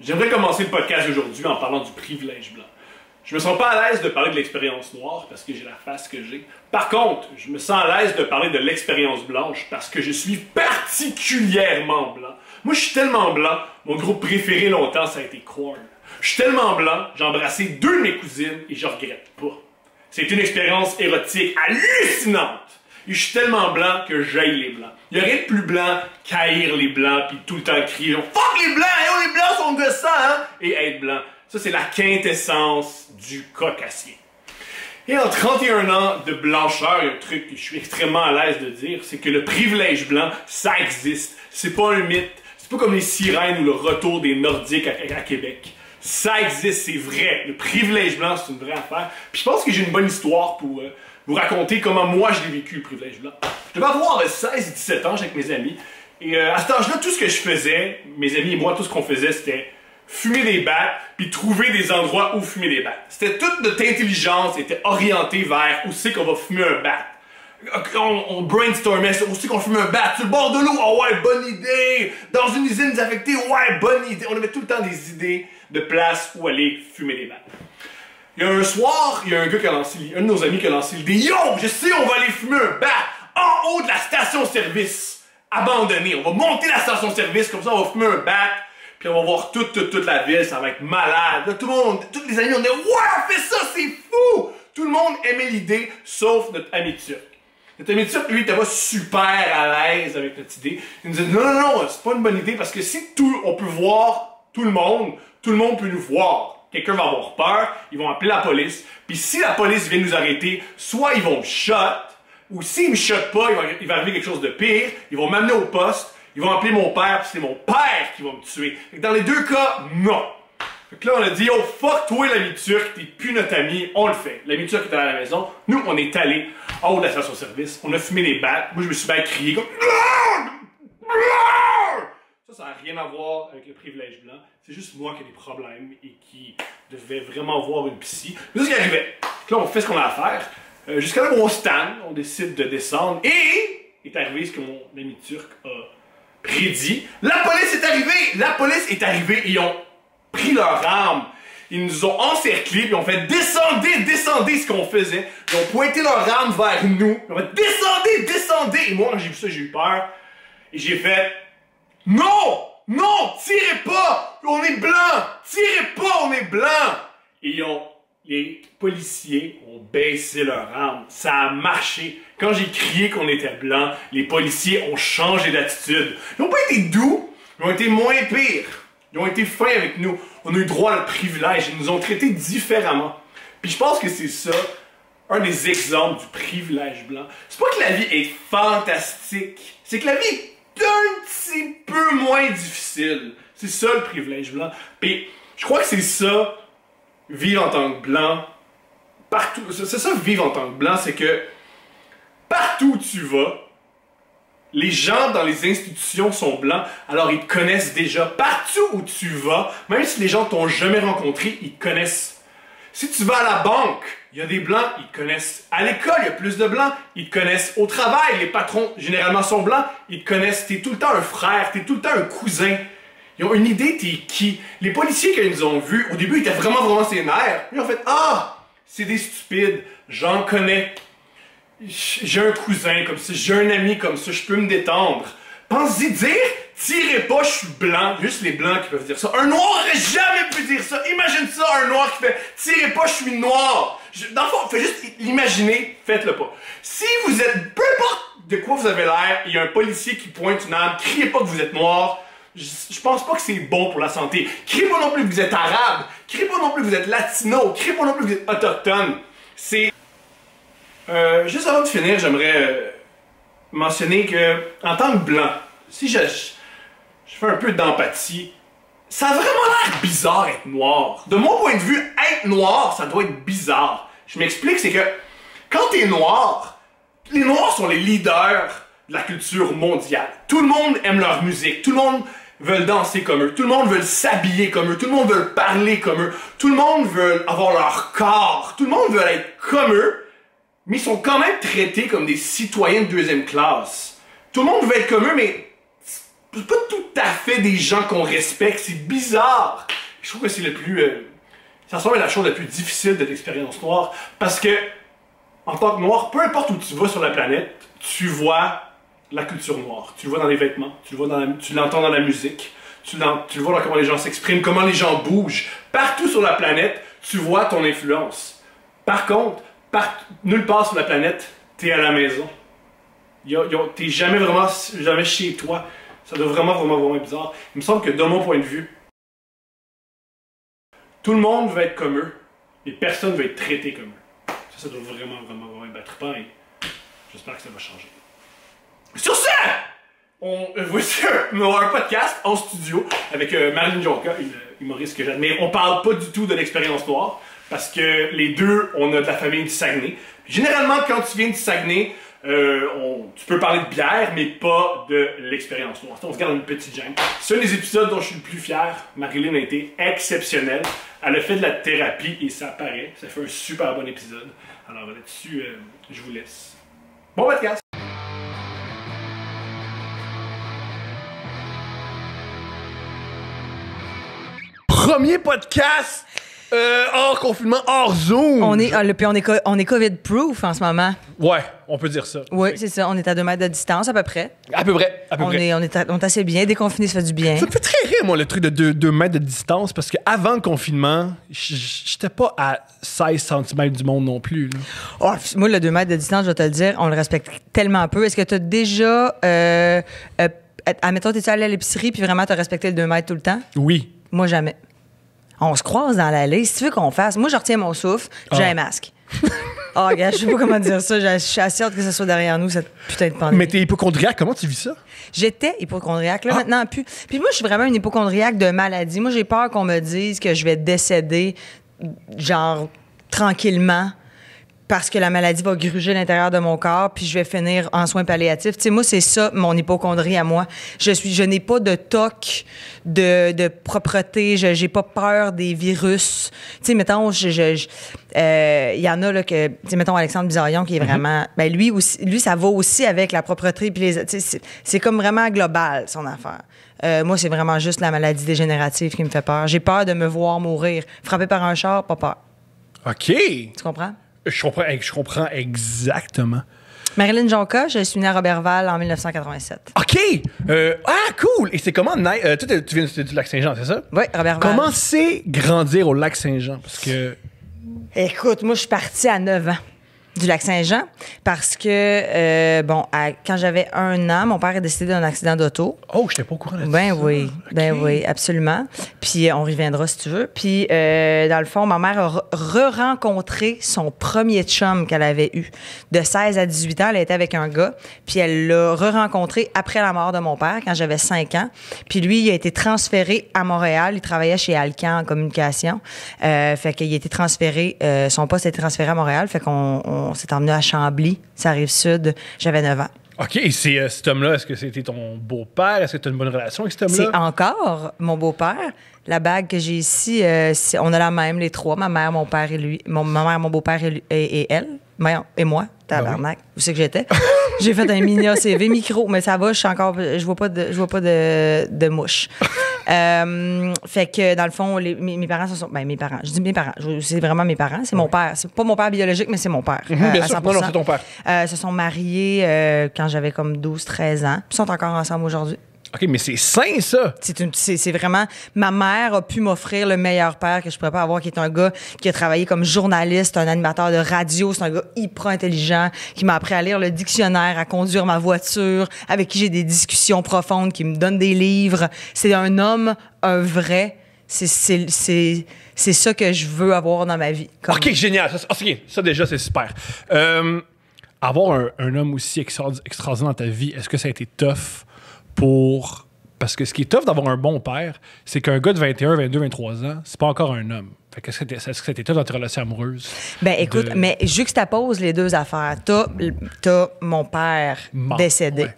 J'aimerais commencer le podcast aujourd'hui en parlant du privilège blanc. Je me sens pas à l'aise de parler de l'expérience noire parce que j'ai la face que j'ai. Par contre, je me sens à l'aise de parler de l'expérience blanche parce que je suis particulièrement blanc. Moi, je suis tellement blanc, mon groupe préféré longtemps, ça a été Korn. Je suis tellement blanc, j'ai embrassé 2 de mes cousines et je regrette pas. C'est une expérience érotique hallucinante. Et je suis tellement blanc que j'haïs les blancs. Il y a rien de plus blanc qu'haïr les blancs puis tout le temps crier « Fuck les blancs! Oh, les blancs sont gossants! Hein? » et être blanc. Ça, c'est la quintessence du caucasien. Et en 31 ans de blancheur, il y a un truc que je suis extrêmement à l'aise de dire, c'est que le privilège blanc, ça existe. C'est pas un mythe. C'est pas comme les sirènes ou le retour des Nordiques à Québec. Ça existe, c'est vrai. Le privilège blanc, c'est une vraie affaire. Puis je pense que j'ai une bonne histoire pour vous raconter comment moi je l'ai vécu, le privilège blanc. Je devais avoir 16 et 17 ans, j'étais avec mes amis. Et à cet âge-là, tout ce que je faisais, mes amis et moi, tout ce qu'on faisait, c'était fumer des battes, puis trouver des endroits où fumer des battes. C'était toute notre intelligence était orientée vers où c'est qu'on va fumer un bat. On brainstormait où c'est qu'on fume un bat. Sur le bord de l'eau, oh ouais, bonne idée. Dans une usine désaffectée, ouais, bonne idée. On avait tout le temps des idées de places où aller fumer des battes. Il y a un soir, il y a un gars qui a lancé, un de nos amis qui a lancé l'idée. Yo, je sais, on va aller fumer un bat en haut de la station-service abandonnée. On va monter la station-service, comme ça on va fumer un bat. Puis on va voir toute la ville, ça va être malade. Là, tout le monde, tous les amis, on dit « Ouais, on fait ça, c'est fou! » Tout le monde aimait l'idée, sauf notre ami turc. Notre ami turc, lui, il était pas super à l'aise avec notre idée. Il nous dit « Non, c'est pas une bonne idée, parce que si on peut voir tout le monde peut nous voir. Quelqu'un va avoir peur, ils vont appeler la police, puis si la police vient nous arrêter, soit ils vont me shot, ou s'ils me shotent pas, il va arriver quelque chose de pire, ils vont m'amener au poste, ils vont appeler mon père, puis c'est mon père qui va me tuer. Dans les deux cas, non. Fait que là, on a dit, oh fuck toi l'ami turc, t'es plus notre ami, on le fait. L'ami turc est allé à la maison, nous on est allés en haut de la station-service, on a fumé des battes, moi je me suis bien crié comme... Ça n'a rien à voir avec le privilège blanc, c'est juste moi qui ai des problèmes et qui devais vraiment voir une psy. Mais c'est ce qui arrivait. Là, on fait ce qu'on a à faire. Jusqu'à là où on stand, on décide de descendre et est arrivé ce que mon ami turc a prédit. La police est arrivée! La police est arrivée et ils ont pris leurs armes. Ils nous ont encerclés et ont fait descendez ce qu'on faisait. Ils ont pointé leurs armes vers nous. Ils ont fait descendez! Et moi, quand j'ai vu ça, j'ai eu peur. Et j'ai fait non! Non! Tirez pas! On est blanc! Tirez pas! On est blanc! Et les policiers ont baissé leurs armes. Ça a marché. Quand j'ai crié qu'on était blanc, les policiers ont changé d'attitude. Ils n'ont pas été doux, ils ont été moins pires. Ils ont été fins avec nous. On a eu droit à le privilège. Ils nous ont traités différemment. Puis je pense que c'est ça, un des exemples du privilège blanc. C'est pas que la vie est fantastique. C'est que la vie est un petit peu moins difficile. C'est ça le privilège blanc. Puis je crois que c'est ça, vivre en tant que blanc, partout. C'est ça, vivre en tant que blanc, c'est que partout où tu vas, les gens dans les institutions sont blancs, alors ils te connaissent déjà. Partout où tu vas, même si les gens t'ont jamais rencontré, ils te connaissent. Si tu vas à la banque, il y a des blancs, ils te connaissent. À l'école, il y a plus de blancs, ils te connaissent. Au travail, les patrons, généralement, sont blancs, ils te connaissent. T'es tout le temps un frère, t'es tout le temps un cousin. Ils ont une idée, t'es qui. Les policiers qu'ils nous ont vus, au début, ils étaient vraiment sénères. Ils ont fait « Ah, c'est des stupides, j'en connais. J'ai un cousin comme ça, j'ai un ami comme ça, je peux me détendre. » Pense-y dire « Tirez pas, je suis blanc. » Juste les blancs qui peuvent dire ça. Un noir n'aurait jamais pu dire ça. Imagine ça, un noir qui fait « Tirez pas, je suis noir. » Dans le fond, faites juste l'imaginer, faites-le pas. Si vous êtes, peu importe de quoi vous avez l'air, il y a un policier qui pointe une arme, criez pas que vous êtes noir. Je pense pas que c'est bon pour la santé. Criez pas non plus que vous êtes arabe. Criez pas non plus que vous êtes latino. Criez pas non plus que vous êtes autochtone. C'est... juste avant de finir, j'aimerais mentionner que, en tant que blanc, si je fais un peu d'empathie, ça a vraiment l'air bizarre être noir. De mon point de vue, être noir, ça doit être bizarre. Je m'explique, c'est que quand t'es noir, les noirs sont les leaders de la culture mondiale. Tout le monde aime leur musique, tout le monde veut danser comme eux, tout le monde veut s'habiller comme eux, tout le monde veut parler comme eux, tout le monde veut avoir leur corps, tout le monde veut être comme eux, mais ils sont quand même traités comme des citoyens de 2e classe. Tout le monde veut être comme eux, mais pas tout à fait des gens qu'on respecte. C'est bizarre. Je trouve que c'est le plus... ça ressemble à la chose la plus difficile de l'expérience noire. Parce que, en tant que noir, peu importe où tu vas sur la planète, tu vois la culture noire. Tu le vois dans les vêtements, tu l'entends dans la musique, tu le vois dans comment les gens s'expriment, comment les gens bougent. Partout sur la planète, tu vois ton influence. Par contre, nulle part sur la planète, t'es à la maison. T'es jamais chez toi. Ça doit vraiment être bizarre. Il me semble que, de mon point de vue, tout le monde veut être comme eux, mais personne veut être traité comme eux. Ça doit vraiment être trippant et j'espère que ça va changer. Sur ce, voici un podcast en studio avec Marilyn Jonca, une humoriste que j'admire. On parle pas du tout de l'expérience noire parce que les deux, on a de la famille du Saguenay. Généralement, quand tu viens du Saguenay, tu peux parler de bière, mais pas de l'expérience noire. On se garde une petite gêne. C'est un des épisodes dont je suis le plus fier. Marilyn a été exceptionnelle. Elle a fait de la thérapie et ça paraît. Ça fait un super bon épisode. Alors là-dessus, je vous laisse. Bon podcast! Premier podcast hors confinement, hors Zoom. On est COVID-proof en ce moment. Ouais, on peut dire ça. Oui, c'est ça. On est à 2 mètres de distance à peu près. À peu près. On est assez bien. Déconfiné, ça fait du bien. Ça me fait très rire, moi, le truc de 2 mètres de distance, parce qu'avant le confinement, j'étais pas à 16 cm du monde non plus. Là. Oh, moi, le 2 mètres de distance, je vais te le dire, on le respecte tellement peu. Est-ce que tu as déjà... admettons, t'es-tu allé à l'épicerie puis vraiment t'as respecté le 2 mètres tout le temps? Oui. Moi, jamais. On se croise dans l'allée. Si tu veux qu'on fasse... Moi, je retiens mon souffle, j'ai un masque. Oh, gars, je sais pas comment dire ça. Je suis assez hâte que ce soit derrière nous, cette putain de pandémie. Mais t'es hypochondriaque, comment tu vis ça? J'étais hypochondriaque, là, maintenant, plus. Puis moi, je suis vraiment une hypochondriaque de maladie. Moi, j'ai peur qu'on me dise que je vais décéder, genre, tranquillement, parce que la maladie va gruger l'intérieur de mon corps, puis je vais finir en soins palliatifs. Tu sais, moi, c'est ça, mon hypochondrie à moi. Je n'ai pas de toc de propreté, j'ai pas peur des virus. Tu sais, mettons, il y en a, là, que, tu sais, mettons, Alexandre Bizarion, qui est vraiment... Ben, lui, ça va aussi avec la propreté, puis c'est comme vraiment global, son affaire. Moi, c'est vraiment juste la maladie dégénérative qui me fait peur. J'ai peur de me voir mourir. Frappé par un char, pas peur. OK. Tu comprends? Je comprends exactement. Marilyn Jonca, je suis née à Roberval en 1987. OK! Cool! Et c'est comment... toi, tu viens du Lac-Saint-Jean, c'est ça? Oui, Roberval. Comment c'est grandir au Lac-Saint-Jean? Parce que... Écoute, moi, je suis partie à 9 ans du Lac-Saint-Jean parce que, quand j'avais 1 an, mon père est décédé d'un accident d'auto. Oh, je n'étais pas au courant de ça. Ben oui, okay. Ben oui, absolument. Puis on reviendra si tu veux. Puis, dans le fond, ma mère a re-rencontré son premier chum qu'elle avait eu. De 16 à 18 ans, elle était avec un gars. Puis elle l'a re-rencontré après la mort de mon père, quand j'avais 5 ans. Puis lui, il a été transféré à Montréal. Il travaillait chez Alcan en communication. Fait qu'il a été transféré, son poste a été transféré à Montréal. Fait qu'on s'est emmené à Chambly, ça arrive sud. J'avais 9 ans. OK, et cet homme-là, est-ce que c'était ton beau-père? Est-ce que tu as une bonne relation avec cet homme-là? C'est encore mon beau-père. La bague que j'ai ici, on a la même, les trois. Ma mère, mon père et lui. Ma mère, mon beau-père et elle. Et moi. Tabarnak. Où c'est que j'étais? J'ai fait un mini ACV micro, mais ça va, je vois pas de mouche. Fait que, dans le fond, mes parents, mes parents. Je dis mes parents. C'est vraiment mes parents. C'est mon père. C'est pas mon père biologique, mais c'est mon père. Bien sûr. Non, c'est ton père. Se sont mariés quand j'avais comme 12-13 ans. Puis ils sont encore ensemble aujourd'hui. OK, mais c'est sain, ça! C'est vraiment... Ma mère a pu m'offrir le meilleur père que je pourrais pas avoir, qui est un gars qui a travaillé comme journaliste, un animateur de radio. C'est un gars hyper intelligent, qui m'a appris à lire le dictionnaire, à conduire ma voiture, avec qui j'ai des discussions profondes, qui me donne des livres. C'est un homme, un vrai. C'est ça que je veux avoir dans ma vie. Comme... OK, génial! Ça déjà, c'est super. Avoir un homme aussi extraordinaire dans ta vie, est-ce que ça a été tough parce que ce qui est tough d'avoir un bon père, c'est qu'un gars de 21, 22, 23 ans, c'est pas encore un homme. Fait que est-ce que ça a été tough dans tes relations amoureuses? Ben écoute, mais juxtapose les deux affaires. T'as mon père décédé. Ouais.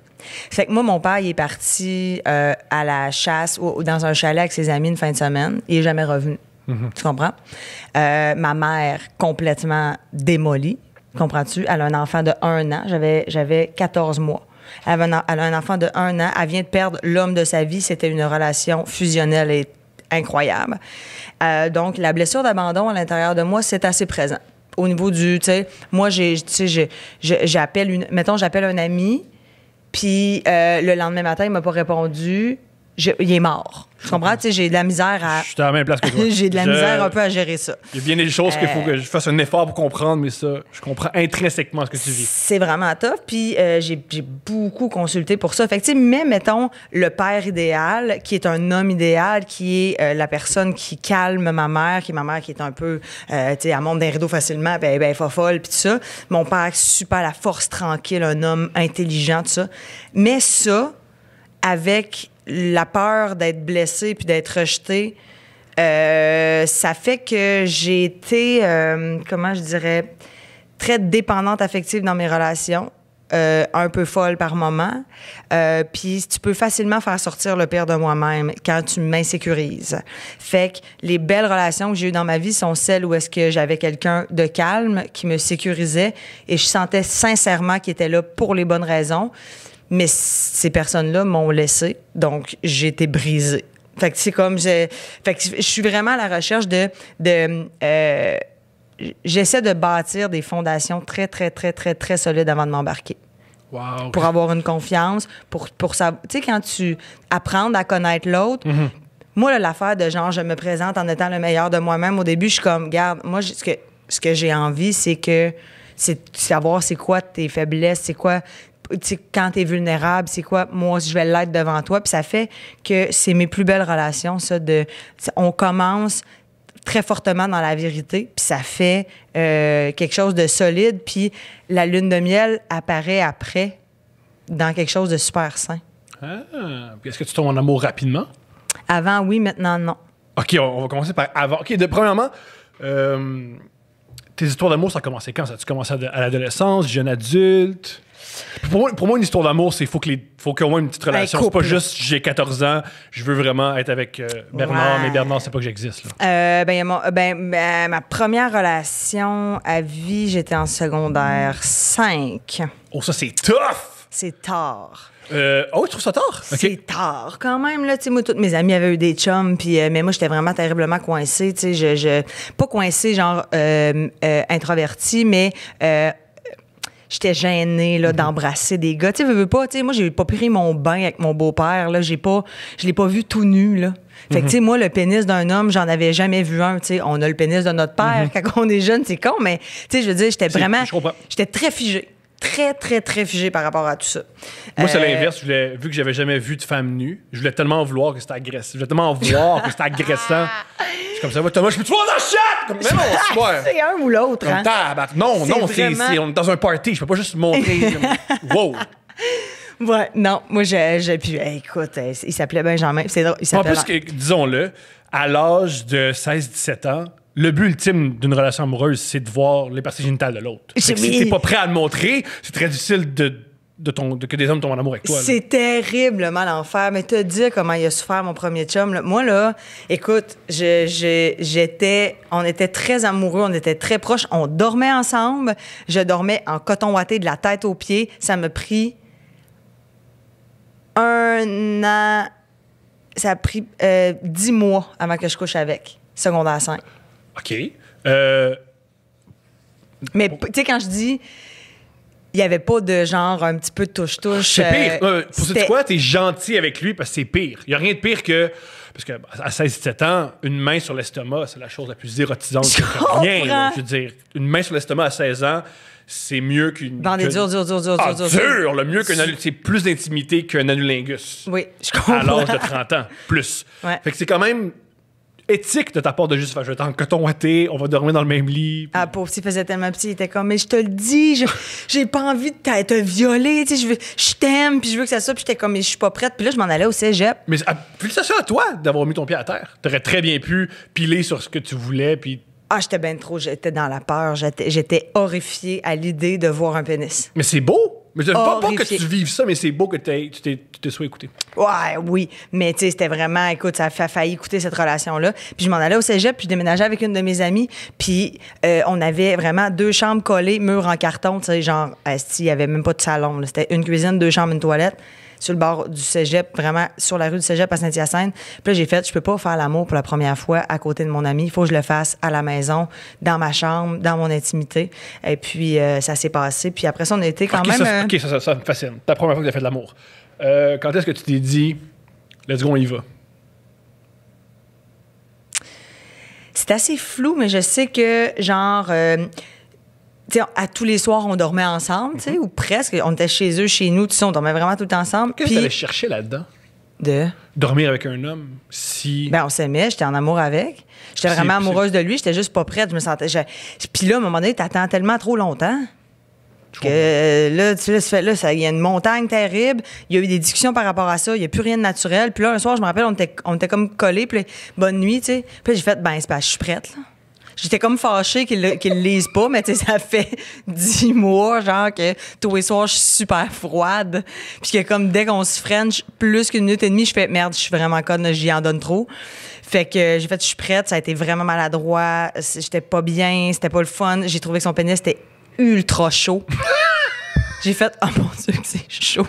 Fait que moi, mon père, il est parti à la chasse ou dans un chalet avec ses amis une fin de semaine. Il est jamais revenu. Mm-hmm. Tu comprends? Ma mère, complètement démolie. Comprends-tu? Elle a un enfant de 1 an. J'avais 14 mois. Elle a un enfant de 1 an. Elle vient de perdre l'homme de sa vie. C'était une relation fusionnelle et incroyable. Donc, la blessure d'abandon à l'intérieur de moi, c'est assez présent. Au niveau du, tu sais, moi, j'appelle un ami, puis le lendemain matin, il m'a pas répondu. Il est mort. Tu comprends? Tu sais, j'ai de la misère à... Je suis à la même place que toi. J'ai de la misère un peu à gérer ça. Il y a bien des choses qu'il faut que je fasse un effort pour comprendre, mais ça, je comprends intrinsèquement ce que tu vis. C'est vraiment tough. Puis j'ai beaucoup consulté pour ça. Fait que, tu sais, mais mettons le père idéal, qui est un homme idéal, qui est la personne qui calme ma mère, qui est un peu, tu sais, elle monte des rideaux facilement, ben folle, puis tout ça. Mon père, super la force tranquille, un homme intelligent, tout ça. Mais ça, avec la peur d'être blessée puis d'être rejetée, ça fait que j'ai été, comment je dirais, très dépendante affective dans mes relations, un peu folle par moment. Puis tu peux facilement faire sortir le pire de moi-même quand tu m'insécurises. Fait que les belles relations que j'ai eues dans ma vie sont celles où est-ce que j'avais quelqu'un de calme qui me sécurisait et je sentais sincèrement qu'il était là pour les bonnes raisons. Mais ces personnes-là m'ont laissé, donc j'ai été brisée. Fait que c'est comme... Fait que je suis vraiment à la recherche j'essaie de bâtir des fondations très, très, très, très, très solides avant de m'embarquer. Wow, okay. Pour avoir une confiance, pour ça... Tu sais, quand tu apprends à connaître l'autre... Moi, là, l'affaire de genre, je me présente en étant le meilleur de moi-même, au début, je suis comme, regarde, moi, ce que j'ai envie, c'est savoir c'est quoi tes faiblesses, c'est quoi... T'sais, quand t'es vulnérable, c'est quoi? Moi, je vais l'être devant toi. Puis ça fait que c'est mes plus belles relations, ça. On commence très fortement dans la vérité, puis ça fait quelque chose de solide. Puis la lune de miel apparaît après dans quelque chose de super sain. Ah, puis est-ce que tu tombes en amour rapidement? Avant, oui. Maintenant, non. OK, on va commencer par avant. OK, premièrement, tes histoires d'amour, ça a commencé quand? Ça a-tu commencé à l'adolescence, jeune adulte? Pour moi, une histoire d'amour, c'est faut qu'il y ait au moins une petite relation. C'est pas juste j'ai 14 ans, je veux vraiment être avec Bernard, mais Bernard, c'est pas que j'existe. Ma première relation à vie, j'étais en secondaire 5. Oh, ça, c'est tough! C'est tard. Oh, tu trouves ça tard? Okay. C'est tard quand même. Là, moi, toutes mes amies avaient eu des chums, mais moi, j'étais vraiment terriblement coincée. Pas coincée, genre introvertie, mais... j'étais gênée là, d'embrasser des gars. Tu sais, veux pas, moi, j'ai pas pris mon bain avec mon beau-père. Là, je l'ai pas vu tout nu. Là. Fait que, tu sais, moi, le pénis d'un homme, j'en avais jamais vu un. Tu sais, on a le pénis de notre père quand on est jeune, c'est con, mais, tu sais, je veux dire, j'étais très figée. Très, très, très figée par rapport à tout ça. Moi, c'est l'inverse. Vu que j'avais jamais vu de femme nue, je voulais tellement vouloir que c'était agressif. Je voulais tellement voir que c'était agressant. Comme ça, Thomas, je peux te voir dans le chat! Comme, mais non, c'est un ou l'autre, hein? Non, vraiment... on est dans un party. Je peux pas juste montrer. Wow! Ouais, non, moi, puis, écoute, il s'appelait Benjamin. C'est drôle. En plus, disons-le, à l'âge de 16-17 ans, le but ultime d'une relation amoureuse, c'est de voir les parties génitales de l'autre. Si t'es pas prêt à le montrer, c'est très difficile que des hommes tombent en amour avec toi. C'est terriblement l'enfer. Mais te dire comment il a souffert mon premier chum, là. Moi, là, écoute, on était très amoureux, on était très proches, on dormait ensemble. Je dormais en coton ouaté de la tête aux pieds. Ça m'a pris 1 an. Ça a pris 10 mois avant que je couche avec. Secondaire 5. OK. Mais, tu sais, quand je dis... Il n'y avait pas de genre un petit peu de touche-touche. C'est pire. Pour ça, quoi, t'es gentil avec lui parce que c'est pire. Il n'y a rien de pire que... Parce qu'à 16-17 ans, une main sur l'estomac, c'est la chose la plus érotisante que rien. Là, je veux dire, une main sur l'estomac à 16 ans, c'est mieux qu'une... Dans des dur. Le mieux qu'un c'est plus d'intimité qu'un anulingus. Oui, je comprends. À l'âge de 30 ans, plus. Ouais. Fait que c'est quand même... éthique de ta part de juste faire je vais être en coton ouaté, on va dormir dans le même lit. Puis... Ah, pauvre, s'il faisait tellement petit, il était comme, mais je te le dis, j'ai pas envie de te violer, tu sais, je t'aime, puis je veux que ça soit, puis j'étais comme, mais je suis pas prête, puis là, je m'en allais au cégep. Mais félicitations à toi d'avoir mis ton pied à terre. T'aurais très bien pu piler sur ce que tu voulais, puis. Ah, j'étais bien trop, j'étais dans la peur, j'étais horrifiée à l'idée de voir un pénis. Mais c'est beau! Mais je pas que horrifiée. tu vives ça, mais c'est beau que tu te sois écouté. Ouais, oui. Mais tu sais, c'était vraiment, écoute, ça a failli coûter cette relation-là. Puis je m'en allais au cégep, puis je déménageais avec une de mes amies. Puis on avait vraiment 2 chambres collées, murs en carton, tu sais, genre, il y avait même pas de salon. Là. C'était une cuisine, 2 chambres, une toilette. Sur le bord du cégep, vraiment sur la rue du cégep à Saint-Hyacinthe. Puis là, j'ai fait, je peux pas faire l'amour pour la première fois à côté de mon ami. Il faut que je le fasse à la maison, dans ma chambre, dans mon intimité. Et puis, ça s'est passé. Puis après ça, on a été quand même... Ça me fascine. Ta première fois que tu as fait de l'amour. Quand est-ce que tu t'es dit, let's go, on y va? C'est assez flou, mais je sais que, genre... t'sais, à tous les soirs, on dormait ensemble, tu sais, ou presque. On était chez eux, chez nous, tout ça, on dormait vraiment tout le temps ensemble. Qu'est-ce que tu allais chercher là-dedans? De? Dormir avec un homme, si... Ben, on s'aimait, j'étais en amour avec. J'étais vraiment amoureuse de lui, j'étais juste pas prête, je me sentais... Puis là, à un moment donné, t'attends tellement trop longtemps que là, tu sais, là, il y a une montagne terrible, il y a eu des discussions par rapport à ça, il y a plus rien de naturel. Puis là, un soir, je me rappelle, on était comme collés, puis là, bonne nuit, tu sais. Puis j'ai fait, ben, c'est pas, je suis prête, là. J'étais comme fâchée qu'ils le lisent pas, mais tu sais, ça fait 10 mois, genre, que tous les soirs, je suis super froide. Puis que comme dès qu'on se french plus qu'une minute et demie, je fais merde, je suis vraiment conne, j'y en donne trop. Fait que j'ai fait, je suis prête, ça a été vraiment maladroit, j'étais pas bien, c'était pas le fun. J'ai trouvé que son pénis était ultra chaud. J'ai fait, oh mon Dieu, que c'est chaud.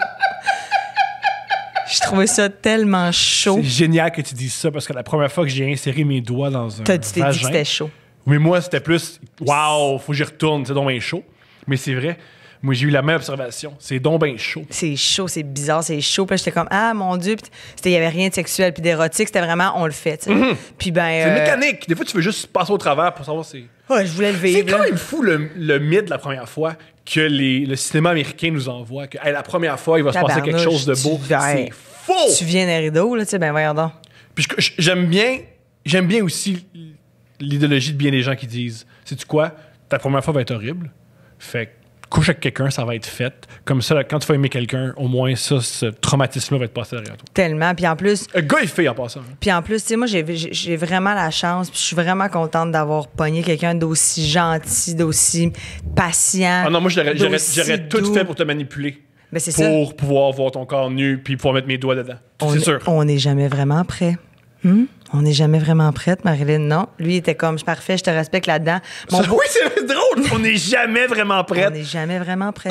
J'ai trouvé ça tellement chaud. C'est génial que tu dises ça parce que la première fois que j'ai inséré mes doigts dans un Tu t'es dit vagin, que c'était chaud. Mais moi, c'était plus waouh, faut que j'y retourne, c'est donc bien chaud. Mais c'est vrai, moi, j'ai eu la même observation. C'est donc bien chaud. C'est chaud, c'est bizarre, c'est chaud. Puis là, j'étais comme, ah mon Dieu. Puis il n'y avait rien de sexuel puis d'érotique. C'était vraiment, on le fait, tu sais. Puis ben. C'est mécanique. Des fois, tu veux juste passer au travers pour savoir c'est. Ouais, je voulais le vivre. C'est quand même fou le mythe la première fois que le cinéma américain nous envoie. Que hey, la première fois, il va se passer quelque chose de beau. C'est faux! Tu viens des rideaux, là, tu sais, ben voyons donc. Puis j'aime bien aussi l'idéologie de bien des gens qui disent, sais-tu quoi, ta première fois va être horrible, fait que couche avec quelqu'un, ça va être fait. Comme ça, là, quand tu vas aimer quelqu'un, au moins ça, ce traumatisme-là va être passé derrière toi. Tellement. Puis en plus... Gars et fille en passant. Hein. Puis en plus, tu sais, moi, j'ai vraiment la chance, puis je suis vraiment contente d'avoir pogné quelqu'un d'aussi gentil, d'aussi patient. Ah non, moi, j'aurais tout fait pour te manipuler. Ben, c'est pour ça. pouvoir voir ton corps nu puis pouvoir mettre mes doigts dedans. C'est sûr. On n'est jamais vraiment prêt. On n'est jamais vraiment prête, Marilyn. Non. Lui, il était comme, c'est parfait, je te respecte là-dedans. Oui, c'est drôle. On n'est jamais vraiment prête. On n'est jamais vraiment prêt.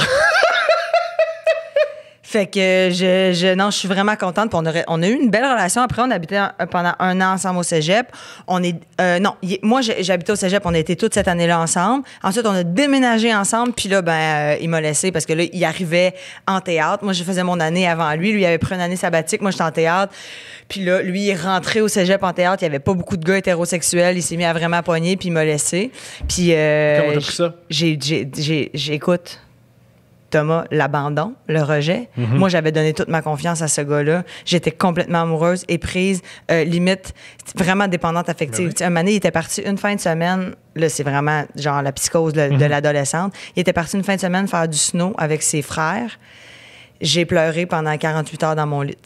Fait que non, je suis vraiment contente. Puis on a eu une belle relation. Après, on habitait pendant 1 an ensemble au cégep. Moi, j'habitais au cégep. On a été toute cette année-là ensemble. Ensuite, on a déménagé ensemble. Puis là, il m'a laissé parce que là, il arrivait en théâtre. Moi, je faisais mon année avant lui. Lui, il avait pris une année sabbatique. Moi, j'étais en théâtre. Puis là, lui, il est rentré au cégep en théâtre. Il n'y avait pas beaucoup de gars hétérosexuels. Il s'est mis à vraiment pogner. Puis il m'a laissé. Puis comment t'as pris ça? J'écoute. Thomas, l'abandon, le rejet. Moi, j'avais donné toute ma confiance à ce gars-là. J'étais complètement amoureuse, éprise, limite, vraiment dépendante affective. Ben oui. Un moment donné, il était parti une fin de semaine. Là, c'est vraiment genre la psychose de l'adolescente. Il était parti une fin de semaine faire du snow avec ses frères. J'ai pleuré pendant 48 heures dans mon lit.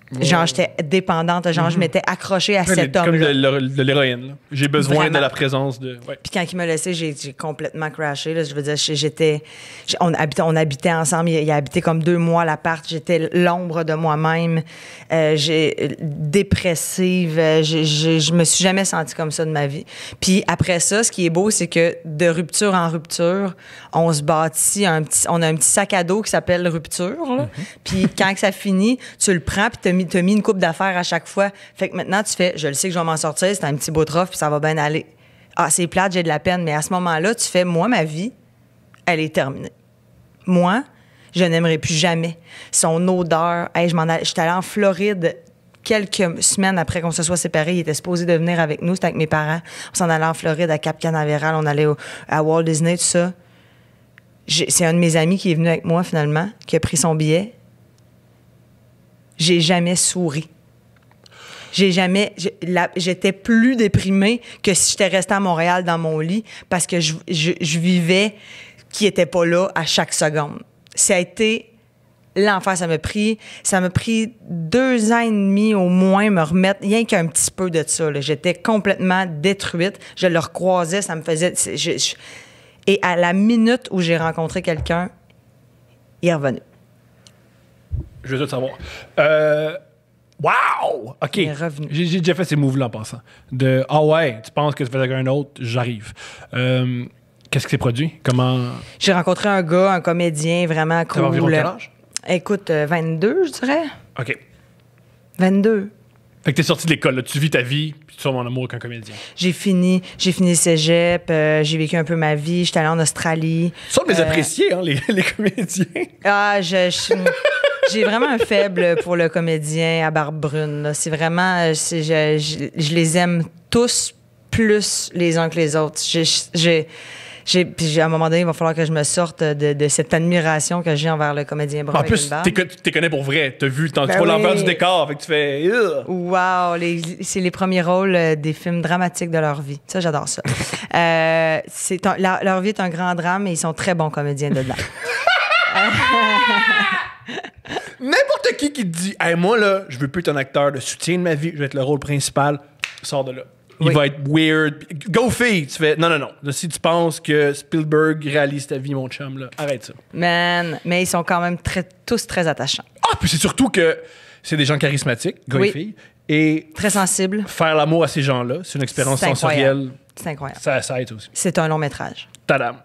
Wow. Genre, j'étais dépendante. Genre, je m'étais accrochée à cet homme-là. Comme de l'héroïne. Là. J'ai besoin vraiment de la présence de... Ouais. Puis quand il m'a laissé, j'ai complètement crashé. Là. Je veux dire, on habitait ensemble. Il a habité comme 2 mois à l'appart. J'étais l'ombre de moi-même. Dépressive. Je me suis jamais sentie comme ça de ma vie. Puis après ça, ce qui est beau, c'est que de rupture en rupture, on se bâtit on a un petit sac à dos qui s'appelle rupture. Puis quand ça finit, tu le prends puis t'as mis une coupe d'affaires à chaque fois. Fait que maintenant, tu fais, je le sais que je vais m'en sortir, c'est un petit beau trophée, puis ça va bien aller. Ah, c'est plate, j'ai de la peine, mais à ce moment-là, tu fais, moi, ma vie, elle est terminée. Moi, je n'aimerais plus jamais son odeur. Hey, j'étais allée en Floride quelques semaines après qu'on se soit séparés. Il était supposé de venir avec nous, c'était avec mes parents. On s'en allait en Floride, à Cap Canaveral, on allait à Walt Disney, tout ça. C'est un de mes amis qui est venu avec moi, finalement, qui a pris son billet. J'ai jamais souri. J'étais plus déprimée que si j'étais restée à Montréal dans mon lit parce que je vivais qui était pas là à chaque seconde. Ça a été l'enfer. Ça m'a pris 2 ans et demi au moins me remettre, rien qu'un petit peu de ça. Là. J'étais complètement détruite. Je le recroisais, ça me faisait... Et à la minute où j'ai rencontré quelqu'un, Il est revenu. Je veux tout savoir. Wow! OK. Il est revenu. J'ai déjà fait ces moves-là en passant. Ah ouais, tu penses que tu fais avec un autre, j'arrive. Qu'est-ce qui s'est produit? Comment. J'ai rencontré un gars, un comédien vraiment cool. T'avais environ quel âge? Écoute, 22, je dirais. OK. 22. Fait que t'es sorti de l'école, là. Tu vis ta vie, puis tu tombes en amour avec un comédien. J'ai fini le cégep, j'ai vécu un peu ma vie, j'étais allée en Australie. Ça, on les apprécier, hein, les comédiens. Ah, j'ai vraiment un faible pour le comédien à barbe brune. Là. C'est vraiment... je les aime tous plus les uns que les autres. Puis à un moment donné, il va falloir que je me sorte de cette admiration que j'ai envers le comédien brun. En plus, tu connais pour vrai. T'as vu, tu vois l'envers du décor, fait que tu fais... Wow! C'est les premiers rôles des films dramatiques de leur vie. Ça, j'adore ça. Leur vie est un grand drame et ils sont très bons comédiens dedans. N'importe qui te dit « Hey, moi, là, je veux plus être un acteur de soutien de ma vie, je vais être le rôle principal. » Sors de là. Il va être weird. Go fille! Tu fais non. Là, si tu penses que Spielberg réalise ta vie, mon chum, là, arrête ça. Man, mais ils sont quand même tous très attachants. Ah, puis c'est surtout que c'est des gens charismatiques, gars et filles. Et très sensibles. Faire l'amour à ces gens-là, c'est une expérience sensorielle. C'est incroyable. Ça aide aussi. C'est un long métrage. Tadam.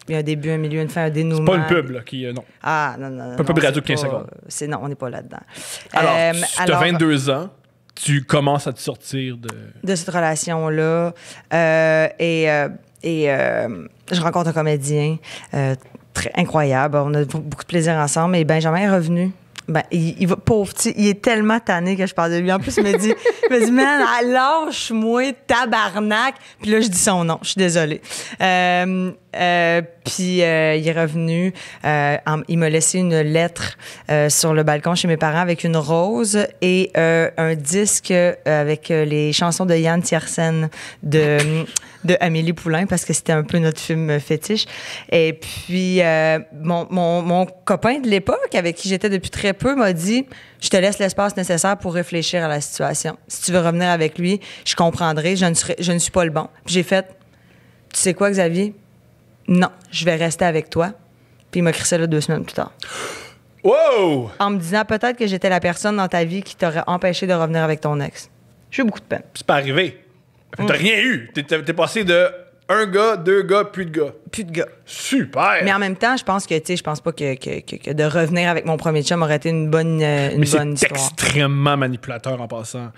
Il y a un début, un milieu, une fin, un dénouement. C'est pas une pub, là, qui... non. Ah, non. Pas une pub radio de 15 secondes. Non, on n'est pas là-dedans. Alors, tu as 22 ans. Tu commences à te sortir de cette relation-là. Je rencontre un comédien très incroyable. On a beaucoup de plaisir ensemble. Et Benjamin est revenu. Ben, il va, pauvre petit, il est tellement tanné que je parle de lui. En plus, il me dit, man, lâche-moi, tabarnak. Puis là, je dis son nom. Je suis désolée. Puis il est revenu. Il m'a laissé une lettre sur le balcon chez mes parents avec une rose et un disque avec les chansons de Yann Tiersen de Amélie Poulain parce que c'était un peu notre film fétiche. Et puis mon copain de l'époque avec qui j'étais depuis très peu m'a dit « Je te laisse l'espace nécessaire pour réfléchir à la situation. Si tu veux revenir avec lui, je comprendrai. Je ne suis pas le bon. » Puis j'ai fait « Tu sais quoi, Xavier? Non, je vais rester avec toi. » Puis il m'a crissé là 2 semaines plus tard. Wow! En me disant peut-être que j'étais la personne dans ta vie qui t'aurait empêché de revenir avec ton ex. J'ai eu beaucoup de peine. C'est pas arrivé. T'as rien eu. T'es passé de 1 gars, 2 gars, plus de gars. Plus de gars. Super! Mais en même temps, je pense pas que de revenir avec mon premier chum aurait été une bonne histoire. C'est extrêmement manipulateur en passant.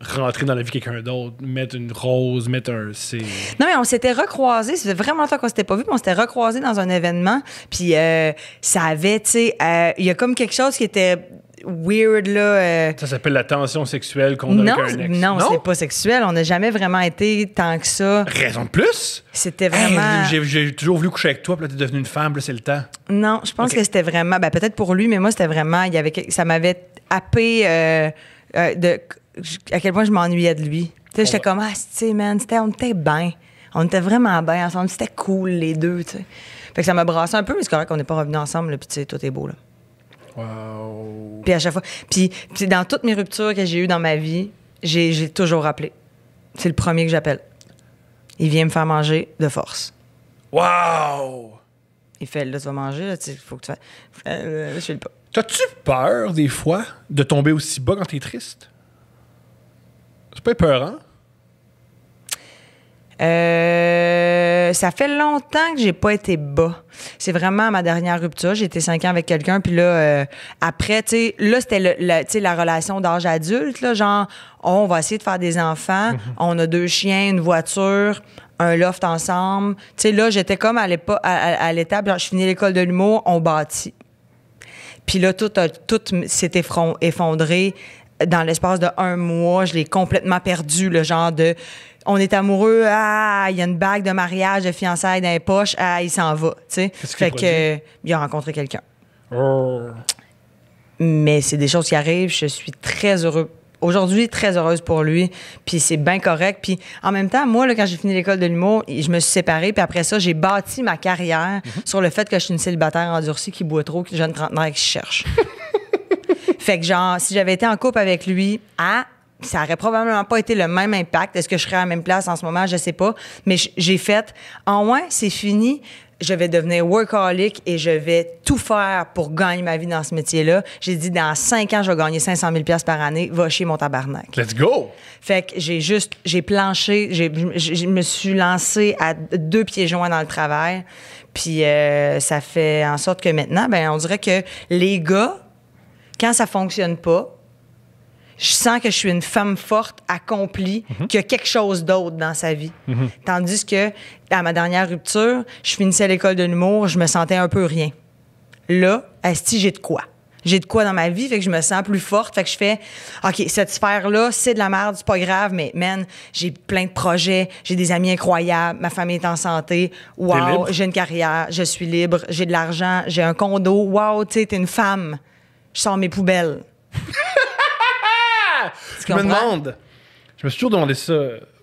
Rentrer dans la vie de quelqu'un d'autre, mettre une rose, c'est... Non, mais on s'était recroisés. Ça fait vraiment longtemps qu'on s'était pas vus, mais on s'était recroisés dans un événement. Puis ça avait, tu sais... Il y a comme quelque chose qui était weird, là. Ça s'appelle la tension sexuelle qu'on a avec un ex. Non, c'est pas sexuel. On n'a jamais vraiment été tant que ça. Raison de plus? C'était vraiment... Hey, j'ai toujours voulu coucher avec toi, puis là, t'es devenue une femme, là, c'est le temps. Non, je pense que c'était vraiment... Ben, peut-être pour lui, mais moi, c'était vraiment... Ça m'avait happé à quel point je m'ennuyais de lui. Tu sais, j'étais comme, tu sais, man, on était bien. On était vraiment bien ensemble. C'était cool, les deux, tu sais. Fait que ça m'a brassé un peu, mais c'est correct qu'on n'est pas revenus ensemble, puis tu sais, tout est beau, là. Wow. Puis à chaque fois... Puis dans toutes mes ruptures que j'ai eues dans ma vie, j'ai toujours rappelé. C'est le premier que j'appelle. Il vient me faire manger de force. Wow! Il fait, là, tu vas manger, là, il faut que tu fasses... je fais le pas. T'as-tu peur, des fois, de tomber aussi bas quand t'es triste? C'est pas épeurant? Ça fait longtemps que j'ai pas été bas. C'est vraiment ma dernière rupture. J'ai été 5 ans avec quelqu'un, puis là, après, tu sais, là, c'était la relation d'âge adulte, là, genre, on va essayer de faire des enfants, on a 2 chiens, une voiture, un loft ensemble. Tu sais, là, j'étais comme à l'étape, genre, je finis l'école de l'humour, on bâtit. Puis là, tout s'est effondré. Dans l'espace de 1 mois, je l'ai complètement perdu, le genre de... On est amoureux, il y a une bague de mariage, de fiançailles dans les poches, il s'en va, tu sais. Fait que il a rencontré quelqu'un. Oh. Mais c'est des choses qui arrivent, je suis très heureux. Aujourd'hui, très heureuse pour lui, puis c'est bien correct. Puis en même temps, moi, là, quand j'ai fini l'école de l'humour, je me suis séparée, puis après ça, j'ai bâti ma carrière sur le fait que je suis une célibataire endurcie qui boit trop, qui est jeune trentenaire qui cherche. Fait que genre, si j'avais été en couple avec lui, ça aurait probablement pas été le même impact. Est-ce que je serais à la même place en ce moment? Je sais pas. Mais j'ai fait, ouais, c'est fini. je vais devenir workaholic et je vais tout faire pour gagner ma vie dans ce métier-là. J'ai dit, dans 5 ans, je vais gagner 500 000 $ par année. Va chier mon tabarnak. Let's go! Fait que j'ai planché, je me suis lancée à 2 pieds joints dans le travail. Puis ça fait en sorte que maintenant, ben on dirait que les gars, quand ça fonctionne pas, je sens que je suis une femme forte, accomplie, qui a quelque chose d'autre dans sa vie. Tandis que, à ma dernière rupture, je finissais l'école de l'humour, je me sentais un peu rien. Là, asti, j'ai de quoi. J'ai de quoi dans ma vie, fait que je me sens plus forte. Fait que je fais, OK, cette sphère-là, c'est de la merde, c'est pas grave, mais man, j'ai plein de projets, j'ai des amis incroyables, ma famille est en santé, wow, j'ai une carrière, je suis libre, j'ai de l'argent, j'ai un condo, wow, tu sais, t'es une femme. Je sors mes poubelles. Je me demande, je me suis toujours demandé ça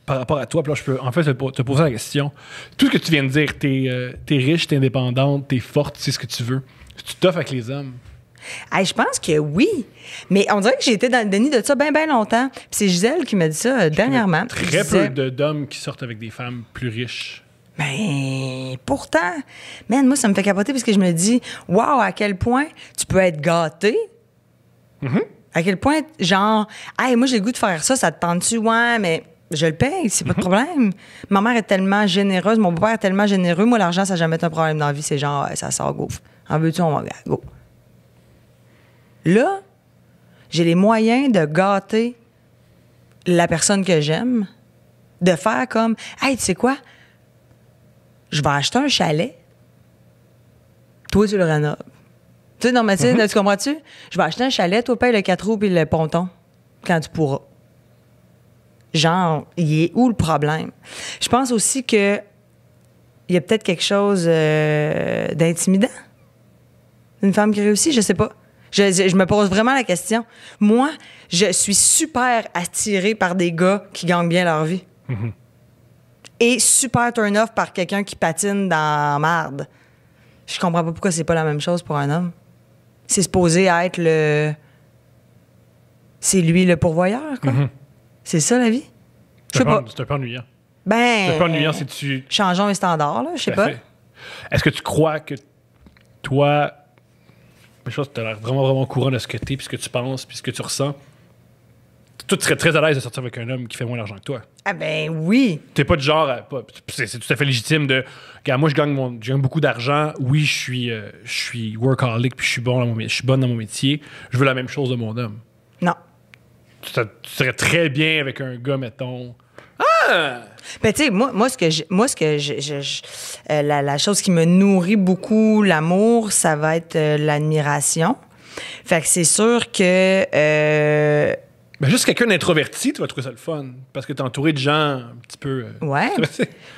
par rapport à toi, puis là, je peux en fait te poser la question. Tout ce que tu viens de dire, t'es riche, t'es indépendante, t'es forte, tu sais ce que tu veux. Tu t'offres avec les hommes. Hey, je pense que oui. Mais on dirait que j'ai été dans le déni de ça bien longtemps. Puis c'est Gisèle qui m'a dit ça dernièrement. Très peu d'hommes qui sortent avec des femmes plus riches. Ben, pourtant, man, moi, ça me fait capoter parce que je me dis, wow, à quel point tu peux être gâté. À quel point, genre, hey, moi, j'ai le goût de faire ça, ça te tente-tu? Ouais, mais je le paye, c'est pas de problème. Ma mère est tellement généreuse, mon beau-père est tellement généreux. Moi, l'argent, ça n'a jamais été un problème dans la vie. C'est genre, ouais, ça sort, go. En veux-tu, on va, go. Là, j'ai les moyens de gâter la personne que j'aime, de faire comme, hey, tu sais quoi? Je vais acheter un chalet. Toi, tu le rénoves. Tu sais, non, mais tu sais, tu comprends-tu? Je vais acheter un chalet, toi, paye le 4 roues puis le ponton quand tu pourras. Genre, il est où le problème? Je pense aussi que il y a peut-être quelque chose d'intimidant. Une femme qui réussit, je sais pas. Je me pose vraiment la question. Moi, je suis super attirée par des gars qui gagnent bien leur vie. Et super turn-off par quelqu'un qui patine dans la marde. Je comprends pas pourquoi c'est pas la même chose pour un homme. C'est supposé être le... C'est lui le pourvoyeur, quoi. C'est ça, la vie? Je sais pas. C'est un peu ennuyant. Ben... C'est un peu ennuyant si tu... Changeons les standards, là, je sais pas. Est-ce que tu crois que toi... Je pense que tu as l'air vraiment courant de ce que tu es, puis ce que tu penses, puis ce que tu ressens. Toi, tu serais très à l'aise de sortir avec un homme qui fait moins d'argent que toi. Ah ben oui. T'es pas du genre... c'est tout à fait légitime de... Regarde, moi, je gagne beaucoup d'argent. Oui, je suis workaholic, puis je suis bonne dans mon métier. Je veux la même chose de mon homme. Non. Tu serais très bien avec un gars, mettons... Ben, tu sais, la chose qui me nourrit beaucoup l'amour, ça va être l'admiration. Fait que c'est sûr que... Ben, juste quelqu'un d'introverti, tu vas trouver ça le fun. Parce que t'es entouré de gens un petit peu... Ouais.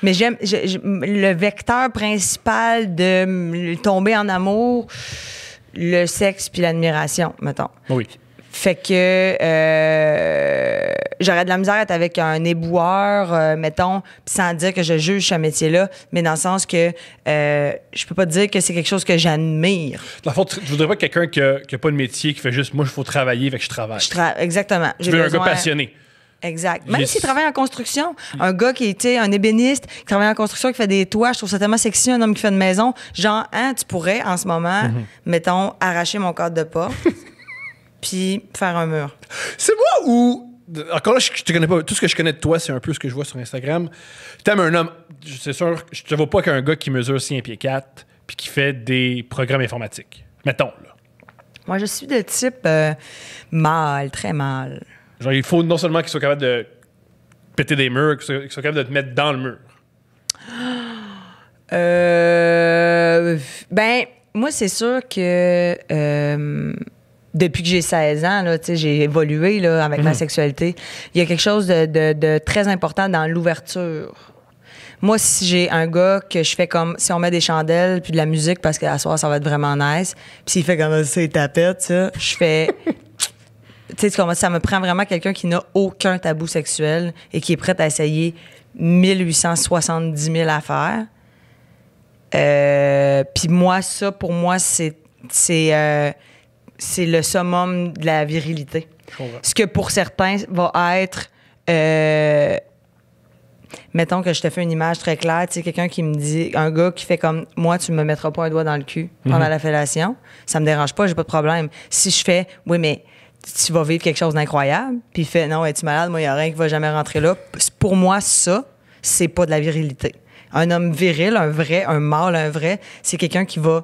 Mais j'aime... le vecteur principal de tomber en amour, le sexe puis l'admiration, mettons. Oui. Fait que j'aurais de la misère à être avec un éboueur, mettons, pis sans dire que je juge ce métier-là, mais dans le sens que je peux pas dire que c'est quelque chose que j'admire. Dans le fond, tu voudrais pas quelqu'un qui a pas de métier, qui fait juste, moi, il faut travailler, fait que je travaille. Exactement. Tu veux un gars passionné. Exact. Même s'il travaille en construction, un gars qui est un ébéniste, qui travaille en construction, qui fait des toits, je trouve ça tellement sexy, un homme qui fait une maison. Genre, hein, tu pourrais, en ce moment, mettons, arracher mon cadre de porte. Puis faire un mur. C'est moi ou... Encore là, je te connais pas. Tout ce que je connais de toi, c'est un peu ce que je vois sur Instagram. T'aimes un homme... C'est sûr, je te vois pas qu'un gars qui mesure 6 pieds 4 puis qui fait des programmes informatiques. Mettons, là. Moi, je suis de type mâle, très mâle. Genre, il faut non seulement qu'il soit capable de péter des murs, qu'il soit capable de te mettre dans le mur. Ben, moi, c'est sûr que... depuis que j'ai 16 ans, là, j'ai évolué là, avec ma sexualité. Il y a quelque chose de très important dans l'ouverture. Moi, si j'ai un gars que je fais comme... Si on met des chandelles puis de la musique parce qu'à soir, ça va être vraiment nice, puis s'il fait comme ça, il tapette, ça, je fais... Tu sais, ça me prend vraiment quelqu'un qui n'a aucun tabou sexuel et qui est prêt à essayer 1870 000 affaires. Puis moi, ça, pour moi, c'est le summum de la virilité. Ce que pour certains va être... mettons que je te fais une image très claire, tu sais, quelqu'un qui me dit, un gars qui fait comme moi, tu me mettras pas un doigt dans le cul pendant la fellation, ça me dérange pas, j'ai pas de problème. Si je fais, oui, mais tu vas vivre quelque chose d'incroyable, puis il fait, non, es-tu malade? Moi, il y a rien qui va jamais rentrer là. Pour moi, ça, c'est pas de la virilité. Un homme viril, un mâle, un vrai, c'est quelqu'un qui va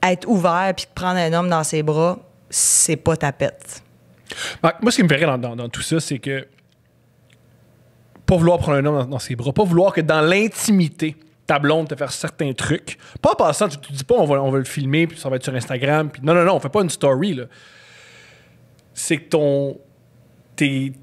être ouvert puis prendre un homme dans ses bras, c'est pas ta pète. Moi, ce qui me ferait dans tout ça, c'est que pas vouloir prendre un homme dans ses bras, pas vouloir que dans l'intimité, ta blonde te faire certains trucs. Pas en passant, tu te dis pas on va le filmer puis ça va être sur Instagram. Puis non, on fait pas une story. Là. C'est que t'es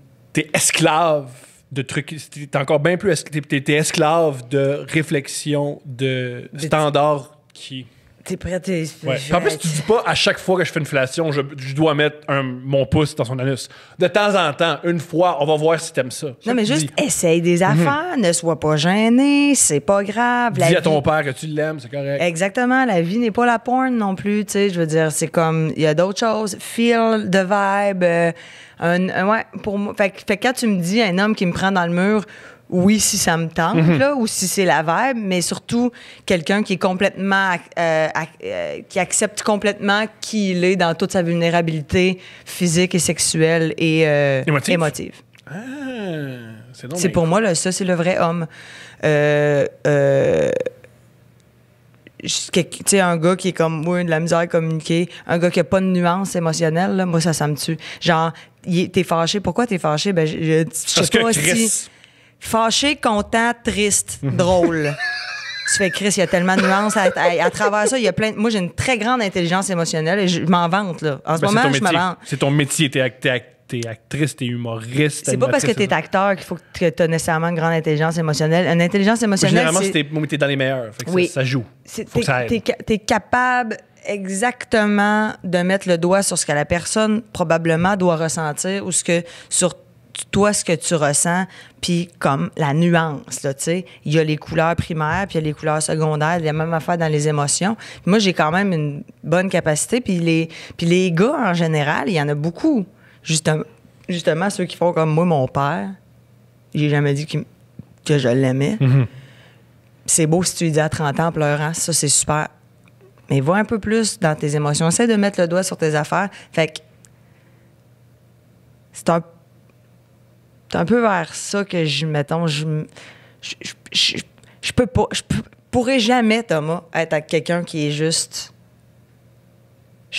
esclave de trucs. T'es encore bien plus t'es esclave de réflexion, de standards qui... T'es prêt, Ouais. En plus, tu dis pas à chaque fois que je fais une fellation, je dois mettre mon pouce dans son anus. De temps en temps, une fois, on va voir si t'aimes ça. Non, mais juste essaye des affaires, ne sois pas gêné, c'est pas grave. Dis à ton père que tu l'aimes, c'est correct. Exactement, la vie n'est pas la porn non plus, tu sais, je veux dire, c'est comme, il y a d'autres choses, feel, de vibe, ouais, pour moi. Fait que quand tu me dis un homme qui me prend dans le mur, oui, si ça me tente, là, ou si c'est la vibe, mais surtout quelqu'un qui est complètement, qui accepte complètement qui il est dans toute sa vulnérabilité physique et sexuelle et émotive. Ah, c'est pour moi, là, ça, c'est le vrai homme. Tu sais, un gars qui est comme, moi, de la misère à communiquer, un gars qui a pas de nuance émotionnelle, là, moi, ça me tue. Genre, t'es fâché. Pourquoi t'es fâché? Ben, je sais pas si... Fâché, content, triste, drôle. Tu fais, Chris, il y a tellement de nuances. À travers ça, il y a plein... Moi, j'ai une très grande intelligence émotionnelle et je m'en vante, là. En ce moment, je me vante. C'est ton métier. T'es actrice, t'es humoriste. C'est pas parce que t'es acteur qu'il faut que t'aies nécessairement une grande intelligence émotionnelle. Une intelligence émotionnelle, généralement, t'es dans les meilleurs. Fait que oui. ça joue. T'es capable exactement de mettre le doigt sur ce que la personne probablement doit ressentir ou sur toi, ce que tu ressens, puis comme la nuance, là, tu sais. Il y a les couleurs primaires, puis il y a les couleurs secondaires, il y a même affaire dans les émotions. Moi, j'ai quand même une bonne capacité, puis les gars, en général, il y en a beaucoup. Justement, ceux qui font comme moi, mon père, j'ai jamais dit que je l'aimais. Mm-hmm. C'est beau si tu lui dis à 30 ans en pleurant, ça, c'est super. Mais va un peu plus dans tes émotions. Essaie de mettre le doigt sur tes affaires. Fait que c'est un peu vers ça que je pourrais jamais, Thomas, être avec quelqu'un qui est juste...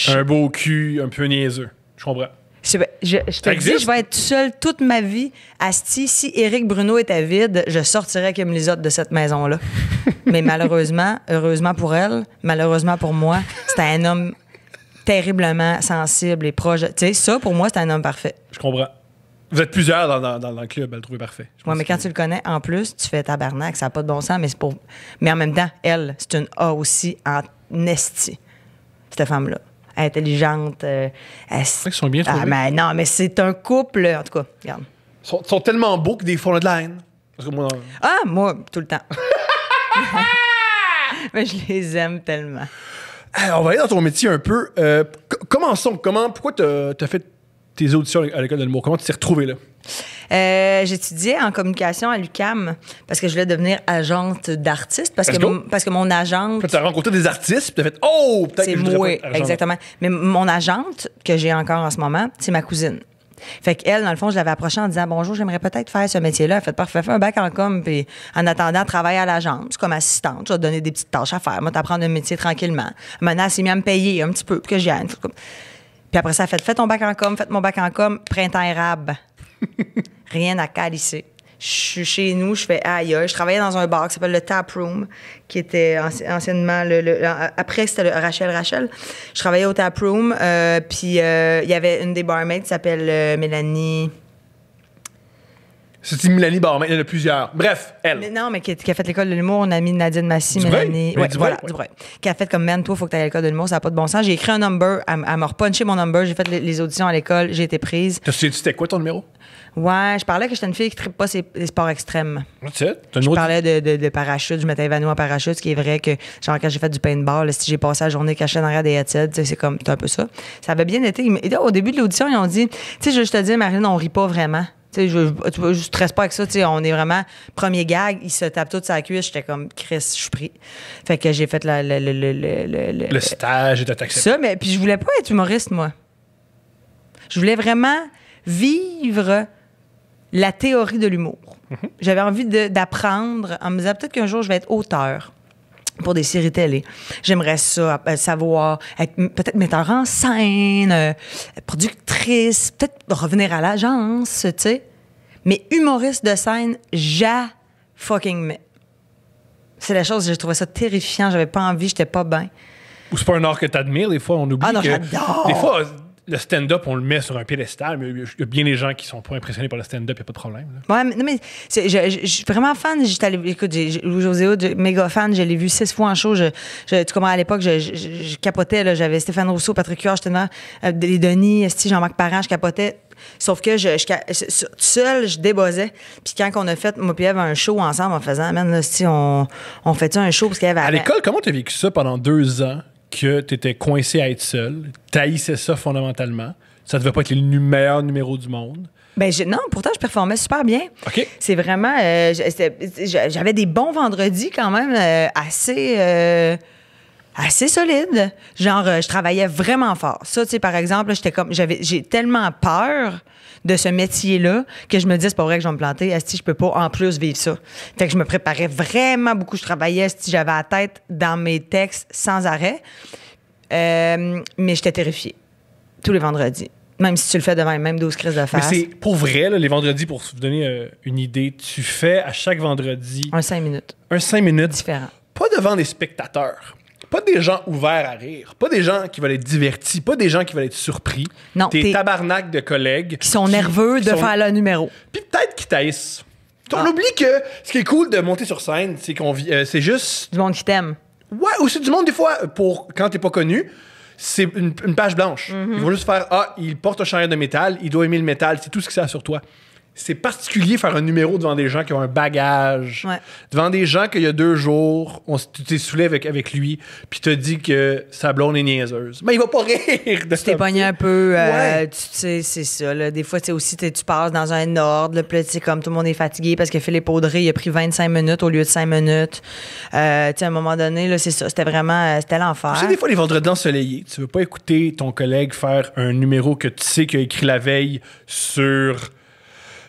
Un beau cul, un peu niaiseux. Je comprends. Je te dis, je vais être seule toute ma vie. Asti, si Éric Bruno était vide, je sortirais comme les autres de cette maison-là. Mais malheureusement, heureusement pour elle, malheureusement pour moi, c'était un homme terriblement sensible et proche. Tu sais, ça, pour moi, c'est un homme parfait. Je comprends. Vous êtes plusieurs dans le club à le trouver parfait. Oui, mais quand tu le connais, en plus, tu fais tabarnak, ça n'a pas de bon sens, mais en même temps, elle, c'est une A aussi en esti, cette femme-là. Intelligente. Ils sont bien trouvés. Mais non, mais c'est un couple, en tout cas, regarde. Ils sont tellement beaux que des fois, on a de la haine. Parce que moi, tout le temps. Mais je les aime tellement. On va aller dans ton métier un peu. Commençons. Pourquoi t'as fait tes auditions à l'école de l'humour? Comment tu t'es retrouvée là? J'étudiais en communication à l'UQAM parce que je voulais devenir agente d'artiste parce que mon agente... Tu as rencontré des artistes puis tu as fait « Oh! » peut-être c'est que je moi, pas exactement. Mais mon agente, que j'ai encore en ce moment, c'est ma cousine. Fait qu'elle, dans le fond, je l'avais approchée en disant « Bonjour, j'aimerais peut-être faire ce métier-là. » Elle fait « Parfait, fais un bac en com. » Puis en attendant, travaille à l'agence comme assistante. Je vais te donner des petites tâches à faire. Moi, t'apprends un métier tranquillement. Maintenant, elle s'est mise à me payer un petit peu pour que j'y aille. Puis après ça, elle fait « Fais ton bac en com, faites mon bac en com. Printemps érable. » Rien à calisser. Je suis chez nous, je fais aïe. Je travaillais dans un bar qui s'appelle le Tap Room, qui était anciennement après c'était le Rachel. Je travaillais au Tap Room, puis il y avait une des barmaids qui s'appelle Mélanie. C'est Mélanie Barmaid, il y en a plusieurs. Bref, elle. Mais non, mais qui a fait l'école de l'humour, on a mis Nadine Massy, Mélanie. Oui, voilà, Dubreuil. Qui a fait comme, man, toi, il faut que tu ailles à l'école de l'humour, ça n'a pas de bon sens. J'ai écrit un number, elle m'a repunché mon number, j'ai fait les auditions à l'école, j'ai été prise. C'était quoi ton numéro? Ouais, je parlais que j'étais une fille qui ne trippe pas les sports extrêmes. Je parlais de parachute, je m'étais évanouie en parachute, ce qui est vrai que, genre, quand j'ai fait du paintball, si j'ai passé la journée cachée dans l'arrière des headsets, c'est un peu ça. Ça avait bien été. Au début de l'audition, ils ont dit, tu sais, je te dis, Marilyn, on rit pas vraiment. Tu sais, je stresse pas avec ça. Tu sais, on est vraiment... Premier gag, il se tape tout sa cuisse. J'étais comme, Chris, je suis pris. Fait que j'ai fait le stage et t'as accepté. Ça, mais puis je voulais pas être humoriste, moi. Je voulais vraiment vivre la théorie de l'humour. J'avais envie d'apprendre en me disant peut-être qu'un jour, je vais être auteur pour des séries télé. J'aimerais ça, savoir être peut-être metteur en scène, productrice, peut-être revenir à l'agence, tu sais. Mais humoriste de scène, fucking mais. C'est la chose, j'ai trouvé ça terrifiant, j'avais pas envie, j'étais pas bien. Ou c'est pas un art que t'admires, des fois, on oublie non, que... j'adore! Des fois, le stand-up, on le met sur un piédestal, mais il y a bien des gens qui sont pas impressionnés par le stand-up, il n'y a pas de problème. Là. Ouais, mais, non, mais je suis vraiment fan. Écoute, Louis-José Hood, méga fan. Je l'ai vu 6 fois en show. Tu comprends, à l'époque, je capotais. Là, j'avais Stéphane Rousseau, Patrick Huard, les Denis, Jean-Marc Parent, je capotais. Sauf que seule, je débossais. Puis quand on a fait, moi puis Ève, un show ensemble en faisant, man, là, on fait un show parce qu'Ève À l'école, comment t'as vécu ça pendant 2 ans que t'étais coincé à être seul? T'haïssais ça fondamentalement? Ça devait pas être le meilleur numéro du monde? Ben non, pourtant, je performais super bien. OK. C'est vraiment... j'avais des bons vendredis quand même assez solides. Genre, je travaillais vraiment fort. Ça, tu sais, par exemple, j'ai tellement peur de ce métier-là que je me dis, c'est pas vrai que je vais me planter. Asti, je peux pas en plus vivre ça. Fait que je me préparais vraiment beaucoup. Je travaillais, j'avais la tête dans mes textes sans arrêt. Mais j'étais terrifiée. Tous les vendredis. Même si tu le fais devant les mêmes 12 crises de face. Mais c'est pour vrai, là, les vendredis, pour vous donner une idée, tu fais à chaque vendredi... Un 5 minutes. Un 5 minutes. Différent. Pas devant des spectateurs. Pas des gens ouverts à rire. Pas des gens qui veulent être divertis. Pas des gens qui veulent être surpris. Non, Des tabarnak de collègues. Qui sont nerveux de faire le numéro. Puis peut-être qu'ils taissent. On oublie que ce qui est cool de monter sur scène, c'est qu'on vit... c'est juste... Du monde qui t'aime. Ouais, aussi du monde, des fois, quand t'es pas connu, c'est une page blanche. Ils vont juste faire, il porte un chandail de métal, il doit aimer le métal, c'est tout ce qui sait sur toi. C'est particulier faire un numéro devant des gens qui ont un bagage, devant des gens qu'il y a 2 jours, tu t'es saoulé avec lui, puis t'as dit que sa blonde est niaiseuse. Mais il va pas rire de ça. Tu t'es pogné un peu, tu sais, c'est ça. Là. Des fois, aussi, tu passes dans un ordre, puis là, comme tout le monde est fatigué parce que Philippe Audrey, il a pris 25 minutes au lieu de 5 minutes. À un moment donné, là, c'est ça. C'était vraiment, c'était l'enfer. Tu sais, des fois, les vendredis ensoleillés, tu veux pas écouter ton collègue faire un numéro que tu sais qu'il a écrit la veille sur...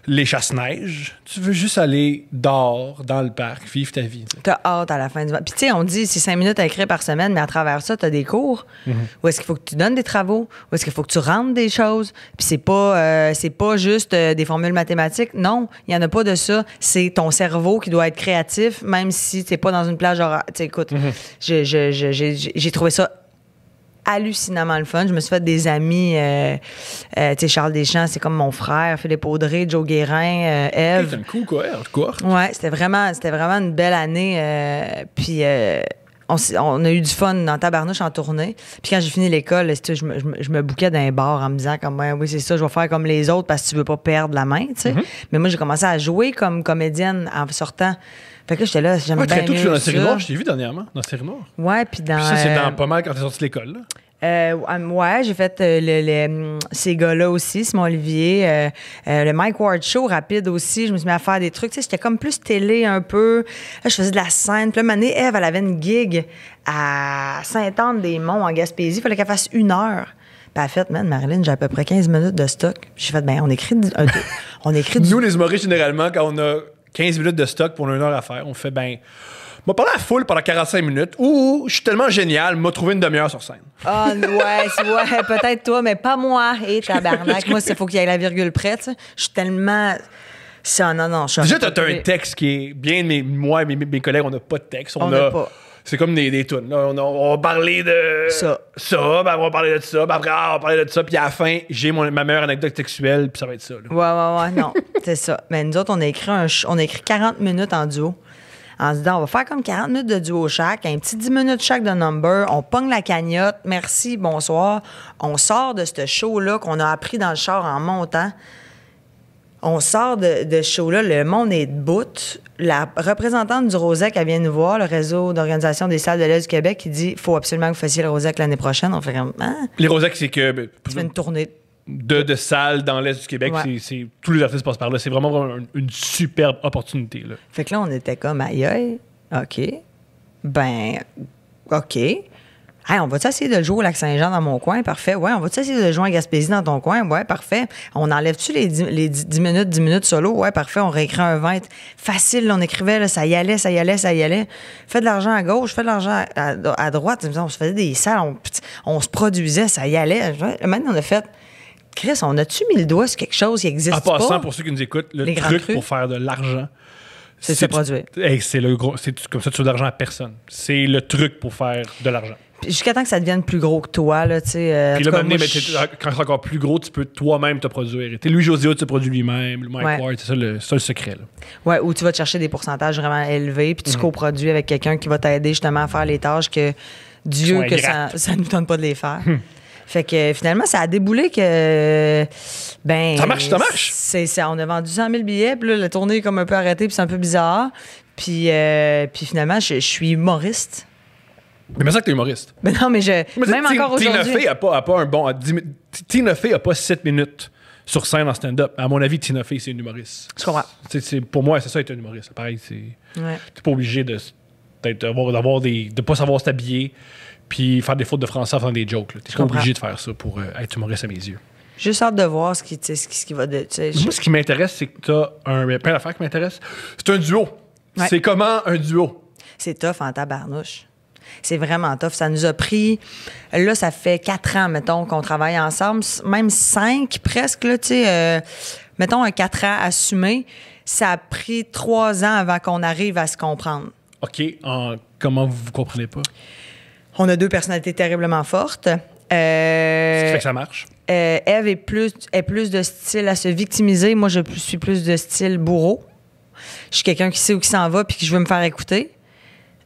les chasse-neige. Tu veux juste aller dehors, dans le parc, vivre ta vie. T'as hâte à la fin du... Puis tu sais, on dit c'est 5 minutes à écrire par semaine, mais à travers ça, t'as des cours. Où est-ce qu'il faut que tu donnes des travaux? Où est-ce qu'il faut que tu rentres des choses? Puis c'est pas juste des formules mathématiques. Non, il y en a pas de ça. C'est ton cerveau qui doit être créatif, même si t'es pas dans une plage horaire. Tu sais, écoute, j'ai trouvé ça hallucinamment le fun. Je me suis fait des amis. Tu sais, Charles Deschamps, c'est comme mon frère. Philippe Audrey, Joe Guérin, Ève. C'était un coup, quoi, en tout cas. Ouais, c'était vraiment une belle année. Puis on a eu du fun dans Tabarnouche en tournée. Puis quand j'ai fini l'école, je me bouquais d'un bar en me disant comme oui, c'est ça, je vais faire comme les autres parce que tu veux pas perdre la main, tu sais. Mais moi, j'ai commencé à jouer comme comédienne en sortant. Fait que là, j'étais là, j'aimais bien mieux très tôt, tu jouais dans ça. Série Noire, je t'ai vu dernièrement, dans Série Noire. Ouais, puis dans... Puis ça, c'est dans pas mal quand t'es sorti de l'école, là. Ouais, j'ai fait ces gars-là aussi, Simon Olivier, le Mike Ward Show rapide aussi. Je me suis mis à faire des trucs. Tu sais, j'étais comme plus télé un peu. Là, je faisais de la scène. Puis là, une année, Ève, elle avait une gig à Sainte-Anne-des-Monts, en Gaspésie. Il fallait qu'elle fasse 1 heure. Puis elle a fait, man, Marilyn, j'ai à peu près 15 minutes de stock. Puis j'ai fait, on écrit Nous, les humoristes, généralement, quand on a 15 minutes de stock pour 1 heure à faire, on fait, m'a parlé à la foule pendant 45 minutes ou je suis tellement génial, m'a trouvé une demi-heure sur scène. Ah, ouais, peut-être toi, mais pas moi. Et tabarnak. Moi, il faut qu'il y ait la virgule près, tu sais. Je suis tellement. Ça, non. Déjà, t'as un texte qui est bien, mais moi et mes collègues, on n'a pas de texte. On a pas. C'est comme des tunes. Là, on va parler de ça, on va parler de ça, puis après, on va parler de ça, puis à la fin, j'ai ma meilleure anecdote sexuelle, puis ça va être ça. Là. Ouais, non, c'est ça. Mais nous autres, on a écrit 40 minutes en duo. En se disant, on va faire comme 40 minutes de duo chaque, un petit 10 minutes chaque de number, on pogne la cagnotte, merci, bonsoir. On sort de ce show-là qu'on a appris dans le char en montant. On sort de ce show-là, le monde est debout. La représentante du Rosec, elle vient nous voir, le réseau d'organisation des salles de l'Est du Québec, qui dit, il faut absolument que vous fassiez le Rosec l'année prochaine. On fait comme, Les Rosec, c'est que... tu fais une tournée de salles dans l'Est du Québec. Ouais. Tous les artistes passent par là. C'est vraiment une superbe opportunité. Là. Fait que là, on était comme, aïe, aïe, OK. Ben, OK. Hey, on va-tu essayer de le jouer au Lac-Saint-Jean dans mon coin? Parfait. Ouais, on va-tu essayer de le jouer à Gaspésie dans ton coin? Ouais, parfait. On enlève-tu les 10 minutes solo? Ouais, parfait. On réécrit un 20. Facile, là, on écrivait, là, ça y allait. Fais de l'argent à gauche, fais de l'argent à droite. On se faisait des salles, on se produisait, ça y allait. Maintenant, on a fait... Chris, on a-tu mis le doigt sur quelque chose qui existe pas? En passant, pour ceux qui nous écoutent, le truc pour faire de l'argent... C'est de se produire. C'est comme ça, tu fais de l'argent à personne. C'est le truc pour faire de l'argent. Jusqu'à temps que ça devienne plus gros que toi, là, tu sais. Puis là, maintenant, quand c'est encore plus gros, tu peux toi-même te produire. Louis-José se produit lui-même, le Mike Ward, c'est ça le secret. Là. Ouais, ou tu vas te chercher des pourcentages vraiment élevés, puis tu coproduis avec quelqu'un qui va t'aider justement à faire les tâches que Dieu, que ça nous tente pas de les faire. Fait que finalement, ça a déboulé que. Ben, ça marche! C'est ça. On a vendu 100 000 billets, puis là, la tournée est comme un peu arrêtée, puis c'est un peu bizarre. Puis finalement, je suis humoriste. Mais c'est ça que t'es humoriste. Mais non, mais même encore aujourd'hui. Tina Fey a pas un bon. Tina Fey a pas 7 minutes sur scène en stand-up. À mon avis, Tina Fey, c'est une humoriste. Je comprends. Pour moi, c'est ça être un humoriste. Pareil, Ouais. t'es pas obligé de pas savoir s'habiller puis faire des fautes de français en faisant des jokes. T'es pas obligé de faire ça pour être humoriste à mes yeux. Juste hâte de voir ce qui va de. Moi, ce qui m'intéresse, c'est que t'as plein d'affaires qui m'intéressent. C'est un duo. Ouais. C'est comment un duo? C'est tough en tabarnouche. C'est vraiment tough. Ça nous a pris... Là, ça fait 4 ans, mettons, qu'on travaille ensemble. Même 5, presque, là, tu sais. Mettons, 4 ans assumé. Ça a pris 3 ans avant qu'on arrive à se comprendre. OK. Comment vous comprenez pas? On a 2 personnalités terriblement fortes. Ce qui fait que ça marche. Ève est plus de style à se victimiser. Moi, je suis plus de style bourreau. Je suis quelqu'un qui sait où il s'en va puis qui je veux me faire écouter.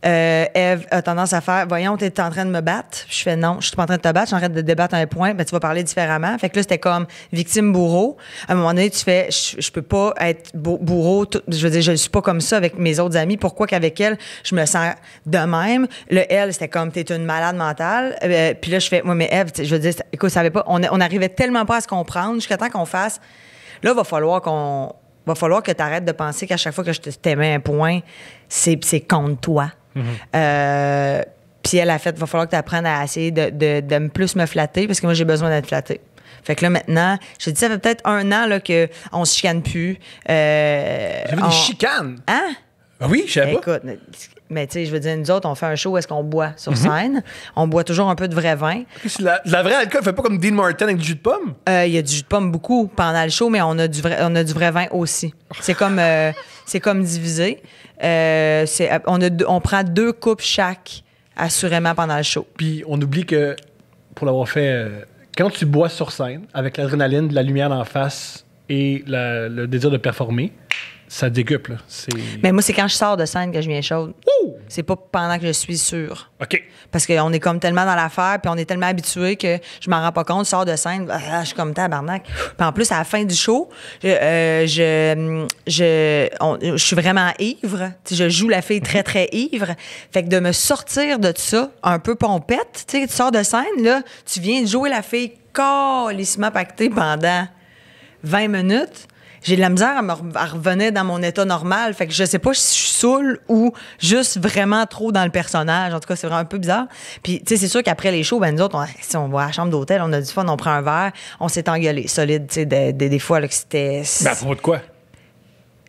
Ève a tendance à faire « Voyons, t'es en train de me battre. » Je fais « Non, je suis pas en train de te battre, je suis en train de débattre un point. Ben, tu vas parler différemment. » Fait que là, c'était comme victime-bourreau. À un moment donné, tu fais « Je peux pas être bourreau. Je veux dire, je ne suis pas comme ça avec mes autres amis. Pourquoi qu'avec elle, je me sens de même? » Le « elle », c'était comme « T'es une malade mentale. » Puis là, je fais « Moi, mais Ève, je veux dire, écoute, ça avait pas... On arrivait tellement pas à se comprendre jusqu'à temps qu'on fasse... Là, va falloir que tu arrêtes de penser qu'à chaque fois que je t'aimais un point, c'est contre toi. Puis elle a fait, va falloir que tu apprennes à essayer de plus me flatter parce que moi, j'ai besoin d'être flattée. Fait que là, maintenant, je te dis, ça fait peut-être 1 an là, qu'on se chicane plus. J'avais des chicanes? Hein? Ah oui, je savais pas. Écoute, mais tu sais, je veux dire, nous autres, on fait un show où est-ce qu'on boit sur scène. On boit toujours un peu de vrai vin. C'est la vraie alcool, fait pas comme Dean Martin avec du jus de pomme? Il y a du jus de pomme beaucoup pendant le show, mais on a du vrai vin aussi. C'est comme divisé. On prend 2 coupes chaque, assurément, pendant le show. Puis on oublie que, pour l'avoir fait, quand tu bois sur scène, avec l'adrénaline, de la lumière en face et le désir de performer, ça décuple. Là. Mais moi, c'est quand je sors de scène que je viens chaude. Ouh! C'est pas pendant que je suis sûre. OK. Parce qu'on est comme tellement dans l'affaire, puis on est tellement habitué que je m'en rends pas compte. Je sors de scène, je suis comme tabarnak. Puis en plus, à la fin du show, je suis vraiment ivre. T'sais, je joue la fille très, très ivre. Fait que de me sortir de ça, un peu pompette, tu sors de scène, là, tu viens de jouer la fille calissement pactée pendant 20 minutes. J'ai de la misère à revenir dans mon état normal. Fait que je sais pas si je suis saoule ou juste vraiment trop dans le personnage. En tout cas, c'est vraiment un peu bizarre. Puis, tu sais, c'est sûr qu'après les shows, ben nous autres, on va à la chambre d'hôtel, on a du fun, on prend un verre, on s'est engueulé solide, tu sais, des fois, là, que c'était... Mais à propos de quoi?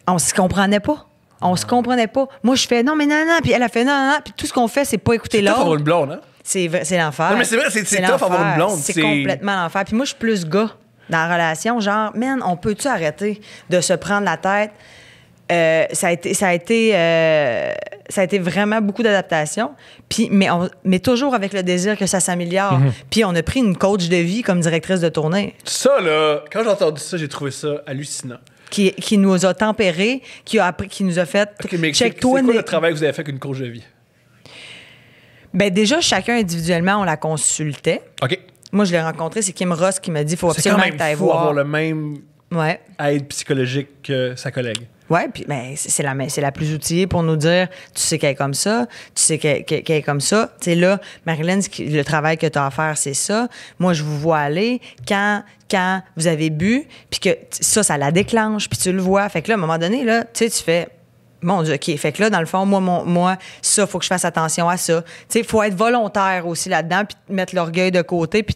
On se comprenait pas. On se comprenait pas. Moi, je fais non, mais non, puis elle a fait non. Puis tout ce qu'on fait, c'est pas écouter l'autre. C'est tough avoir une blonde, hein? C'est l'enfer. Non, mais c'est vrai, c'est tough avoir une blonde. C'est complètement l'enfer. Puis moi, je suis plus gars dans la relation, genre, man, on peut-tu arrêter de se prendre la tête? Ça a été vraiment beaucoup d'adaptation, mais toujours avec le désir que ça s'améliore. Puis on a pris une coach de vie comme directrice de tournée. Ça, là, quand j'ai entendu ça, j'ai trouvé ça hallucinant. Qui nous a tempérés, qui nous a fait... Okay, mais c'est quoi le travail que vous avez fait avec une coach de vie? Ben déjà, chacun individuellement, on la consultait. OK. Moi, je l'ai rencontré, c'est Kim Ross qui m'a dit faut absolument que tu ailles voir. Avoir le même Ouais. aide psychologique que sa collègue. Oui, puis ben, c'est la plus outillée pour nous dire, tu sais qu'elle est comme ça, tu sais qu'elle est comme ça. Tu sais, là, Marilyn, le travail que tu as à faire, c'est ça. Moi, je vous vois aller quand vous avez bu, puis que ça la déclenche, puis tu le vois. Fait que là, à un moment donné, là, tu sais, tu fais... Mon Dieu, OK. Fait que là, dans le fond, moi, ça, faut que je fasse attention à ça. Tu sais, faut être volontaire aussi là-dedans, puis mettre l'orgueil de côté, puis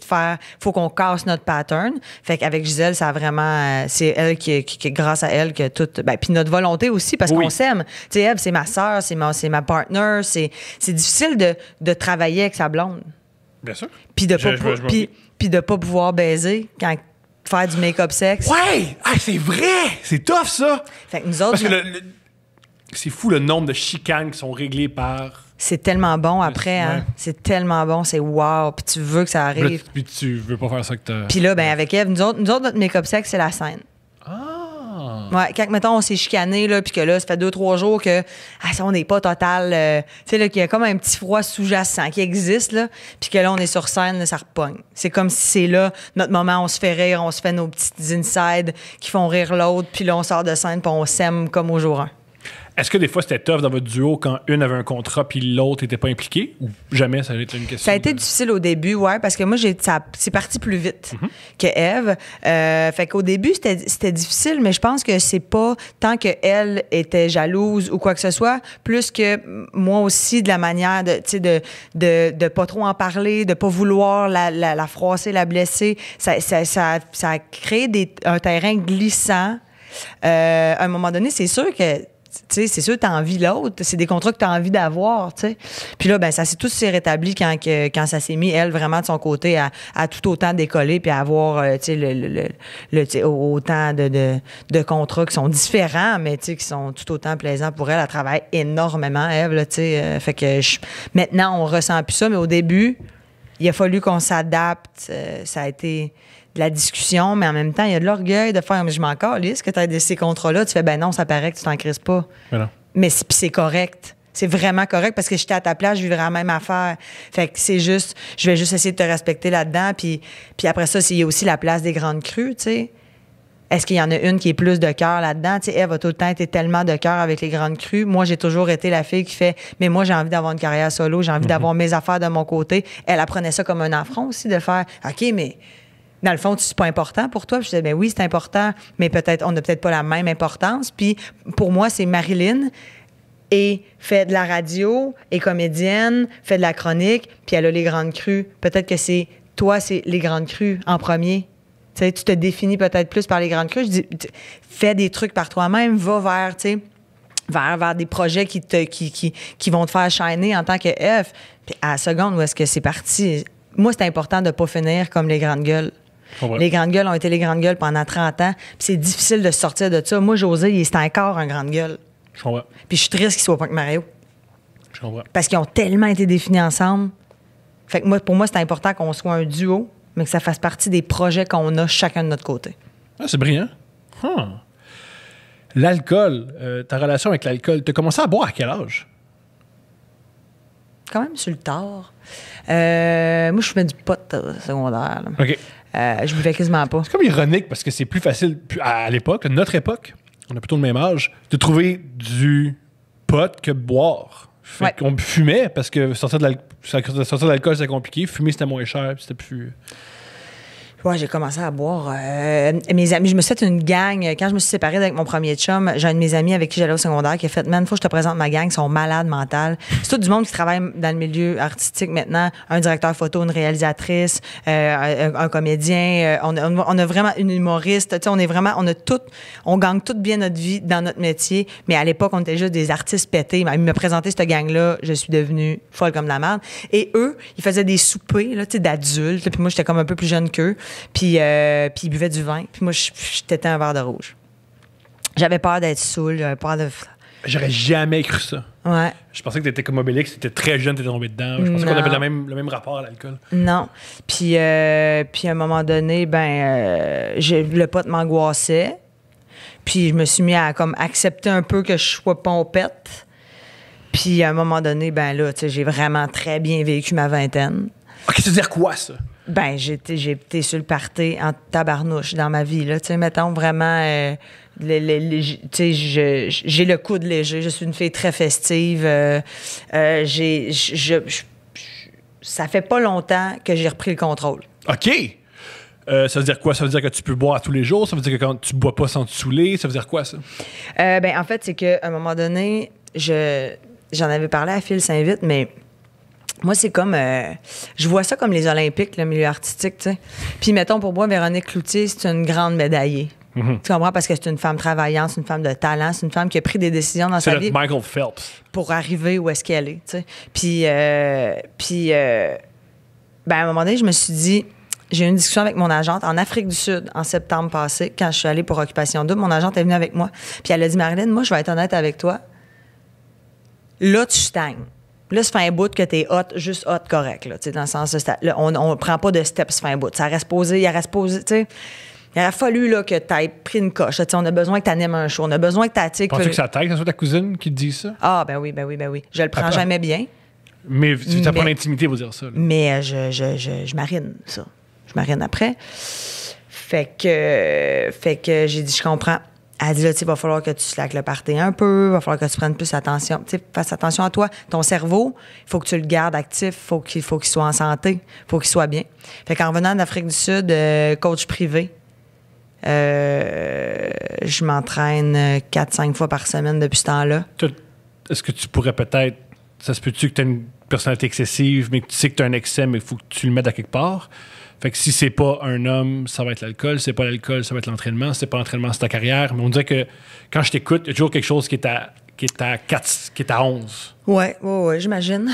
faut qu'on casse notre pattern. Fait qu'avec Gisèle, ça a vraiment, c'est elle qui grâce à elle que tout, ben, puis notre volonté aussi, parce qu'on s'aime. Tu sais, Ève, c'est ma sœur, c'est ma partner, c'est difficile de travailler avec sa blonde. Bien sûr. Puis de pas pouvoir baiser quand faire du make-up sexe. Ouais! Ah, c'est vrai! C'est tough, ça! Fait que nous autres... Parce que c'est fou le nombre de chicanes qui sont réglées par... C'est tellement bon après, hein? Ouais. C'est tellement bon, c'est wow. Puis tu veux que ça arrive. Puis tu veux pas faire ça que t'as... Puis là, ben avec Ève, nous autres, notre make-up sexe, c'est la scène. Ah! Ouais, quand, mettons, on s'est chicané, là, puis que là, ça fait 2-3 jours que on n'est pas total... tu sais, là, qu'il y a comme un petit froid sous-jacent qui existe, là, puis que là, on est sur scène, là, ça repogne. C'est comme si c'est là, notre moment, on se fait rire, on se fait nos petites inside qui font rire l'autre, puis là, on sort de scène, puis on s'aime comme au jour 1. Est-ce que des fois, c'était tough dans votre duo quand une avait un contrat puis l'autre n'était pas impliquée? Ou jamais ça a été une question? Ça a été difficile au début, ouais, parce que moi, c'est parti plus vite que Ève. Fait qu'au début, c'était difficile, mais je pense que c'est pas tant qu'elle était jalouse ou quoi que ce soit, plus que moi aussi, de la manière de pas trop en parler, de pas vouloir la froisser, la blesser. Ça a créé un terrain glissant. À un moment donné, c'est sûr que tu sais, c'est sûr que tu as envie l'autre. C'est des contrats que tu as envie d'avoir, tu sais. Puis là, ben ça s'est rétabli quand ça s'est mis, elle, vraiment de son côté, à tout autant décoller puis à avoir, tu sais, autant de contrats qui sont différents, mais tu sais, qui sont tout autant plaisants pour elle. Elle travaille énormément, Ève, là, tu sais. Fait que maintenant, on ressent plus ça, mais au début, il a fallu qu'on s'adapte. Ça a été de la discussion, mais en même temps, il y a de l'orgueil de faire, mais je m'en calisse que tu as ces contrats-là. Tu fais, ben non, ça paraît que tu t'en crises pas. Mais c'est correct. C'est vraiment correct parce que j'étais à ta place, je vivrais la même affaire. Fait que c'est juste, je vais juste essayer de te respecter là-dedans. Puis après ça, il y a aussi la place des grandes crues, tu sais. Est-ce qu'il y en a une qui est plus de cœur là-dedans? Tu sais, Ève a tout le temps été tellement de cœur avec les grandes crues. Moi, j'ai toujours été la fille qui fait, mais moi, j'ai envie d'avoir une carrière solo, j'ai envie d'avoir mes affaires de mon côté. Elle apprenait ça comme un affront aussi, de faire, OK, mais dans le fond, c'est pas important pour toi? Puis je disais, ben oui, c'est important, mais on n'a peut-être pas la même importance. Puis pour moi, c'est Marilyn et fait de la radio, est comédienne, fait de la chronique, puis elle a les grandes crues. Peut-être que c'est les grandes crues en premier. Tu sais, tu te définis peut-être plus par les grandes crues. Je dis, fais des trucs par toi-même, va vers, tu sais, vers des projets qui vont te faire shiner en tant que F. Puis à la seconde où est-ce que c'est parti, moi, c'est important de ne pas finir comme les grandes gueules. Les grandes gueules ont été les grandes gueules pendant 30 ans. Puis c'est difficile de sortir de ça. Moi, José, c'est encore un grande gueule. Je comprends. Puis je suis triste qu'il soit pas que Mario. Je comprends. Parce qu'ils ont tellement été définis ensemble. Fait que pour moi, c'est important qu'on soit un duo, mais que ça fasse partie des projets qu'on a chacun de notre côté. Ah, c'est brillant. L'alcool, ta relation avec l'alcool, tu as commencé à boire à quel âge? Quand même sur le tard. Moi, je fumais du pot secondaire. Là. OK. Je buvais quasiment pas. C'est comme ironique parce que c'est plus facile à l'époque, à notre époque, on a plutôt le même âge, de trouver du pot que de boire. Fait qu'on fumait parce que sortir de l'alcool, c'était compliqué. Fumer, c'était moins cher. C'était plus... Ouais, j'ai commencé à boire. Mes amis, je me suis fait une gang. Quand je me suis séparée avec mon premier chum, j'ai un de mes amis avec qui j'allais au secondaire qui a fait, man, faut que je te présente ma gang, ils sont malades mentales. C'est tout du monde qui travaille dans le milieu artistique maintenant. Un directeur photo, une réalisatrice, un comédien. On a vraiment une humoriste. Tu sais, on gagne toute bien notre vie dans notre métier. Mais à l'époque, on était juste des artistes pétés. Ils me présentaient cette gang-là. Je suis devenue folle comme de la merde. Et eux, ils faisaient des soupers, là, tu sais, d'adultes. Puis moi, j'étais comme un peu plus jeune qu'eux. Puis ils buvaient du vin. Puis moi, je tétais un verre de rouge. J'avais peur d'être saoul. J'avais peur de... J'aurais jamais cru ça. Ouais. Je pensais que t'étais comme Obélix, t'étais très jeune, t'étais tombé dedans. Je pensais qu'on avait le même rapport à l'alcool. Non. Puis à un moment donné, le pot m'angoissait. Puis je me suis mis à comme accepter un peu que je sois pompette. Puis à un moment donné, là, tu sais, j'ai vraiment très bien vécu ma vingtaine. OK, ça veut dire quoi, ça? Ben, j'ai été sur le party en tabarnouche dans ma vie, là. Tu sais, mettons vraiment... tu sais, j'ai le coude léger. Je suis une fille très festive. Ça fait pas longtemps que j'ai repris le contrôle. OK! Ça veut dire quoi? Ça veut dire que tu peux boire tous les jours? Ça veut dire que quand tu bois pas sans te saouler? Ça veut dire quoi, ça? Ben, en fait, c'est qu'à un moment donné, j'en avais parlé à Phil Saint-Vite, mais moi, c'est comme... je vois ça comme les Olympiques, le milieu artistique, tu sais. Puis, mettons, pour moi, Véronique Cloutier, c'est une grande médaillée. Tu comprends? Parce que c'est une femme travaillante, c'est une femme de talent, c'est une femme qui a pris des décisions dans sa vie. C'est Michael Phelps. Pour arriver où est-ce qu'elle est, tu sais. Puis, ben, à un moment donné, je me suis dit... J'ai eu une discussion avec mon agente en Afrique du Sud en septembre passé, quand je suis allée pour Occupation Double. Mon agente est venue avec moi. Puis elle a dit, Marilyn, moi, je vais être honnête avec toi. Là, tu stagnes. Là, ça fait un bout que t'es hot, juste hot correct, là, dans le sens de... Là, on prend pas de steps, ça fait un bout. Ça reste posé, il reste posé, tu sais. Il aurait fallu là, que tu aies pris une coche. Là, on a besoin que tu animes un show. On a besoin que tu attires... Penses-tu que ça t'aide que ce soit ta cousine qui te dit ça? Ah, ben oui. Je le prends jamais bien. Mais tu t'apprends l'intimité pour dire ça. Là. Mais je marine ça. Je marine après. Fait que j'ai dit, je comprends. Elle dit, là, il va falloir que tu slackes le party un peu, il va falloir que tu prennes plus attention. Tu sais, fasses attention à toi. Ton cerveau, il faut que tu le gardes actif, il faut qu'il soit en santé, il faut qu'il soit bien. Fait qu'en revenant d'Afrique du Sud, coach privé, je m'entraîne 4-5 fois par semaine depuis ce temps-là. Est-ce que tu pourrais peut-être... Ça se peut-tu que tu as une personnalité excessive, mais que tu sais que tu as un excès, mais il faut que tu le mettes à quelque part? Fait que si c'est pas un homme, ça va être l'alcool. Si c'est pas l'alcool, ça va être l'entraînement. Si c'est pas l'entraînement, c'est ta carrière. Mais on dirait que quand je t'écoute, il y a toujours quelque chose qui est à 11. Ouais, j'imagine.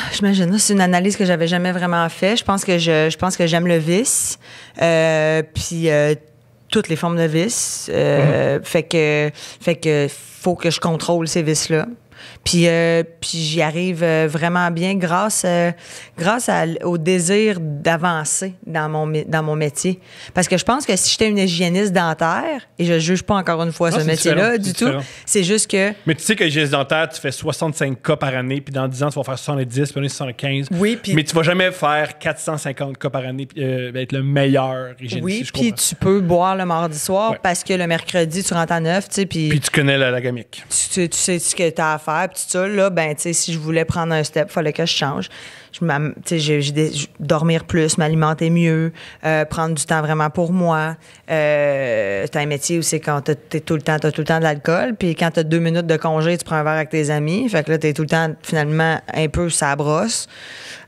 C'est une analyse que j'avais jamais vraiment fait. Je pense que j'aime le vice. Puis toutes les formes de vice. Fait que faut que je contrôle ces vices-là. Puis j'y arrive vraiment bien grâce au désir d'avancer dans mon métier. Parce que je pense que si j'étais une hygiéniste dentaire, et je juge pas encore une fois ce métier-là du tout, c'est juste que... Mais tu sais que hygiéniste dentaire, tu fais 65 cas par année, puis dans 10 ans, tu vas faire 70, puis 75. Oui, mais tu vas jamais faire 450 cas par année, puis être le meilleur hygiéniste. Oui, puis tu peux boire le mardi soir parce que le mercredi, tu rentres à 9, tu sais, puis tu connais la gamique. Tu sais ce que tu as à faire, puis tout ça, là, ben, tu sais, si je voulais prendre un step, il fallait que je change. Dormir plus, m'alimenter mieux, prendre du temps vraiment pour moi. C'est un métier où c'est quand t'as tout le temps de l'alcool, puis quand t'as 2 minutes de congé, tu prends un verre avec tes amis. Fait que là, t'es tout le temps, finalement, un peu ça brosse.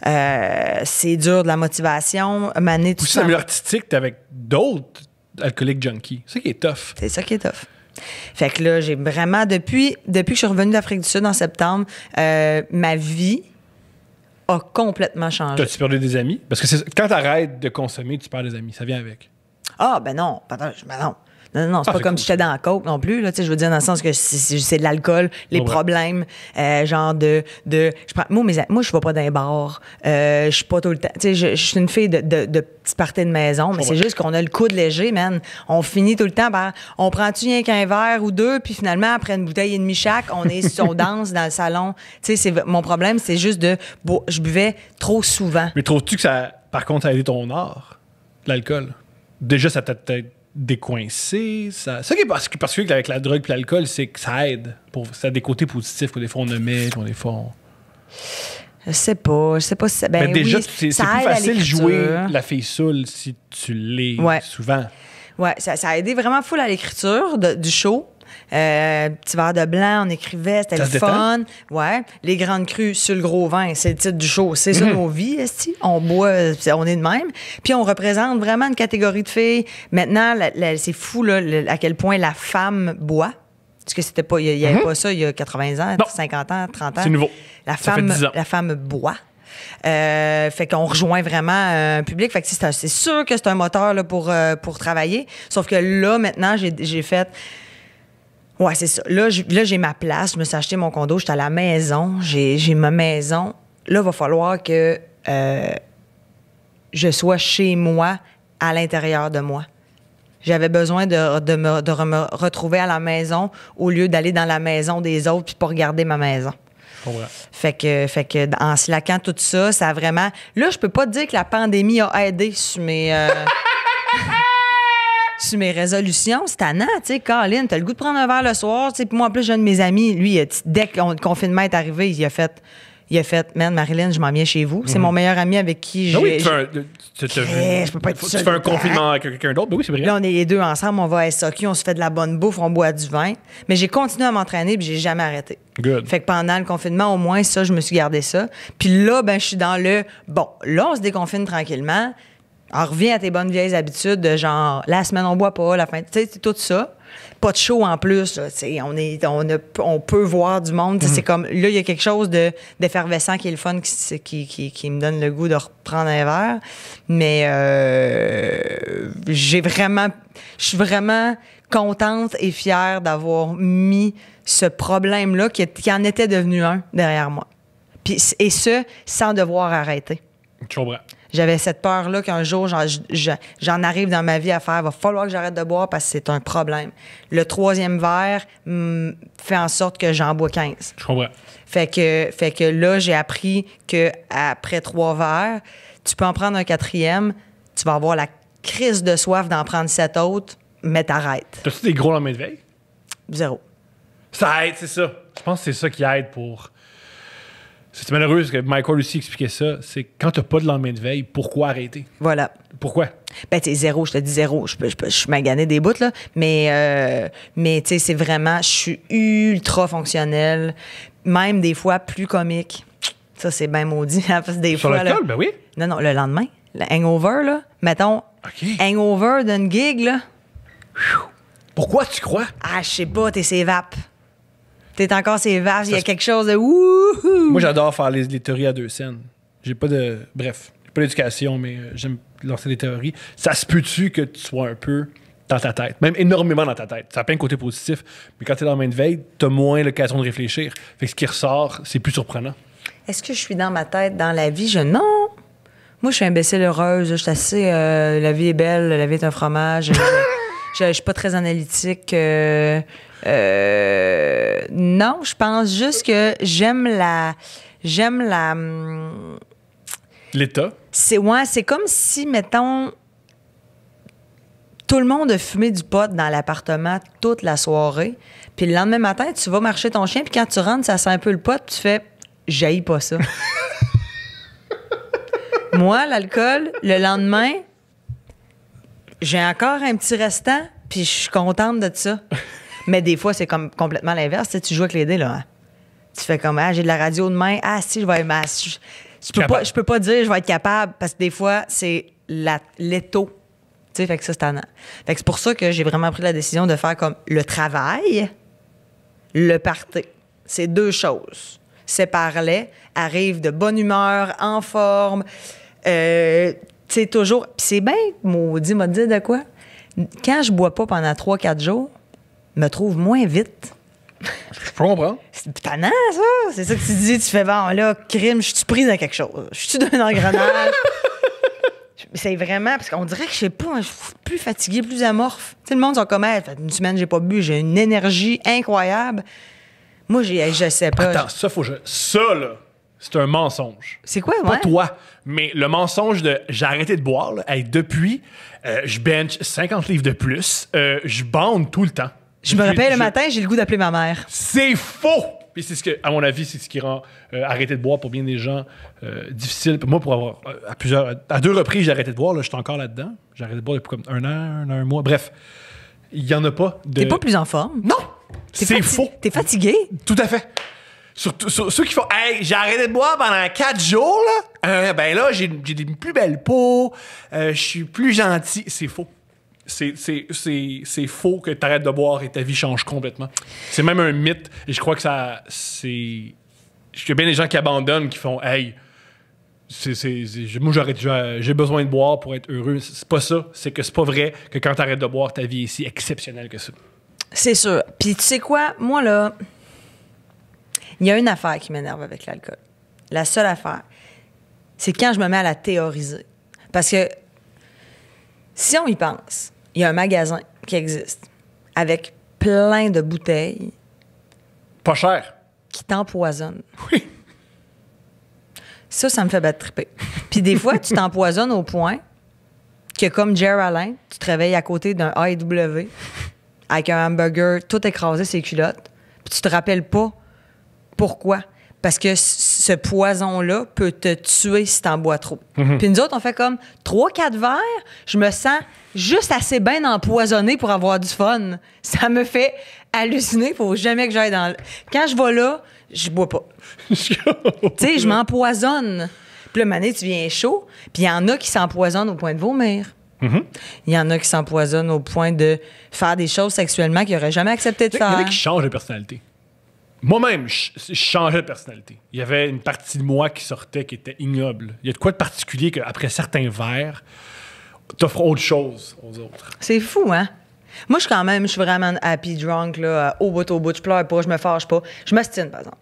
C'est dur de la motivation. Aussi, dans le milieu artistique, t'es avec d'autres alcooliques junkies. C'est ça qui est tough. C'est ça qui est tough. Fait que là, j'ai vraiment, depuis que je suis revenue d'Afrique du Sud en septembre, ma vie a complètement changé. T'as-tu perdu des amis? Parce que quand t'arrêtes de consommer, tu perds des amis. Ça vient avec. Ah, ben non. Non, c'est pas comme si j'étais dans la coke non plus. Là, je veux dire, dans le sens que c'est de l'alcool, les problèmes, genre de moi, je vais pas dans les bars. Je suis pas tout le temps. Je suis une fille de petits parties de maison, mais c'est juste qu'on a le coude léger, man. On finit tout le temps par on prend-tu rien qu'un verre ou deux, puis finalement, après une bouteille et demie chaque, on danse dans le salon. Mon problème, c'est juste je buvais trop souvent. Mais trouves-tu que par contre, ça a aidé ton art, l'alcool? Déjà, ça t'a peut-être décoincé. Ça qui est particulier avec la drogue et l'alcool, c'est que ça aide. Ça a des côtés positifs que des fois on omet, des fois Je sais pas si ça... Ben déjà, oui, c'est plus facile de jouer la fille saoule si tu l'es souvent. Ouais, ça a aidé vraiment full à l'écriture du show. Petit verre de blanc, on écrivait, c'était le fun. Ouais. Les grandes crues sur le gros vin, c'est le titre du show. C'est ça nos vies, esti. On boit, on est de même. Puis on représente vraiment une catégorie de filles. Maintenant, c'est fou là, à quel point la femme boit. Parce que c'était pas, il y avait pas ça il y a 80 ans, 50 ans, 30 ans. C'est nouveau. La femme boit. Fait qu'on rejoint vraiment un public. Fait que c'est sûr que c'est un moteur là, pour travailler. Sauf que là, maintenant, j'ai fait... Ouais, c'est ça. Là, j'ai ma place. Je me suis acheté mon condo. J'étais à la maison. J'ai ma maison. Là, il va falloir que je sois chez moi, à l'intérieur de moi. J'avais besoin de me retrouver à la maison au lieu d'aller dans la maison des autres puis pas regarder ma maison. Je comprends. Fait que en slackant tout ça, ça a vraiment... Là, je peux pas te dire que la pandémie a aidé sur mes... sur mes résolutions, c'est tannant, tu sais, Colin, t'as le goût de prendre un verre le soir, tu sais, puis moi, en plus, j'ai un de mes amis, lui, dès que le confinement est arrivé, il a fait, man, Marilyn, je m'en viens chez vous. C'est mon meilleur ami avec qui j'ai... Ah oui, je peux pas être tu seul fais un tout le temps. confinement avec quelqu'un d'autre. Ben oui, c'est vrai. Là, on est les deux ensemble, on va à SAQ, on se fait de la bonne bouffe, on boit du vin. Mais j'ai continué à m'entraîner puis j'ai jamais arrêté. Good. Fait que pendant le confinement, au moins, ça, je me suis gardé ça. Puis là, ben, je suis dans le... Bon, là, on se déconfine tranquillement. On revient à tes bonnes vieilles habitudes de genre, la semaine, on boit pas, la fin... Tu sais, c'est tout ça. Pas de show en plus, là, tu sais, on peut voir du monde. Tu sais, c'est comme... Là, il y a quelque chose d'effervescent qui est le fun, qui me donne le goût de reprendre un verre. Mais je suis vraiment contente et fière d'avoir mis ce problème-là, qui en était devenu un, derrière moi. Puis, et ce, sans devoir arrêter. Je comprends. J'avais cette peur-là qu'un jour, j'en arrive dans ma vie à faire, va falloir que j'arrête de boire parce que c'est un problème. Le 3e verre fait en sorte que j'en bois 15. Je comprends. Fait que là, j'ai appris qu'après 3 verres, tu peux en prendre un 4e, tu vas avoir la crise de soif d'en prendre 7 autres, mais t'arrêtes. T'as-tu des gros lendemains de veille? 0. Ça aide, c'est ça. Je pense que c'est ça qui aide pour... C'est malheureux parce que Michael aussi expliquait ça. C'est quand t'as pas de lendemain de veille, pourquoi arrêter? Voilà. Pourquoi? Ben, tu sais, 0, je te dis 0. Je suis maganée des bouts, là. Mais tu sais, c'est vraiment... Je suis ultra fonctionnelle. Même des fois plus comique. Ça, c'est bien maudit. Parce que des Sur fois, l'alcool, ben oui. Non, le lendemain. Le hangover, là. Mettons, OK. hangover d'une gig, là. Pourquoi tu crois? Ah, je sais pas, t'es ses vapes. T'es encore ses vapes. Il y a quelque chose de wouhou. Moi, j'adore faire les théories à 2 scènes. J'ai pas de... Bref, j'ai pas d'éducation, mais j'aime lancer des théories. Ça se peut-tu que tu sois un peu dans ta tête? Même énormément dans ta tête. Ça a plein de côtés positifs. Mais quand t'es dans la main de veille, t'as moins l'occasion de réfléchir. Fait que ce qui ressort, c'est plus surprenant. Est-ce que je suis dans ma tête, dans la vie? Non. Moi, je suis imbécile heureuse. Je suis assez... la vie est belle, la vie est un fromage. Je suis pas très analytique. Non, je pense juste que j'aime la... L'état? C'est comme si, mettons, tout le monde a fumé du pot dans l'appartement toute la soirée. Puis le lendemain matin, tu vas marcher ton chien, puis quand tu rentres, ça sent un peu le pot, puis tu fais « j'haïs pas ça ». Moi, l'alcool, le lendemain, j'ai encore un petit restant, puis je suis contente de ça. Mais des fois, c'est comme complètement l'inverse. Tu sais, tu joues avec les dés, là. Hein? Tu fais comme, j'ai de la radio demain. Ah, si, je vais être... Je peux pas dire je vais être capable, parce que des fois, c'est l'étau. Tu sais, fait que ça, c'est tannant. Fait que c'est pour ça que j'ai vraiment pris la décision de faire comme le travail, le party. C'est 2 choses. Sépare-les, arrive de bonne humeur, en forme. Tu sais, toujours... Puis c'est bien maudit, m'a dit de quoi? Quand je bois pas pendant 3-4 jours, me trouve moins vite. Je peux comprendre. C'est tannant, ça. C'est ça que tu dis. Tu fais, bon, là, crime, je suis prise dans quelque chose. Je suis d'un engrenage. C'est vraiment... Parce qu'on dirait que, je sais pas, je suis plus fatiguée, plus amorphe. Tu sais, le monde sont comme, ça fait une semaine j'ai pas bu, j'ai une énergie incroyable. Moi, je sais pas. Attends, ça, là, c'est un mensonge. C'est quoi, Pas ouais? toi, mais le mensonge de j'ai arrêté de boire, là, depuis, je bench 50 livres de plus, je bande tout le temps. Je me rappelle le matin, j'ai le goût d'appeler ma mère. C'est faux! Puis c'est ce que, à mon avis, c'est ce qui rend arrêter de boire pour bien des gens difficile. Moi, pour avoir à 2 reprises, j'ai arrêté de boire, là, je suis encore là-dedans. J'ai arrêté de boire depuis comme un mois. Bref, il n'y en a pas de... T'es pas plus en forme? Non! C'est faux! T'es fatigué? Tout à fait. Surtout ceux qui font « Hey, j'ai arrêté de boire pendant 4 jours, là. Ben là, j'ai des plus belles peaux. Je suis plus gentil. » C'est faux. C'est faux que tu arrêtes de boire et ta vie change complètement. C'est même un mythe. Et je crois que ça... Il y a bien des gens qui abandonnent, qui font « Hey, moi, j'ai besoin de boire pour être heureux. » C'est pas ça. C'est que c'est pas vrai que quand tu arrêtes de boire, ta vie est si exceptionnelle que ça. C'est sûr. Puis tu sais quoi? Moi, là... Il y a une affaire qui m'énerve avec l'alcool. La seule affaire, c'est quand je me mets à la théoriser. Parce que si on y pense, il y a un magasin qui existe avec plein de bouteilles. Pas cher. qui t'empoisonnent. Oui. Ça me fait battre triper. Puis des fois, tu t'empoisonnes au point que, comme Jerry Alain, tu te réveilles à côté d'un AEW avec un hamburger tout écrasé ses culottes, puis tu te rappelles pas pourquoi. Parce que ce poison-là peut te tuer si t'en bois trop. Puis nous autres, on fait comme 3-4 verres, je me sens juste assez bien empoisonnée pour avoir du fun. Ça me fait halluciner, faut jamais que j'aille dans... Quand je vais là, je bois pas. Tu sais, je m'empoisonne. Puis là, mané, tu viens chaud, puis il y en a qui s'empoisonnent au point de vomir. Il y en a qui s'empoisonnent au point de faire des choses sexuellement qu'ils n'auraient jamais accepté de faire. Il y en a qui changent de personnalité. Moi-même, je changeais de personnalité. Il y avait une partie de moi qui sortait qui était ignoble. Il y a de quoi de particulier qu'après certains verres, t'offres autre chose aux autres. C'est fou, hein? Moi, je suis vraiment happy drunk, là, au bout. Je pleure pas, je me fâche pas. Je m'ostine, par exemple.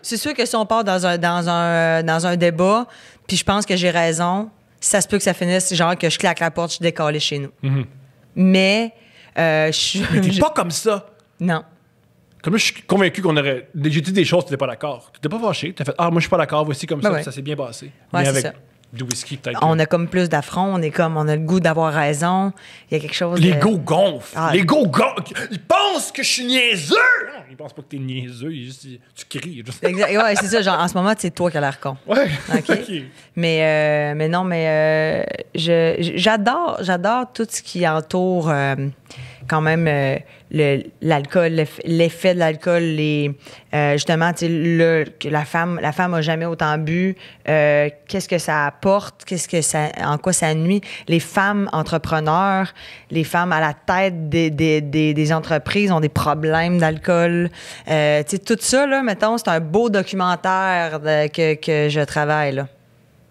C'est sûr que si on part dans un débat, puis je pense que j'ai raison, ça se peut que ça finisse genre que je claque la porte, je décolle chez nous. Mais t'es pas comme ça. Non. Comme là, je suis convaincu qu'on aurait... J'ai dit des choses, tu n'étais pas d'accord. Tu n'étais pas fâché. Tu as fait « Ah, moi, je suis pas d'accord. Voici comme ça. Ouais. Ça s'est bien passé. » Ouais, mais c'est avec ça. du whisky, peut-être. On a comme plus d'affront. On a le goût d'avoir raison. Il y a quelque chose L'ego gonfle. Ah. L'ego gonfle. Ils pensent que je suis niaiseux. Non, ils pensent pas que t'es niaiseux. Tu cries. Exact. Ouais, c'est ça. Genre, en ce moment, c'est toi qui as l'air con. Ouais. OK. Mais non, j'adore tout ce qui entoure quand même l'alcool, l'effet de l'alcool, justement, tu sais, que la femme a jamais autant bu, qu'est-ce que ça apporte, en quoi ça nuit. Les femmes entrepreneurs, les femmes à la tête des entreprises ont des problèmes d'alcool. Tu sais, tout ça, là, mettons, c'est un beau documentaire que je travaille, là.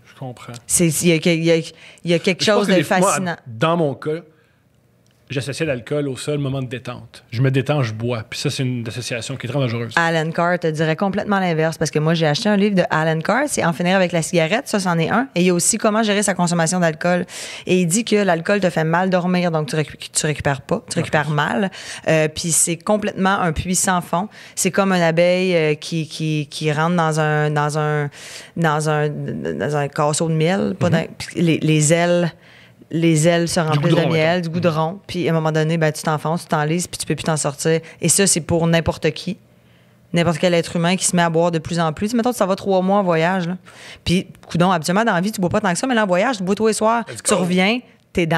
Je comprends. Il y a quelque chose de fascinant. Moi, dans mon cas, j'associais l'alcool au seul moment de détente. Je me détends, je bois. Puis ça, c'est une association qui est très dangereuse. Alan Carr te dirait complètement l'inverse parce que moi, j'ai acheté un livre de Alan Carr, c'est En finir avec la cigarette, ça, c'en est un. Et il y a aussi Comment gérer sa consommation d'alcool. Et il dit que l'alcool te fait mal dormir, donc tu récupères pas, tu récupères mal. Puis c'est complètement un puits sans fond. C'est comme une abeille qui rentre dans un casseau de miel. Pas les ailes se remplissent de miel, du goudron. Puis à un moment donné, ben, tu t'enfonces, tu t'enlises, puis tu peux plus t'en sortir. Et ça, c'est pour n'importe qui. N'importe quel être humain qui se met à boire de plus en plus. Tu sais, mettons, ça va 3 mois en voyage. Là. Puis, coudonc, habituellement, dans la vie, tu bois pas tant que ça, mais là, en voyage, tu bois tous les soirs. Tu reviens, tu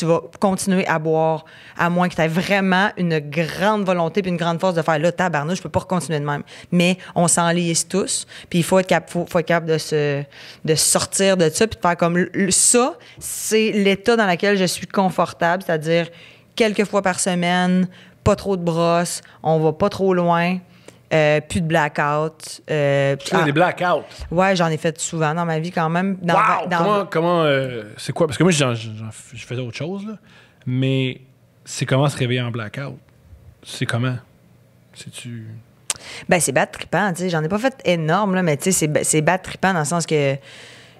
vas continuer à boire, à moins que tu aies vraiment une grande volonté puis une grande force de faire là, tabarnouche, je peux pas continuer de même. Mais on s'enlise tous, puis il faut être capable de sortir de ça puis de faire comme ça, c'est l'état dans lequel je suis confortable, c'est-à-dire quelques fois par semaine, pas trop de brosse, on va pas trop loin. Plus de blackout. Des blackouts? Ouais, j'en ai fait souvent dans ma vie quand même. Comment c'est quoi? Parce que moi, je faisais autre chose, là. Mais c'est comment se réveiller en blackout? C'est comment? C'est-tu... Ben, c'est bad trippant, tu sais. J'en ai pas fait énorme, là, mais tu sais, c'est bad trippant dans le sens que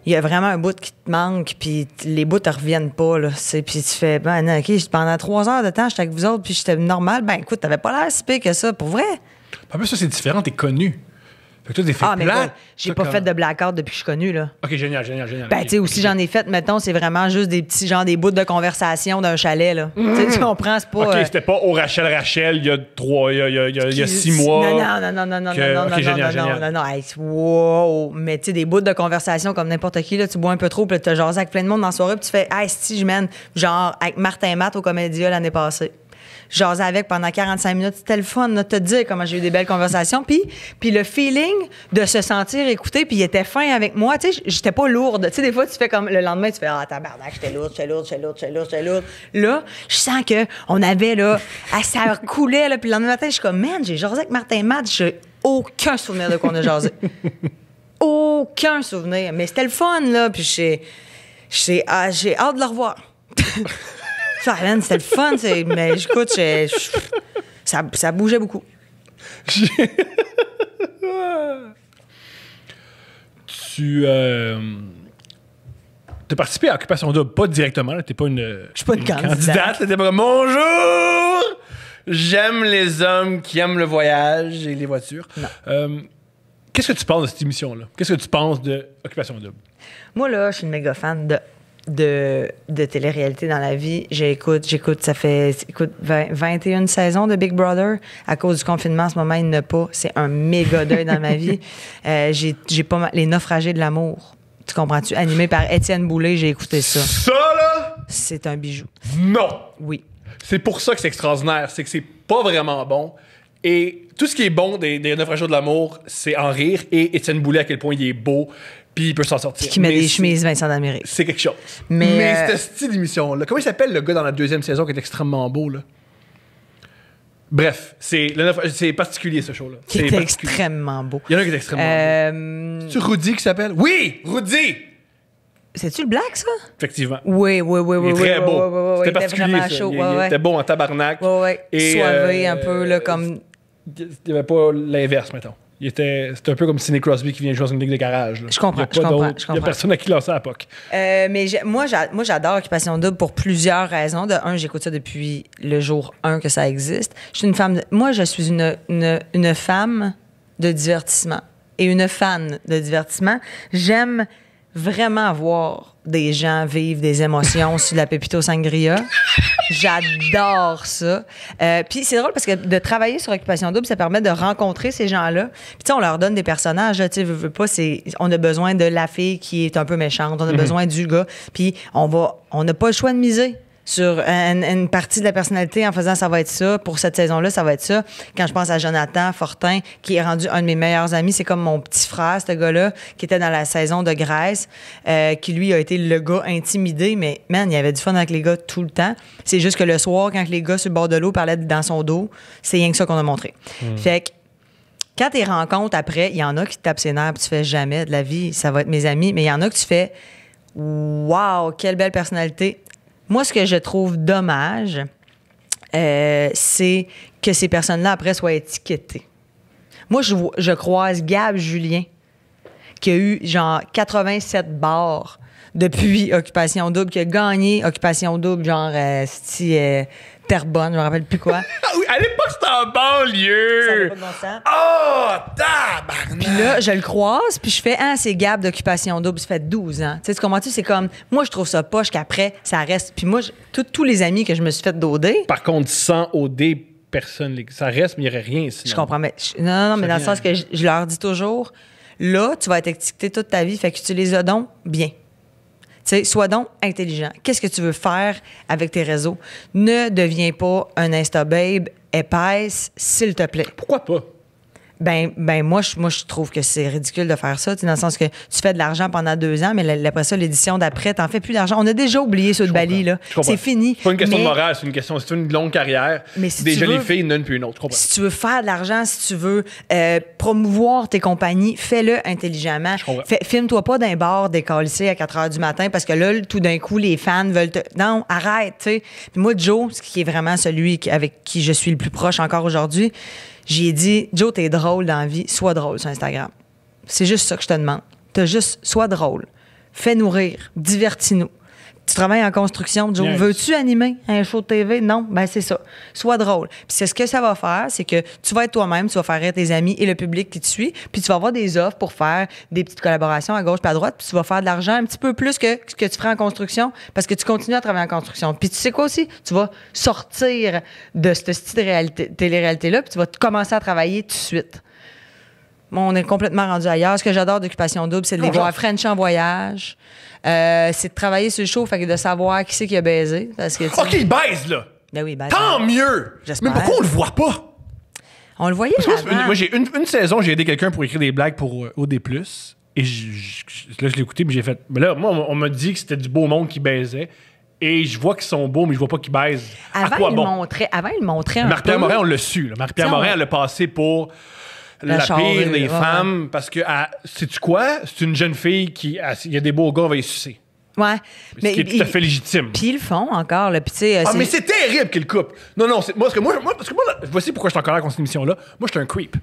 il y a vraiment un bout qui te manque, puis les bouts te reviennent pas, là. Puis tu fais, ben, OK, pendant 3 heures de temps, j'étais avec vous autres, puis j'étais normal. Ben, écoute, t'avais pas l'air si pire que ça, pour vrai. En plus, ça, c'est différent, t'es connu. Fait que toi, t'es fait mais plat. écoute, j'ai pas fait de blackout depuis que je suis connue, là. OK, génial. Ben, tu sais, aussi, j'en ai fait, mettons, c'est vraiment juste des petits, genre, des bouts de conversation d'un chalet, là. Tu comprends, c'est pas... OK, c'était pas au Rachel, il y a 6 mois. Non. Hey, wow. Mais, tu sais, des bouts de conversation comme n'importe qui, là, tu bois un peu trop, puis t'as jasé avec plein de monde dans la soirée, puis tu fais, hey, si, je mène, genre, avec Martin Matt au Comédia l'année passée. Jasais avec pendant 45 minutes. C'était le fun de te dire comment j'ai eu des belles conversations. Puis le feeling de se sentir écouté, puis il était fin avec moi. Tu sais, j'étais pas lourde. Tu sais, des fois, tu fais comme le lendemain, tu fais « Ah, tabarnak, j'étais lourde. » Là, je sens qu'on avait, là, ça coulait, là. Puis le lendemain matin, je suis comme « Man, j'ai jasé avec Martin Matt. J'ai aucun souvenir de qu'on a jasé. Aucun souvenir. Mais c'était le fun, là. Puis j'ai hâte de le revoir. » C'était le fun, mais écoute, ça bougeait beaucoup. Tu as participé à Occupation Double, pas directement, t'es pas une je suis pas une candidate. T'es pas comme bonjour! J'aime les hommes qui aiment le voyage et les voitures. Qu'est-ce que tu penses de cette émission-là? Qu'est-ce que tu penses de Occupation Double? Moi, là, je suis une méga fan de télé-réalité dans la vie. J'écoute, ça fait 21 saisons de Big Brother. À cause du confinement, en ce moment, il n'y en a pas. C'est un méga deuil dans ma vie. J'ai pas mal, Les Naufragés de l'amour. Tu comprends-tu? Animé par Étienne Boulay, j'ai écouté ça. Ça, là? C'est un bijou. Non! Oui. C'est pour ça que c'est extraordinaire. C'est que c'est pas vraiment bon. Et tout ce qui est bon des Naufragés de l'amour, c'est en rire. Et Étienne Boulay, à quel point il est beau, puis il peut s'en sortir. Puis qui met des chemises Vincent d'Amérique. C'est quelque chose. Mais ce style d'émission-là, comment il s'appelle le gars dans la deuxième saison qui est extrêmement beau, là? Bref, c'est particulier, ce show-là. Qui est extrêmement beau. Il y en a un qui est extrêmement beau. C'est Rudy qui s'appelle? Oui! Rudy! C'est-tu le black, ça? Effectivement. Oui. Il est très beau. C'était particulier, ça. Chaud, il était beau en tabarnak. Oui. Soivé un peu, là, comme... Il n'y avait pas l'inverse, mettons. C'était un peu comme Sidney Crosby qui vient jouer dans une ligue de garage. Là. Je comprends. Il n'y a personne à qui lancer à la POC. Mais moi, j'adore Occupation Double pour plusieurs raisons. De un, j'écoute ça depuis le jour 1 que ça existe. Je suis une femme... Moi, je suis une femme de divertissement et une fan de divertissement. J'aime vraiment voir des gens vivre des émotions sur de la Pépito Sangria. J'adore ça. Puis c'est drôle parce que de travailler sur Occupation Double, ça permet de rencontrer ces gens-là. Puis tu sais, on leur donne des personnages. Tu sais, veux pas, on a besoin de la fille qui est un peu méchante. On a besoin du gars. Puis on n'a pas le choix de miser sur une partie de la personnalité en faisant ça va être ça. Pour cette saison-là, ça va être ça. Quand je pense à Jonathan Fortin, qui est rendu un de mes meilleurs amis, c'est comme mon petit frère, ce gars-là, qui était dans la saison de Grèce, qui lui a été le gars intimidé, mais man, il y avait du fun avec les gars tout le temps. C'est juste que le soir, quand les gars sur le bord de l'eau parlaient dans son dos, c'est rien que ça qu'on a montré. Fait que quand tu rencontres après, il y en a qui te tapent ses nerfs, puis tu fais jamais de la vie, ça va être mes amis, mais il y en a que tu fais wow, quelle belle personnalité. Moi, ce que je trouve dommage, c'est que ces personnes-là, après, soient étiquetées. Moi, je croise Gab Julien, qui a eu genre 87 bars depuis Occupation Double, qui a gagné Occupation Double, genre Terrebonne, je me rappelle plus quoi. Oui, à l'époque, c'était en banlieue. Ça n'avait pas de bon sens. Oh, tabarnak! Puis là, je le croise, puis je fais c'est Gab d'Occupation Double, ça fait 12 ans. Tu sais, comment c'est comme, moi, je trouve ça poche qu'après, ça reste. Puis moi, tous les amis que je me suis fait d'OD. Par contre, sans OD, personne, ça reste, mais il n'y aurait rien sinon. Je comprends, mais non, mais dans le sens que je leur dis toujours, là, tu vas être étiqueté toute ta vie, fait qu'utilise-le donc bien. Tu sais, sois donc intelligent. Qu'est-ce que tu veux faire avec tes réseaux? Ne deviens pas un Insta-babe épaisse, s'il te plaît. Pourquoi pas? Ben moi, je trouve que c'est ridicule de faire ça, dans le sens que tu fais de l'argent pendant 2 ans, mais après ça, l'édition d'après, t'en fais plus d'argent. On a déjà oublié ça de Bali, là. C'est fini. C'est pas une question de morale, c'est une longue carrière. Mais si des jolies veux, filles, une puis une autre. Si tu veux faire de l'argent, si tu veux promouvoir tes compagnies, fais-le intelligemment. Filme-toi pas d'un bar décalissé à 4 h du matin parce que là, tout d'un coup, les fans veulent te... Non, arrête, tu sais. Puis moi, Joe, qui est vraiment celui avec qui je suis le plus proche encore aujourd'hui, j'ai dit, Joe, t'es drôle dans la vie, sois drôle sur Instagram. C'est juste ça que je te demande. Sois drôle. Fais-nous rire. Divertis-nous. Tu travailles en construction, Joe. Yes. Veux-tu animer un show de TV? Non? Ben c'est ça. Sois drôle. Puis c'est ce que ça va faire, c'est que tu vas être toi-même, tu vas faire rire tes amis et le public qui te suit, puis tu vas avoir des offres pour faire des petites collaborations à gauche puis à droite, puis tu vas faire de l'argent un petit peu plus que ce que tu ferais en construction, parce que tu continues à travailler en construction. Puis tu sais quoi aussi? Tu vas sortir de ce style de télé-réalité-là, puis tu vas commencer à travailler tout de suite. Bon, on est complètement rendu ailleurs. Ce que j'adore d'Occupation Double, c'est de les voir French en voyage. C'est de travailler sur le show, fait que de savoir qui c'est qui a baisé. Parce que, OK, il baise, là! Ben oui, tant mieux! J'espère. Mais pourquoi on le voit pas? On le voyait avant. Moi, j'ai une saison, j'ai aidé quelqu'un pour écrire des blagues pour OD+. Et là, je l'ai écouté, mais j'ai fait... Mais là, moi, on m'a dit que c'était du beau monde qui baisait. Et je vois qu'ils sont beaux, mais je vois pas qu'ils baisent. Avant, il montrait un peu. Marie-Pierre Morin, on l'a su. Là. Marie-Pierre Morin, elle a passé pour... la pire des femmes, parce que, sais-tu quoi? C'est une jeune fille qui, il y a des beaux gars, on va y sucer. Ouais. Mais ce qui est tout à fait légitime. Puis ils le font encore, là. Puis, mais c'est terrible qu'ils le coupent. Non, parce que moi, voici pourquoi je suis en colère contre cette émission-là. Moi, je suis un creep.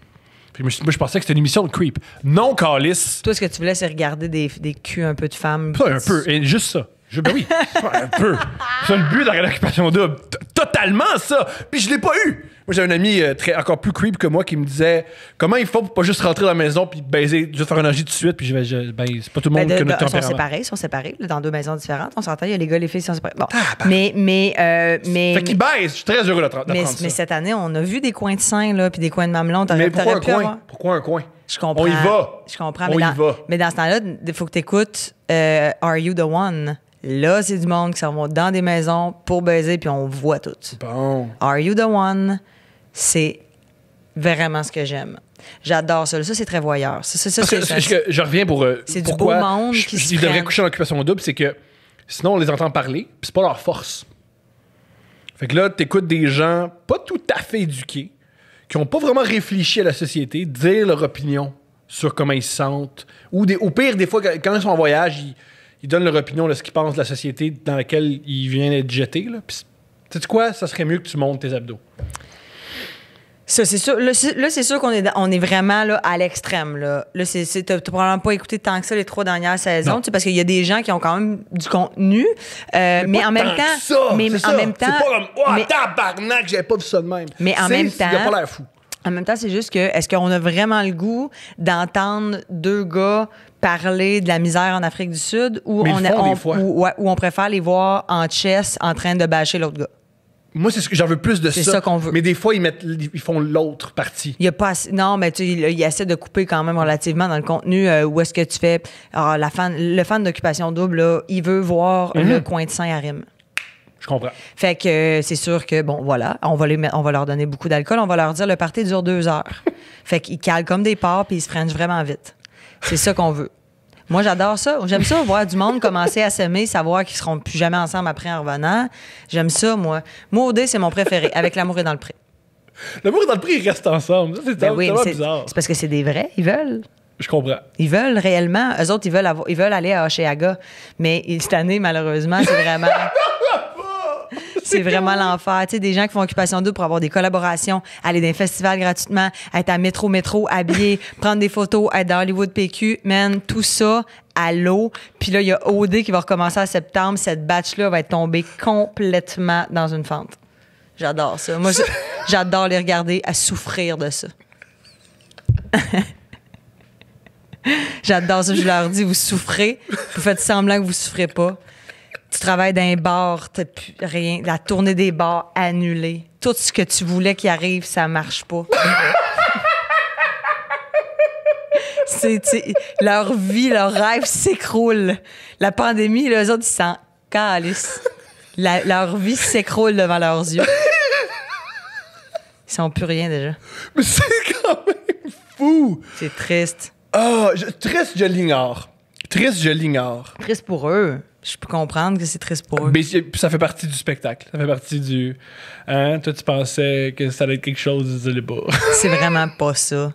Puis moi, je pensais que c'était une émission de creep. Non, calice. Toi, ce que tu voulais, c'est regarder des culs un peu de femmes. Pas un peu, et juste ça. Ben oui, un peu. C'est le but de la l'occupation double. Totalement, ça. Puis je l'ai pas eu. Moi, j'ai un ami encore plus creep que moi qui me disait comment il faut pour pas juste rentrer dans la maison puis baiser, juste faire un orgie tout de suite. Puis c'est pas tout le monde qui a notre tempérament. Ils sont séparés là, dans deux maisons différentes. On s'entend, il y a les gars et les filles qui sont séparés. Bon. Mais fait qu'ils baisent. Je suis très heureux d'apprendre ça. Mais cette année, on a vu des coins de seins là, puis des coins de mamelon. Mais pourquoi un coin? Pourquoi un coin? Je comprends. On y va. Je comprends. On y va. Mais dans ce temps-là, il faut que tu écoutes Are You the One? Là, c'est du monde qui s'en va dans des maisons pour baiser, puis on voit tout. Bon. Are You the One? C'est vraiment ce que j'aime. J'adore ça. Ça, c'est très voyeur. Je reviens pour c'est du beau monde qui se ils devraient coucher en occupation double, c'est que sinon, on les entend parler, puis c'est pas leur force. Fait que là, t'écoutes des gens pas tout à fait éduqués, qui ont pas vraiment réfléchi à la société, dire leur opinion sur comment ils se sentent. Ou au pire, des fois, quand ils sont en voyage, ils donnent leur opinion de ce qu'ils pensent de la société dans laquelle ils viennent d'être jetés. Puis, sais-tu quoi? Ça serait mieux que tu montes tes abdos. Ça, c'est sûr. Là, c'est sûr qu'on est vraiment là, à l'extrême. Là, t'as probablement pas écouté tant que ça les 3 dernières saisons, parce qu'il y a des gens qui ont quand même du contenu. Mais en même temps. C'est pas comme, mais, tabarnak, j'avais pas vu ça de même. Mais en même temps. Il a pas l'air fou. En même temps, c'est juste que, est-ce qu'on a vraiment le goût d'entendre 2 gars parler de la misère en Afrique du Sud ou on préfère les voir en chess en train de bâcher l'autre gars? Moi, c'est ce que j'en veux plus de ça. C'est ça qu'on veut. Mais des fois, ils font l'autre partie. Il y a pas assez, non, mais il essaie de couper quand même relativement dans le contenu où est-ce que tu fais. Alors, le fan d'Occupation Double, là, il veut voir le coin de sein à rime. Je comprends. Fait que c'est sûr que, bon, voilà, on va leur donner beaucoup d'alcool. On va leur dire le party dure 2 heures. Fait qu'ils calent comme des porcs puis ils se freinent vraiment vite. C'est ça qu'on veut. Moi, j'adore ça. J'aime ça, voir du monde commencer à s'aimer, savoir qu'ils seront plus jamais ensemble après en revenant. J'aime ça, moi. Moi, OD, c'est mon préféré, avec L'amour est dans le pré. L'amour est dans le pré, ils restent ensemble. Ça, c'est tellement bizarre. C'est parce que c'est des vrais. Ils veulent. Je comprends. Ils veulent réellement. Eux autres, ils veulent aller à Oshéaga. Mais cette année, malheureusement, c'est vraiment... C'est vraiment l'enfer. Tu sais, des gens qui font Occupation Double pour avoir des collaborations, aller dans un festival gratuitement, être à métro, habillé, prendre des photos, être dans Hollywood PQ, man, tout ça à l'eau. Puis là, il y a OD qui va recommencer en septembre. Cette batch-là va être tombée complètement dans une fente. J'adore ça. Moi, j'adore les regarder à souffrir de ça. J'adore ça. Je leur dis, vous souffrez, vous faites semblant que vous souffrez pas. Tu travailles dans un bar, t'as plus rien. La tournée des bars annulée. Tout ce que tu voulais qui arrive, ça marche pas. Leur vie, leur rêve s'écroule. La pandémie, eux autres, ils s'en calissent. Leur vie s'écroule devant leurs yeux. Ils sont plus rien déjà. Mais c'est quand même fou! C'est triste. Triste, je l'ignore. Triste pour eux. Je peux comprendre que c'est triste pour eux. Mais ça fait partie du spectacle. Ça fait partie du... Hein? Toi, tu pensais que ça allait être quelque chose, je l'ai pas. C'est vraiment pas ça.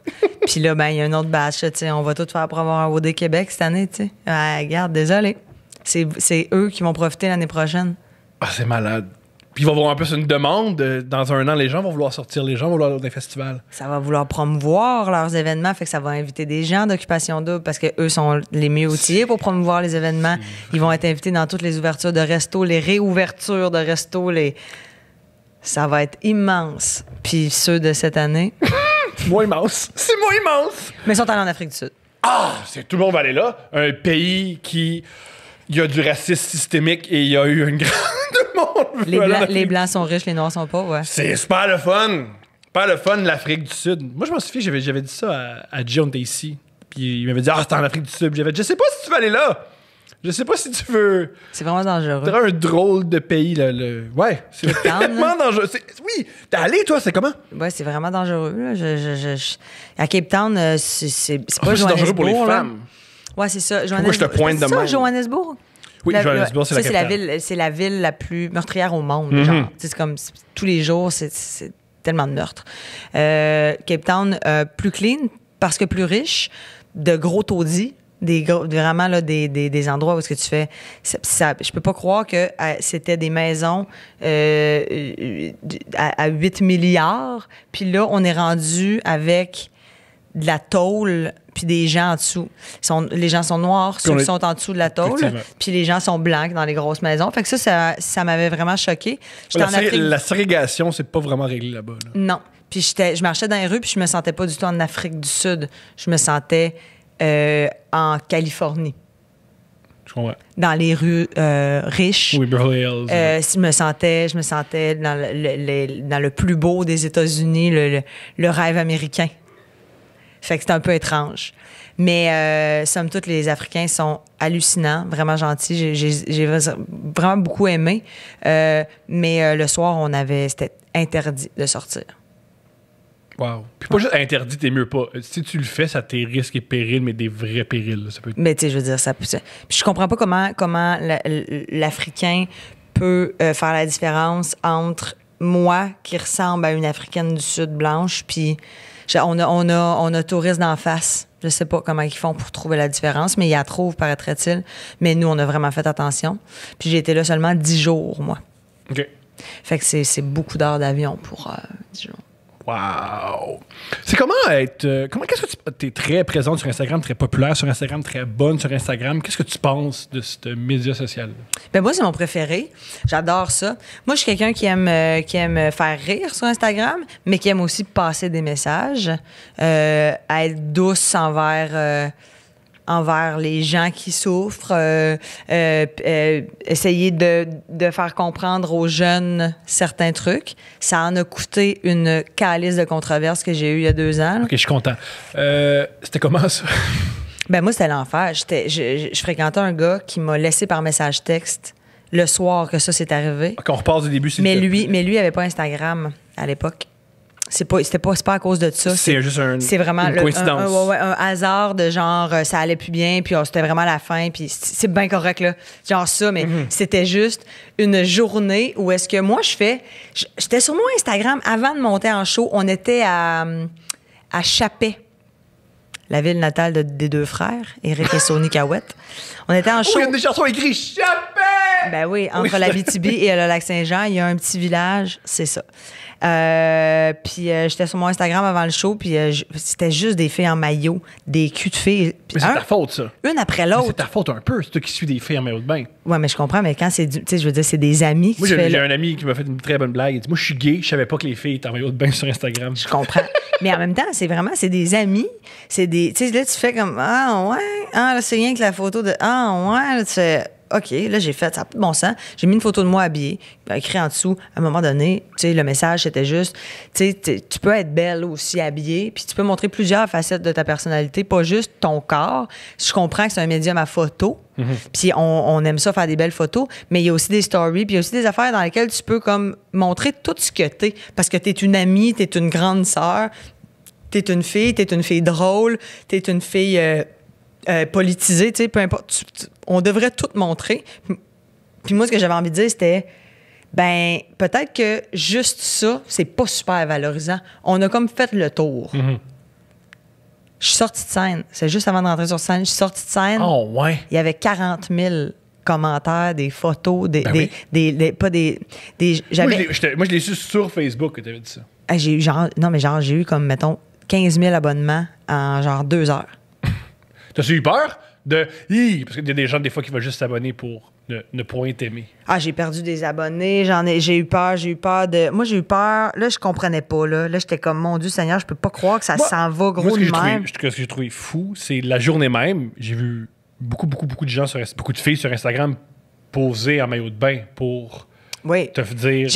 Puis là, ben il y a un autre batch. Tu sais, on va tout faire pour avoir un OD Québec cette année. Tu sais. Regarde, désolé. C'est eux qui vont profiter l'année prochaine. Ah, c'est malade. Puis il va y avoir en plus une demande. Dans un an, les gens vont vouloir sortir. Les gens vont vouloir aller dans des festivals. Ça va vouloir promouvoir leurs événements. Fait que ça va inviter des gens d'Occupation Double parce qu'eux sont les mieux outillés pour promouvoir les événements. Ils vont être invités dans toutes les ouvertures de restos, les réouvertures de restos. Ça va être immense. Puis ceux de cette année... C'est moins immense. Mais ils sont allés en Afrique du Sud. Tout le monde va aller là. Un pays qui... Il y a du racisme systémique et il y a eu une grande monde. Les Blancs sont riches, les Noirs sont pauvres, ouais. C'est super le fun. Pas le fun, l'Afrique du Sud. Moi, je m'en souviens, j'avais dit ça à John Tacey. Puis il m'avait dit, c'est en Afrique du Sud. Puis j'avais dit, je sais pas si tu veux aller là. Je sais pas si tu veux. C'est vraiment dangereux. C'est un drôle de pays, là. Ouais, c'est vraiment dangereux. Oui, t'es allé, toi, c'est comment? Ouais, c'est vraiment dangereux, là. À Cape Town, c'est pas c'est dangereux pour les femmes. Ouais, c'est ça. Pourquoi je te pointe de même? Johannesburg? Oui, Johannesburg, c'est la capitale. C'est la ville la plus meurtrière au monde. Genre. C'est comme tous les jours, c'est tellement de meurtres. Cape Town, plus clean parce que plus riche, de gros taudis. Vraiment là, des endroits où est-ce que tu fais... je peux pas croire que c'était des maisons à 8 milliards. Puis là, on est rendu avec de la tôle puis des gens en dessous. Les gens sont noirs, ceux qui sont en dessous de la tôle, puis les gens sont blancs dans les grosses maisons. Fait que ça m'avait vraiment choqué. La ségrégation, c'est pas vraiment réglé là-bas. Là. Non. Puis je marchais dans les rues, puis je me sentais pas du tout en Afrique du Sud. Je me sentais en Californie. Je comprends. Dans les rues riches. Oui, Beverly Hills. Je me sentais dans le plus beau des États-Unis, le rêve américain. Fait que c'était un peu étrange. Mais somme toute, les Africains sont hallucinants, vraiment gentils. J'ai vraiment beaucoup aimé. Mais le soir, c'était interdit de sortir. Wow. Puis pas juste interdit, t'es mieux pas. Si tu le fais, ça t'es risques et périls, mais des vrais périls. Là. Ça peut être... Mais tu sais, je veux dire, puis je comprends pas comment l'Africain peut faire la différence entre moi, qui ressemble à une Africaine du Sud blanche, puis on a touristes d'en face. Je sais pas comment ils font pour trouver la différence, mais ils la trouvent, paraîtrait-il. Mais nous, on a vraiment fait attention. Puis j'ai été là seulement 10 jours, moi. OK. Fait que c'est beaucoup d'heures d'avion pour 10 jours. Wow! C'est comment être... qu'est-ce que tu es très présente sur Instagram, très populaire sur Instagram, très bonne sur Instagram. Qu'est-ce que tu penses de ce média social? Ben moi, c'est mon préféré. J'adore ça. Moi, je suis quelqu'un qui aime faire rire sur Instagram, mais qui aime aussi passer des messages, être douce envers les gens qui souffrent, essayer de faire comprendre aux jeunes certains trucs. Ça en a coûté une calice de controverse que j'ai eue il y a 2 ans. OK, je suis content. C'était comment, ça? Ben moi, c'était l'enfer. Je fréquentais un gars qui m'a laissé par message texte le soir que ça s'est arrivé. OK, on repart du début. Mais lui, il avait pas Instagram à l'époque. C'était pas à cause de ça. C'est juste c'est vraiment une coïncidence. un hasard de genre, ça allait plus bien, puis c'était vraiment la fin, puis c'est bien correct, là. Genre ça, mais c'était juste une journée où est-ce que moi, j'étais sur mon Instagram avant de monter en show. On était à Chappais, la ville natale des 2 frères, Éric et Sonny Cahouette. On était en show. Il y a des chansons écrites Chappais! Ben oui, entre l'Abitibi et le Lac-Saint-Jean, il y a un petit village, c'est ça. Puis j'étais sur mon Instagram avant le show, puis c'était juste des filles en maillot, des culs de filles. Mais c'est ta faute, ça. Une après l'autre. Mais c'est ta faute un peu, c'est toi qui suis des filles en maillot de bain. Ouais, mais je comprends, mais quand c'est tu sais, je veux dire, c'est des amis qui Moi, j'ai un ami qui m'a fait une très bonne blague. Il dit, moi, je suis gay, je savais pas que les filles étaient en maillot de bain sur Instagram. Je comprends. Mais en même temps, c'est des amis. Tu sais, là, tu fais comme, ah, ouais, ah, là, c'est rien que la photo de, ah, ouais, là, tu fais, OK, là, j'ai fait, ça n'a pas de bon sens. J'ai mis une photo de moi habillée, écrit en dessous, à un moment donné, tu sais, le message, c'était juste, tu sais, tu peux être belle aussi habillée, puis tu peux montrer plusieurs facettes de ta personnalité, pas juste ton corps. Je comprends que c'est un médium à photo, puis on aime ça, faire des belles photos, mais il y a aussi des stories, puis il y a aussi des affaires dans lesquelles tu peux comme montrer tout ce que t'es, parce que t'es une amie, t'es une grande sœur, t'es une fille drôle, t'es une fille... politisé, tu sais, peu importe. On devrait tout montrer. Puis moi, ce que j'avais envie de dire, c'était, ben, peut-être que juste ça, c'est pas super valorisant. On a comme fait le tour. Je suis sortie de scène. C'est juste avant de rentrer sur scène. Je suis sortie de scène. Oh, ouais. Il y avait 40 000 commentaires, des photos, Moi, je l'ai su sur Facebook que tu avais dit ça. J'ai eu comme, mettons, 15 000 abonnements en genre 2 heures. T'as-tu eu peur de... Parce qu'il y a des gens, des fois, qui vont juste s'abonner pour ne point t'aimer. Ah, j'ai perdu des abonnés, j'ai eu peur de... Moi, j'ai eu peur, là, je comprenais pas, là. Là, j'étais comme, mon Dieu Seigneur, je peux pas croire que ça s'en va gros de même. Ce que j'ai trouvé fou, c'est la journée même, j'ai vu beaucoup de gens, beaucoup de filles sur Instagram poser en maillot de bain pour te dire...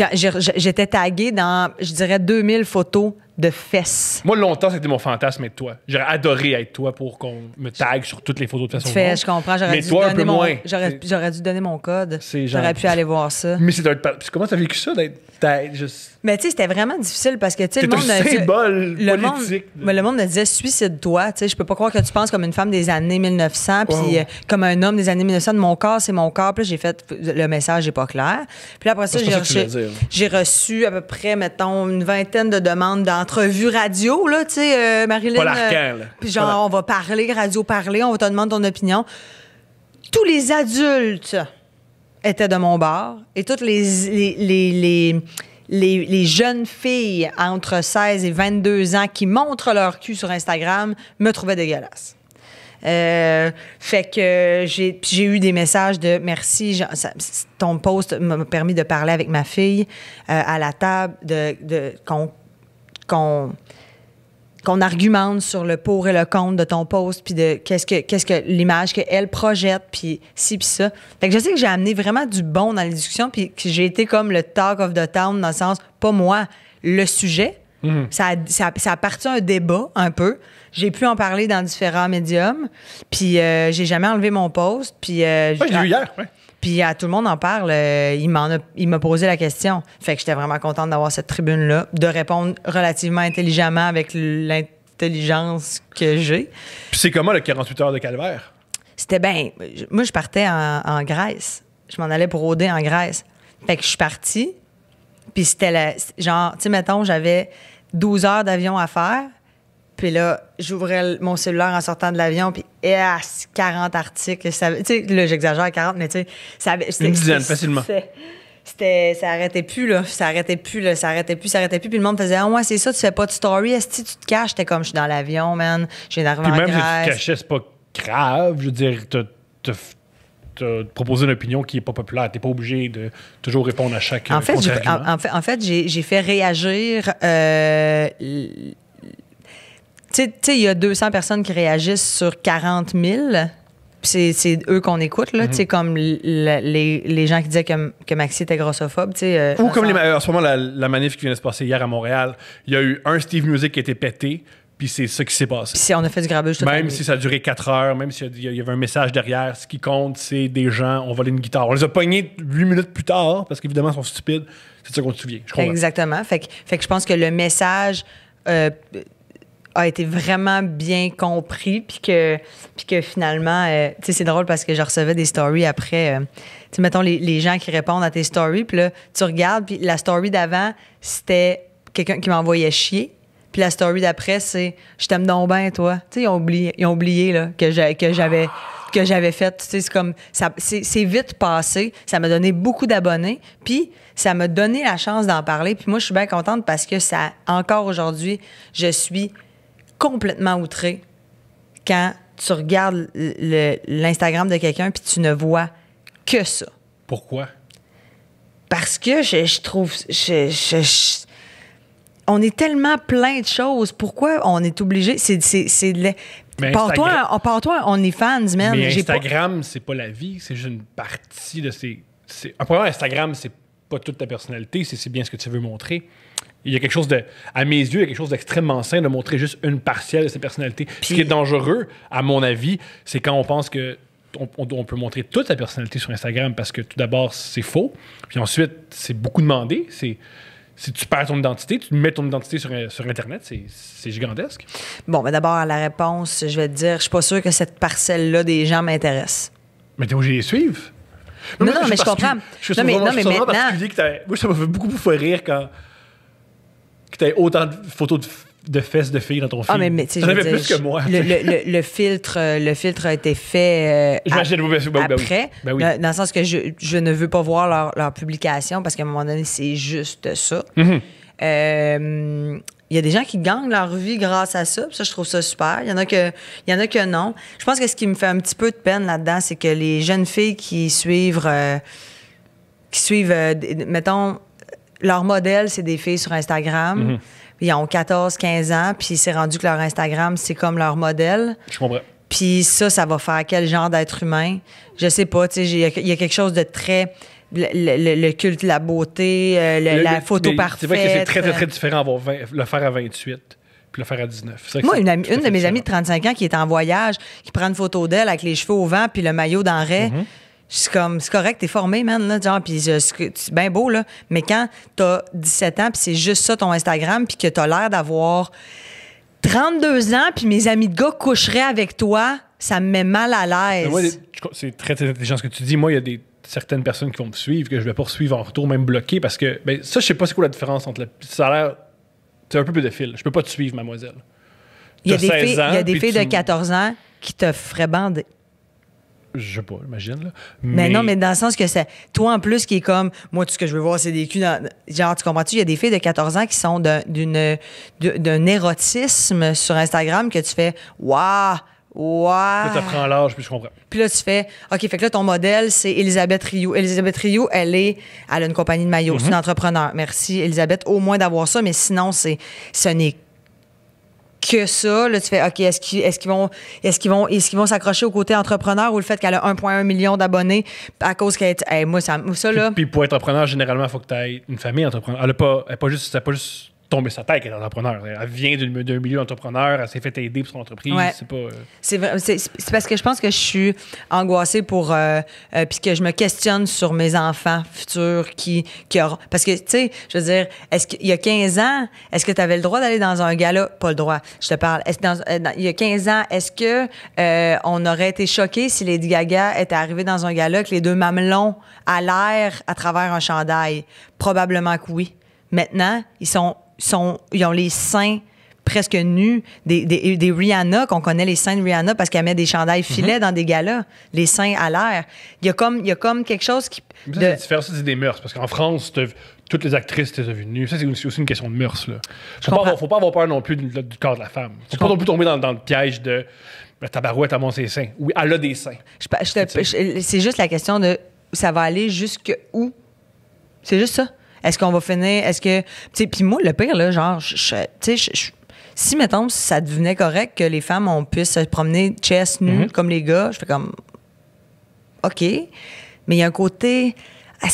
J'étais taguée dans, je dirais, 2000 photos de fesses. Moi, longtemps, c'était mon fantasme être toi. J'aurais adoré être toi pour qu'on me tague sur toutes les photos de façon. Je comprends. J'aurais dû donner mon code. J'aurais pu aller voir ça. Mais comment t'as vécu ça d'être juste... Mais tu sais, c'était vraiment difficile parce que tu sais, le monde me disait suicide-toi. Tu sais, je peux pas croire que tu penses comme une femme des années 1900 puis comme un homme des années 1900. Mon corps, c'est mon corps. Puis là, j'ai fait le message n'est pas clair. Puis après ça, j'ai reçu à peu près, mettons, une vingtaine de demandes d'entrevues radio, là, tu sais, Marilyn. Pas l'arcan, là. Puis genre, on va parler, radio parler, on va te demander ton opinion. Tous les adultes étaient de mon bord et toutes les les jeunes filles entre 16 et 22 ans qui montrent leur cul sur Instagram me trouvaient dégueulasse. Fait que j'ai eu des messages de merci, ton post m'a permis de parler avec ma fille à la table, qu'on argumente sur le pour et le contre de ton post, puis de qu'est-ce que l'image qu'elle projette, puis ci, puis ça. Fait que je sais que j'ai amené vraiment du bon dans les discussions, puis que j'ai été comme le talk of the town, dans le sens, pas moi, le sujet. Ça a parti un débat, un peu. J'ai pu en parler dans différents médiums, puis j'ai jamais enlevé mon post, puis... je l'ai vu hier, ouais. Puis tout le monde en parle. Il m'a posé la question. Fait que j'étais vraiment contente d'avoir cette tribune-là, de répondre relativement intelligemment avec l'intelligence que j'ai. Puis c'est comment le 48 heures de calvaire? C'était bien... Moi, je partais en Grèce. Je m'en allais pour rôder en Grèce. Fait que je suis partie, puis c'était genre, tu sais, mettons, j'avais 12 heures d'avion à faire. Puis là, j'ouvrais mon cellulaire en sortant de l'avion, puis 40 articles. Tu sais, là, j'exagère 40, mais tu sais... Une dizaine, facilement. Ça arrêtait plus, là. Ça arrêtait plus. Puis le monde faisait « Ah ouais, c'est ça, tu fais pas de story. Est-ce que tu te caches? » J'étais comme « Je suis dans l'avion, man. Je viens d'arriver en Grèce. » Puis même si tu te cachais, c'est pas grave. Je veux dire, t'as proposé une opinion qui est pas populaire. T'es pas obligé de toujours répondre à chaque contre-argument. En fait, j'ai fait réagir... Tu sais, il y a 200 personnes qui réagissent sur 40 000. C'est eux qu'on écoute, là. Tu sais, comme les gens qui disaient que Maxi était grossophobe, tu sais. Ou comme en ce moment, la manif qui vient de se passer hier à Montréal, il y a eu un Steve Music qui a été pété, puis c'est ça qui s'est passé. Puis on a fait du grabuge tout le temps. Même si ça a duré 4 heures, même s'il y avait un message derrière, ce qui compte, c'est des gens ont volé une guitare. On les a pognés 8 minutes plus tard, parce qu'évidemment, ils sont stupides. C'est de ça qu'on se souvient. Exactement. Fait que je pense que le message... a été vraiment bien compris, puis que finalement, tu sais, c'est drôle parce que je recevais des stories après, tu sais, mettons les gens qui répondent à tes stories, puis là, tu regardes, puis la story d'avant, c'était quelqu'un qui m'envoyait chier, puis la story d'après, c'est « Je t'aime donc bien, toi ». Tu sais, ils ont oublié là, que j'avais fait, tu sais, c'est comme, c'est vite passé, ça m'a donné beaucoup d'abonnés, puis ça m'a donné la chance d'en parler, puis moi, je suis bien contente parce que ça, encore aujourd'hui, je suis complètement outré quand tu regardes l'Instagram de quelqu'un puis tu ne vois que ça. Pourquoi? Parce que je trouve... on est tellement plein de choses. Pourquoi on est obligé? Pars-toi, on est fans, man. Mais Instagram, c'est pas la vie. C'est juste une partie de un programme Instagram, c'est pas toute ta personnalité. C'est bien ce que tu veux montrer. Il y a quelque chose à mes yeux, il y a quelque chose d'extrêmement sain de montrer juste une partielle de sa personnalité. Puis, ce qui est dangereux, à mon avis, c'est quand on pense que on peut montrer toute sa personnalité sur Instagram parce que tout d'abord, c'est faux. Puis ensuite, c'est beaucoup demandé. Si tu perds ton identité, tu mets ton identité sur Internet, c'est gigantesque. Bon, mais d'abord, à la réponse, je vais te dire, je suis pas sûr que cette parcelle-là des gens m'intéresse. Mais t'es obligé de les suivre. Non, mais je comprends. Je suis maintenant... particulier moi, ça m'a fait beaucoup faire rire que tu aies autant de photos de fesses de filles dans ton film. Ah, mais tu sais, t'en avais plus que moi. Le filtre a été fait après, oui. Dans le sens que je ne veux pas voir leur publication parce qu'à un moment donné, c'est juste ça. Il y a des gens qui gagnent leur vie grâce à ça, puis ça, je trouve ça super. Il y en a que non. Je pense que ce qui me fait un petit peu de peine là-dedans, c'est que les jeunes filles qui suivent mettons, leur modèle, c'est des filles sur Instagram. Ils ont 14, 15 ans, puis c'est rendu que leur Instagram, c'est comme leur modèle. Je comprends. Puis ça va faire quel genre d'être humain? Je sais pas, tu sais, il y a quelque chose de très... Le culte de la beauté, la photo parfaite. C'est vrai que c'est très, très, très différent le faire à 28 puis le faire à 19. Moi, une de mes amies de 35 ans qui est en voyage, qui prend une photo d'elle avec les cheveux au vent puis le maillot dans raie, c'est comme, c'est correct, t'es formé, man, là, genre, puis c'est bien beau, là. Mais quand t'as 17 ans, puis c'est juste ça ton Instagram, puis que t'as l'air d'avoir 32 ans, puis mes amis de gars coucheraient avec toi, ça me met mal à l'aise. Moi, c'est très, très intelligent ce que tu dis. Moi, il y a certaines personnes qui vont me suivre que je vais pas poursuivre en retour, même bloquer, parce que, ben, ça, je sais pas c'est quoi la différence entre ça a l'air, c'est un peu pédophile. Je peux pas te suivre, mademoiselle. Il y a des filles de 14 ans qui te feraient bander. Je sais pas, imagine. Là. Mais non, mais dans le sens que c'est toi en plus qui est comme moi, tout ce que je veux voir, c'est des culs. Genre, tu comprends-tu? Il y a des filles de 14 ans qui sont d'un érotisme sur Instagram que tu fais waouh! Wow. Là, ça prend l'âge, puis je comprends. Puis là, tu fais, OK, fait que là, ton modèle, c'est Elisabeth Rioux. Elisabeth Rioux, elle a une compagnie de maillots. C'est une entrepreneur. Merci, Elisabeth, au moins d'avoir ça, mais sinon, ce n'est que ça. Là, tu fais, OK, est-ce qu'ils vont s'accrocher au côté entrepreneur ou le fait qu'elle a 1,1 million d'abonnés à cause qu'elle est. Hey, moi, ça là. Puis pour être entrepreneur, généralement, il faut que tu aies une famille entrepreneur. Elle n'a pas juste tombé sa tête qu'elle est entrepreneur. Elle vient d'un milieu d'entrepreneur, elle s'est fait aider pour son entreprise. Ouais. C'est pas. C'est parce que je pense que je suis angoissée pour puis que je me questionne sur mes enfants futurs qui auront. Parce que, tu sais, je veux dire, est-ce qu'il y a 15 ans, est-ce que tu avais le droit d'aller dans un gala? Pas le droit, je te parle. Il y a 15 ans, est-ce que on aurait été choqués si Lady Gaga était arrivée dans un gala avec les deux mamelons à l'air à travers un chandail? Probablement que oui. Maintenant, ils ont les seins presque nus, des Rihanna, qu'on connaît les seins de Rihanna parce qu'elle met des chandails filets dans des galas, les seins à l'air. Il y a comme quelque chose qui... C'est différent, ça, c'est des mœurs. Parce qu'en France, toutes les actrices t'es vues nues. Ça, c'est aussi une question de mœurs. Là. Faut pas avoir peur non plus du corps de la femme. Faut pas non plus tomber dans le piège de ta barouette à mon ses seins. Oui, elle a des seins. C'est juste la question de ça va aller jusque où? C'est juste ça. Est-ce qu'on va finir? Est-ce que. Puis moi, le pire, là, genre, si, mettons, ça devenait correct que les femmes, on puisse se promener chest nu comme les gars, je fais comme. OK. Mais il y a un côté.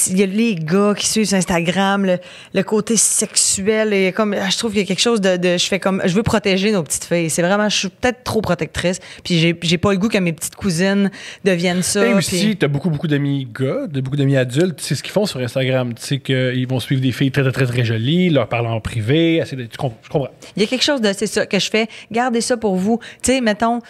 Il y a les gars qui suivent sur Instagram, le côté sexuel. Et comme, je trouve qu'il y a quelque chose de. Je fais comme. Je veux protéger nos petites filles. C'est vraiment. Je suis peut-être trop protectrice. Puis j'ai pas le goût que mes petites cousines deviennent ça. Et aussi, t'as beaucoup d'amis gars, beaucoup d'amis adultes. Tu sais ce qu'ils font sur Instagram. Tu sais qu'ils vont suivre des filles très, très, très, très jolies, leur parler en privé. Je comprends. Il y a quelque chose de. C'est ça que je fais. Gardez ça pour vous. Tu sais, mettons,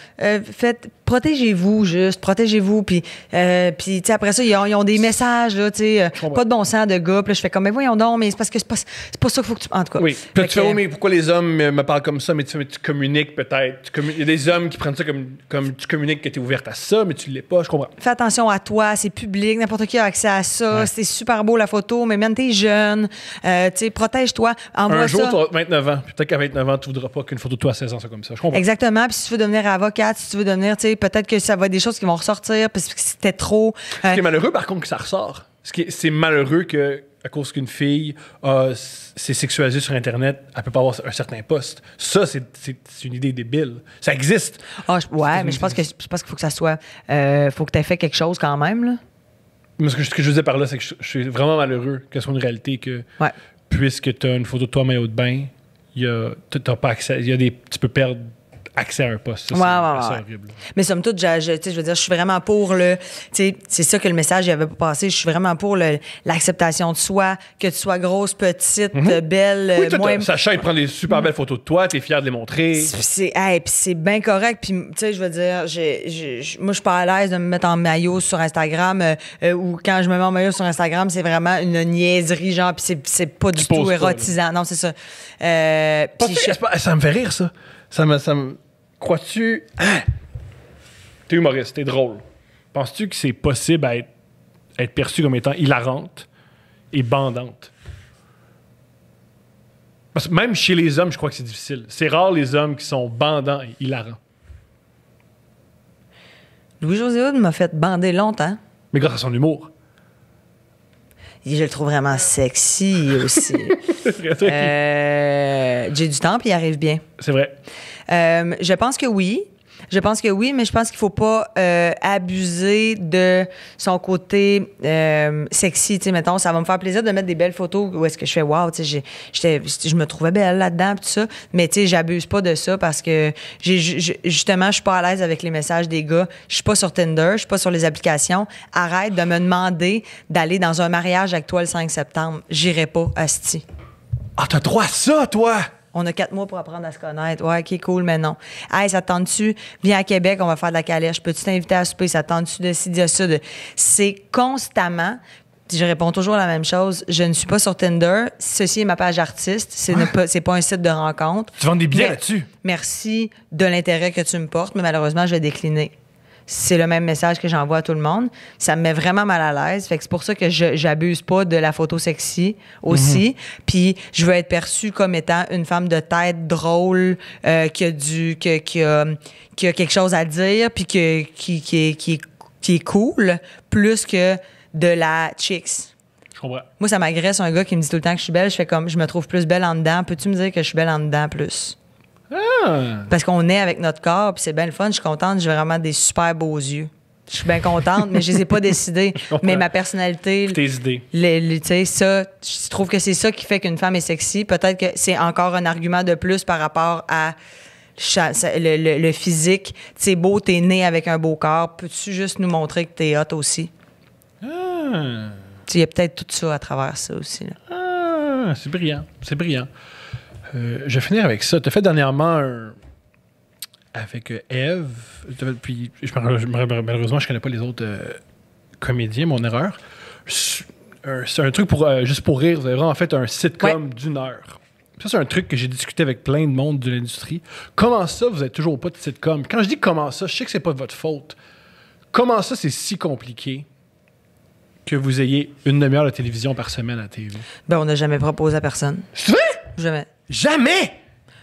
protégez-vous juste. Protégez-vous. Puis tu sais, après ça, ils ont des messages, là, tu sais. Pas de bon sens de gars. Puis là, je fais comme, mais voyons donc, mais c'est parce que c'est pas ça qu'il faut que tu. En tout cas. Oui. Puis là, tu fais, mais pourquoi les hommes me parlent comme ça? Mais tu communiques peut-être. Il y a des hommes qui prennent ça comme tu communiques que tu es ouverte à ça, mais tu l'es pas. Je comprends. Fais attention à toi, c'est public, n'importe qui a accès à ça. Ouais. C'est super beau la photo, mais même t'es jeune. Tu sais, protège-toi. Un jour, tu as 29 ans. Peut-être qu'à 29 ans, tu voudras pas qu'une photo de toi à 16 ans soit comme ça. Je comprends. Exactement. Puis si tu veux devenir avocate, si tu veux devenir, tu sais, peut-être que ça va être des choses qui vont ressortir parce que c'était trop. Ce qui est malheureux, par contre, que ça ressort. C'est malheureux que, à cause qu'une fille s'est sexualisée sur Internet, elle peut pas avoir un certain poste. Ça, c'est une idée débile. Ça existe. Ouais, mais je pense qu'il faut que ça soit. Faut que tu aies fait quelque chose quand même, là. Mais ce que je disais par là, c'est que je suis vraiment malheureux que ce soit une réalité que, puisque tu as une photo de toi en maillot de bain, t'as pas accès. Tu peux perdre accès à un poste. Ça, c'est horrible. Mais somme toute, je veux dire, je suis vraiment pour c'est ça que le message avait pas passé. Je suis vraiment pour l'acceptation de soi, que tu sois grosse, petite, belle. Oui, Sacha, il prend des super belles photos de toi, t'es fier de les montrer. Puis c'est bien correct. Puis, tu sais, je veux dire, moi, je suis pas à l'aise de me mettre en maillot sur Instagram ou quand je me mets en maillot sur Instagram, c'est vraiment une niaiserie, genre, puis c'est pas du tout érotisant. Non, c'est ça. Ça me fait rire, ça. Ça me crois-tu... Hein? T'es humoriste, t'es drôle. Penses-tu que c'est possible à être perçu comme étant hilarante et bandante? Parce que même chez les hommes, je crois que c'est difficile. C'est rare les hommes qui sont bandants et hilarants. Louis-José Hood m'a fait bander longtemps. Mais grâce à son humour. Je le trouve vraiment sexy aussi. J'ai du temps, puis il arrive bien. C'est vrai. Je pense que oui. Je pense que oui, mais je pense qu'il faut pas abuser de son côté sexy. Tu sais, mettons, ça va me faire plaisir de mettre des belles photos où est-ce que je fais wow, tu sais, je me trouvais belle là-dedans, tout ça. Mais tu sais, j'abuse pas de ça parce que justement, je suis pas à l'aise avec les messages des gars. Je suis pas sur Tinder, je suis pas sur les applications. Arrête de me demander d'aller dans un mariage avec toi le 5 septembre. J'irai pas, asti. Ah, t'as droit à ça, toi! On a 4 mois pour apprendre à se connaître. Ouais, OK, cool, mais non. Hey, ça te tente-tu? Viens à Québec, on va faire de la calèche. Peux-tu t'inviter à souper? Ça te tente-tu de ci, de ça? C'est constamment... Je réponds toujours la même chose. Je ne suis pas sur Tinder. Ceci est ma page artiste. C'est pas un site de rencontre. Tu vends des billets là-dessus? Merci de l'intérêt que tu me portes, mais malheureusement, je vais décliner. c'est le même message que j'envoie à tout le monde. Ça me met vraiment mal à l'aise. Fait que c'est pour ça que j'abuse pas de la photo sexy aussi. Puis je veux être perçue comme étant une femme de tête drôle, qui a quelque chose à dire, puis qui est cool, plus que de la chicks. Je comprends. Moi, ça m'agresse un gars qui me dit tout le temps que je suis belle. Je fais comme, je me trouve plus belle en dedans. Peux-tu me dire que je suis belle en dedans plus? Parce qu'on est avec notre corps, puis c'est bien le fun. Je suis contente, j'ai vraiment des super beaux yeux. Je suis bien contente, mais je les ai pas décidés. Mais ma personnalité... Tes idées. Tu sais, ça, je trouve que c'est ça qui fait qu'une femme est sexy. Peut-être que c'est encore un argument de plus par rapport à le physique. C'est beau, t'es né avec un beau corps. Peux-tu juste nous montrer que t'es hot aussi? Il y a peut-être tout ça à travers ça aussi. Là. C'est brillant. C'est brillant. Je vais finir avec ça. Tu as fait dernièrement avec Eve, puis malheureusement, je connais pas les autres comédiens, mon erreur. C'est un truc pour juste pour rire. Vous avez vraiment fait un sitcom d'1 heure. Ça, c'est un truc que j'ai discuté avec plein de monde de l'industrie. Comment ça, vous n'avez toujours pas de sitcom? Quand je dis comment ça, je sais que c'est pas de votre faute. Comment ça, c'est si compliqué que vous ayez une demi-heure de télévision par semaine à la TV? Ben, on n'a jamais proposé à personne. C'est vrai? Jamais. Jamais!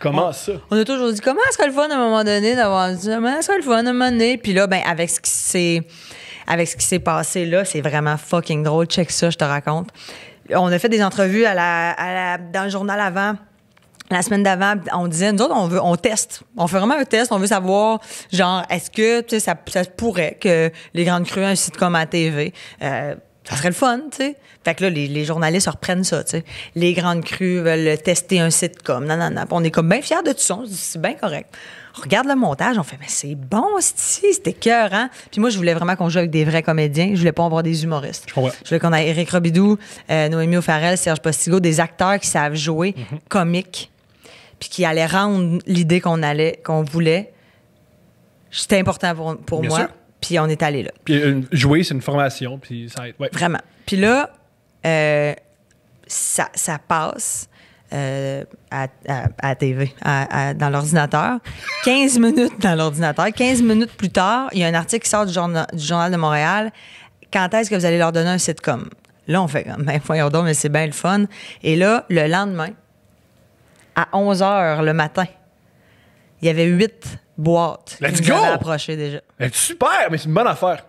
Comment ça? On a toujours dit comment serait le fun à un moment donné d'avoir dit comment serait le fun à un moment donné. Puis là, ben avec ce qui s'est passé là, c'est vraiment fucking drôle. Check ça, je te raconte. On a fait des entrevues dans le journal avant. La semaine d'avant, on disait, nous autres, on teste. On fait vraiment un test. On veut savoir, genre, est-ce que ça se pourrait que les Grandes Crues aient un sitcom à la TV? Ça serait le fun, tu sais. Fait que là, les journalistes reprennent ça, tu sais. Les Grandes Crues veulent tester un sitcom. Non. Puis on est comme bien fiers de tout ça. On se dit, c'est bien correct. On regarde le montage, on fait, mais c'est bon, c'était écœurant. Puis moi, je voulais vraiment qu'on joue avec des vrais comédiens. Je voulais pas avoir des humoristes. Je voulais qu'on ait Éric Robidoux, Noémie O'Farrell, Serge Postigo, des acteurs qui savent jouer, comiques, puis qui allaient rendre l'idée qu'on voulait. C'était important pour moi. Sûr. Puis on est allé là. Puis jouer, c'est une formation, puis ça aide. Ouais. Vraiment. Puis là, ça passe à la TV, dans l'ordinateur. 15 minutes dans l'ordinateur. 15 minutes plus tard, il y a un article qui sort du Journal de Montréal. Quand est-ce que vous allez leur donner un sitcom? Là, on fait comme, ben voyons donc, mais c'est bien le fun. Et là, le lendemain, à 11h le matin, il y avait 8 boîtes. Let's qui go! nous avaient approché déjà. Super, mais c'est une bonne affaire.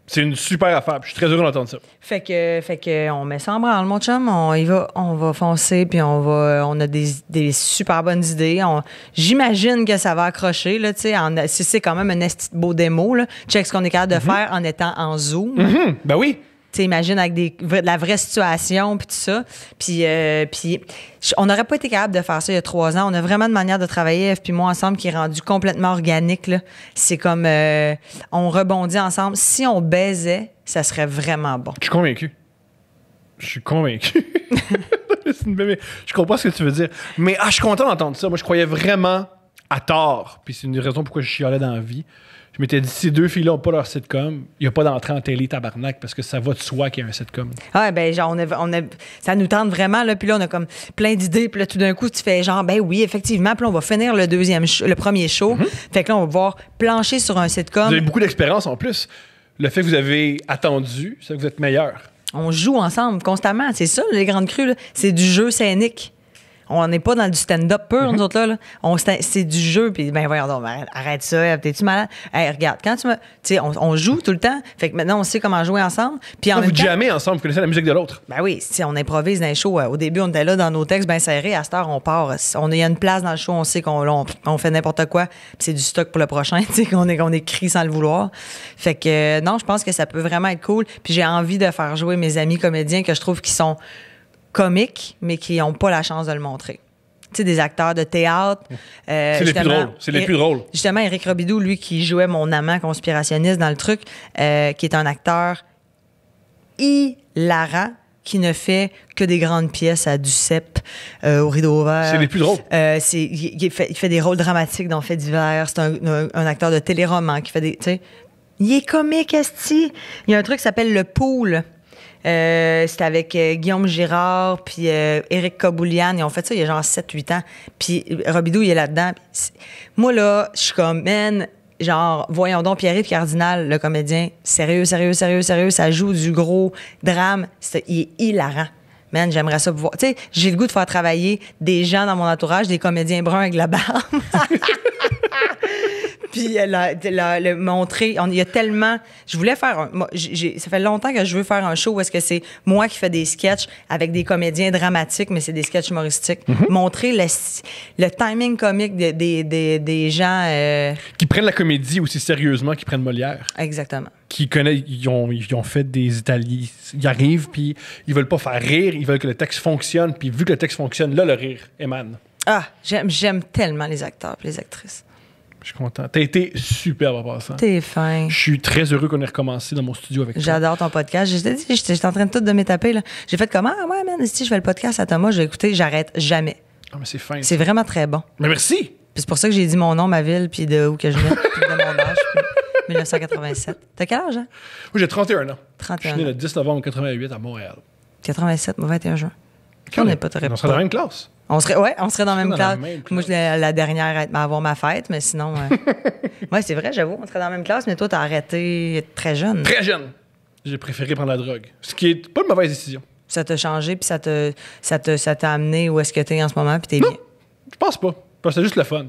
C'est une super affaire. Je suis très heureux d'entendre ça. Fait que on met ça en branle, mon chum. On va foncer, puis on a des super bonnes idées. J'imagine que ça va accrocher, là, tu sais. C'est quand même un esti beau démo, là. Check ce qu'on est capable de faire en étant en Zoom. Ben oui. Tu imagines avec de la vraie situation, puis tout ça. Puis on n'aurait pas été capable de faire ça il y a 3 ans. On a vraiment une manière de travailler, Eve puis moi, ensemble, qui est rendue complètement organique, là. C'est comme, on rebondit ensemble. Si on baisait, ça serait vraiment bon. Je suis convaincu. Je comprends ce que tu veux dire. Mais je suis content d'entendre ça. Moi, je croyais vraiment à tort. Puis c'est une raison pourquoi je chialais dans la vie. Je m'étais dit, ces 2 filles-là n'ont pas leur sitcom, il n'y a pas d'entrée en télé, tabarnak, parce que ça va de soi qu'il y a un sitcom. Ah, ben, genre, ça nous tente vraiment, là. Puis là, on a comme plein d'idées. Puis là, tout d'un coup, tu fais genre, ben oui, effectivement. Puis là, on va finir le premier show. Fait que là, on va pouvoir plancher sur un sitcom. Vous avez beaucoup d'expérience en plus. Le fait que vous avez attendu, c'est que vous êtes meilleur. On joue ensemble constamment. C'est ça, les Grandes Crues, là. C'est du jeu scénique. On n'est pas dans du stand-up pur, nous autres, là. C'est du jeu, puis ben voyons donc, arrête ça, t'es-tu malade? Hey, regarde, quand tu sais, on joue tout le temps, fait que maintenant, on sait comment jouer ensemble. Puis en même temps, vous jammez ensemble, vous connaissez la musique de l'autre. Ben oui, si on improvise dans les shows. Au début, on était là dans nos textes bien serrés. À cette heure, on part. Il y a une place dans le show, on sait qu'on fait n'importe quoi, puis c'est du stock pour le prochain, tu sais, qu'on écrit sans le vouloir. Fait que non, je pense que ça peut vraiment être cool. Puis j'ai envie de faire jouer mes amis comédiens que je trouve qui sont comiques, mais qui n'ont pas la chance de le montrer. Tu sais, des acteurs de théâtre. C'est les plus drôles. C'est les plus drôles. Justement, Éric Robidoux, lui, qui jouait mon amant conspirationniste dans le truc, qui est un acteur hilarant, qui ne fait que des grandes pièces à Duceppe, au Rideau Vert. C'est les plus drôles. Il fait des rôles dramatiques dans Faits divers. C'est un acteur de téléroman qui fait des... Tu sais, il est comique, esti. Il y a un truc qui s'appelle Le Pool. C'était avec Guillaume Girard puis Éric Kaboulian. Ils ont fait ça il y a genre 7-8 ans. Puis Robidoux, il est là-dedans. Moi, là, je suis comme, man, genre, voyons donc, Pierre-Yves Cardinal, le comédien, sérieux, ça joue du gros drame. Il est hilarant. Man, j'aimerais ça pouvoir. Tu sais, j'ai le goût de faire travailler des gens dans mon entourage, des comédiens bruns avec la barbe. Puis le montrer. Il y a tellement. Je voulais faire. Ça fait longtemps que je veux faire un show où est-ce que c'est moi qui fais des sketchs avec des comédiens dramatiques, mais c'est des sketchs humoristiques. Montrer le timing comique des gens. Qui prennent la comédie aussi sérieusement, qui prennent Molière. Exactement. Qui connaissent, ils ont fait des Italiens. Ils arrivent, puis ils veulent pas faire rire, ils veulent que le texte fonctionne, puis vu que le texte fonctionne, là, le rire émane. Ah, j'aime tellement les acteurs et les actrices. Je suis content. T'as été superbe à part ça. T'es fin. Je suis très heureux qu'on ait recommencé dans mon studio avec toi. J'adore ton podcast. Je t'ai dit, j'étais en train de tout de me taper. Là. J'ai fait comment? Ah ouais, man, si je fais le podcast à Thomas, j'ai écouté, j'arrête jamais. Ah, mais c'est fin. C'est vraiment très bon. Mais merci! Puis c'est pour ça que j'ai dit mon nom, ma ville, puis de où que je viens, puis de mon âge, puis 1987. T'as quel âge, hein? Moi, j'ai 31 ans. 31 Je suis né le 10 novembre 88 à Montréal. 87, moi, 21 juin. On n'est pas très On serait dans la même classe. On serait dans la même classe. même classe. Moi, je suis la dernière à avoir ma fête, mais sinon. Ouais, c'est vrai, j'avoue, on serait dans la même classe, mais toi, t'as arrêté très jeune. Très jeune. J'ai préféré prendre la drogue. Ce qui est pas une mauvaise décision. Ça t'a changé, puis ça t'a amené où est-ce que t'es en ce moment, puis t'es bien. Je pense pas. Parce que c'est juste le fun.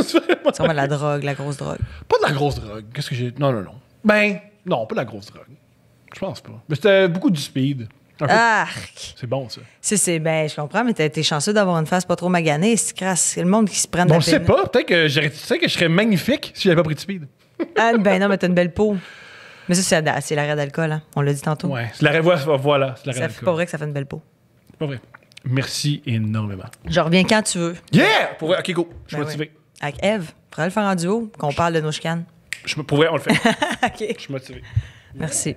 C'est vraiment de la drogue, la grosse drogue. Pas de la grosse drogue. Qu'est-ce que j'ai. Non. Ben, non, pas de la grosse drogue. Je pense pas. Mais c'était beaucoup du speed. Arc! C'est bon, ça. Ben, je comprends, mais t'es chanceux d'avoir une face pas trop maganée. C'est crasse. C'est le monde qui se prend de Bon, la je sais pénible. pas. Peut-être que je serais magnifique si j'avais pas pris de speed. Ah, ben non, mais t'as une belle peau. Mais ça, c'est l'arrêt d'alcool, hein. On l'a dit tantôt. Ouais. C'est la voilà. C'est la Ça fait pas vrai que ça fait une belle peau. C'est pas vrai. Merci énormément. Je reviens quand tu veux. Yeah! Pour vrai, ok, go. Je suis Ben motivé. oui. Avec Eve. Faudrait le faire en duo, qu'on parle de nos chicanes. Pour vrai, on le fait. OK. Je suis motivé. Merci.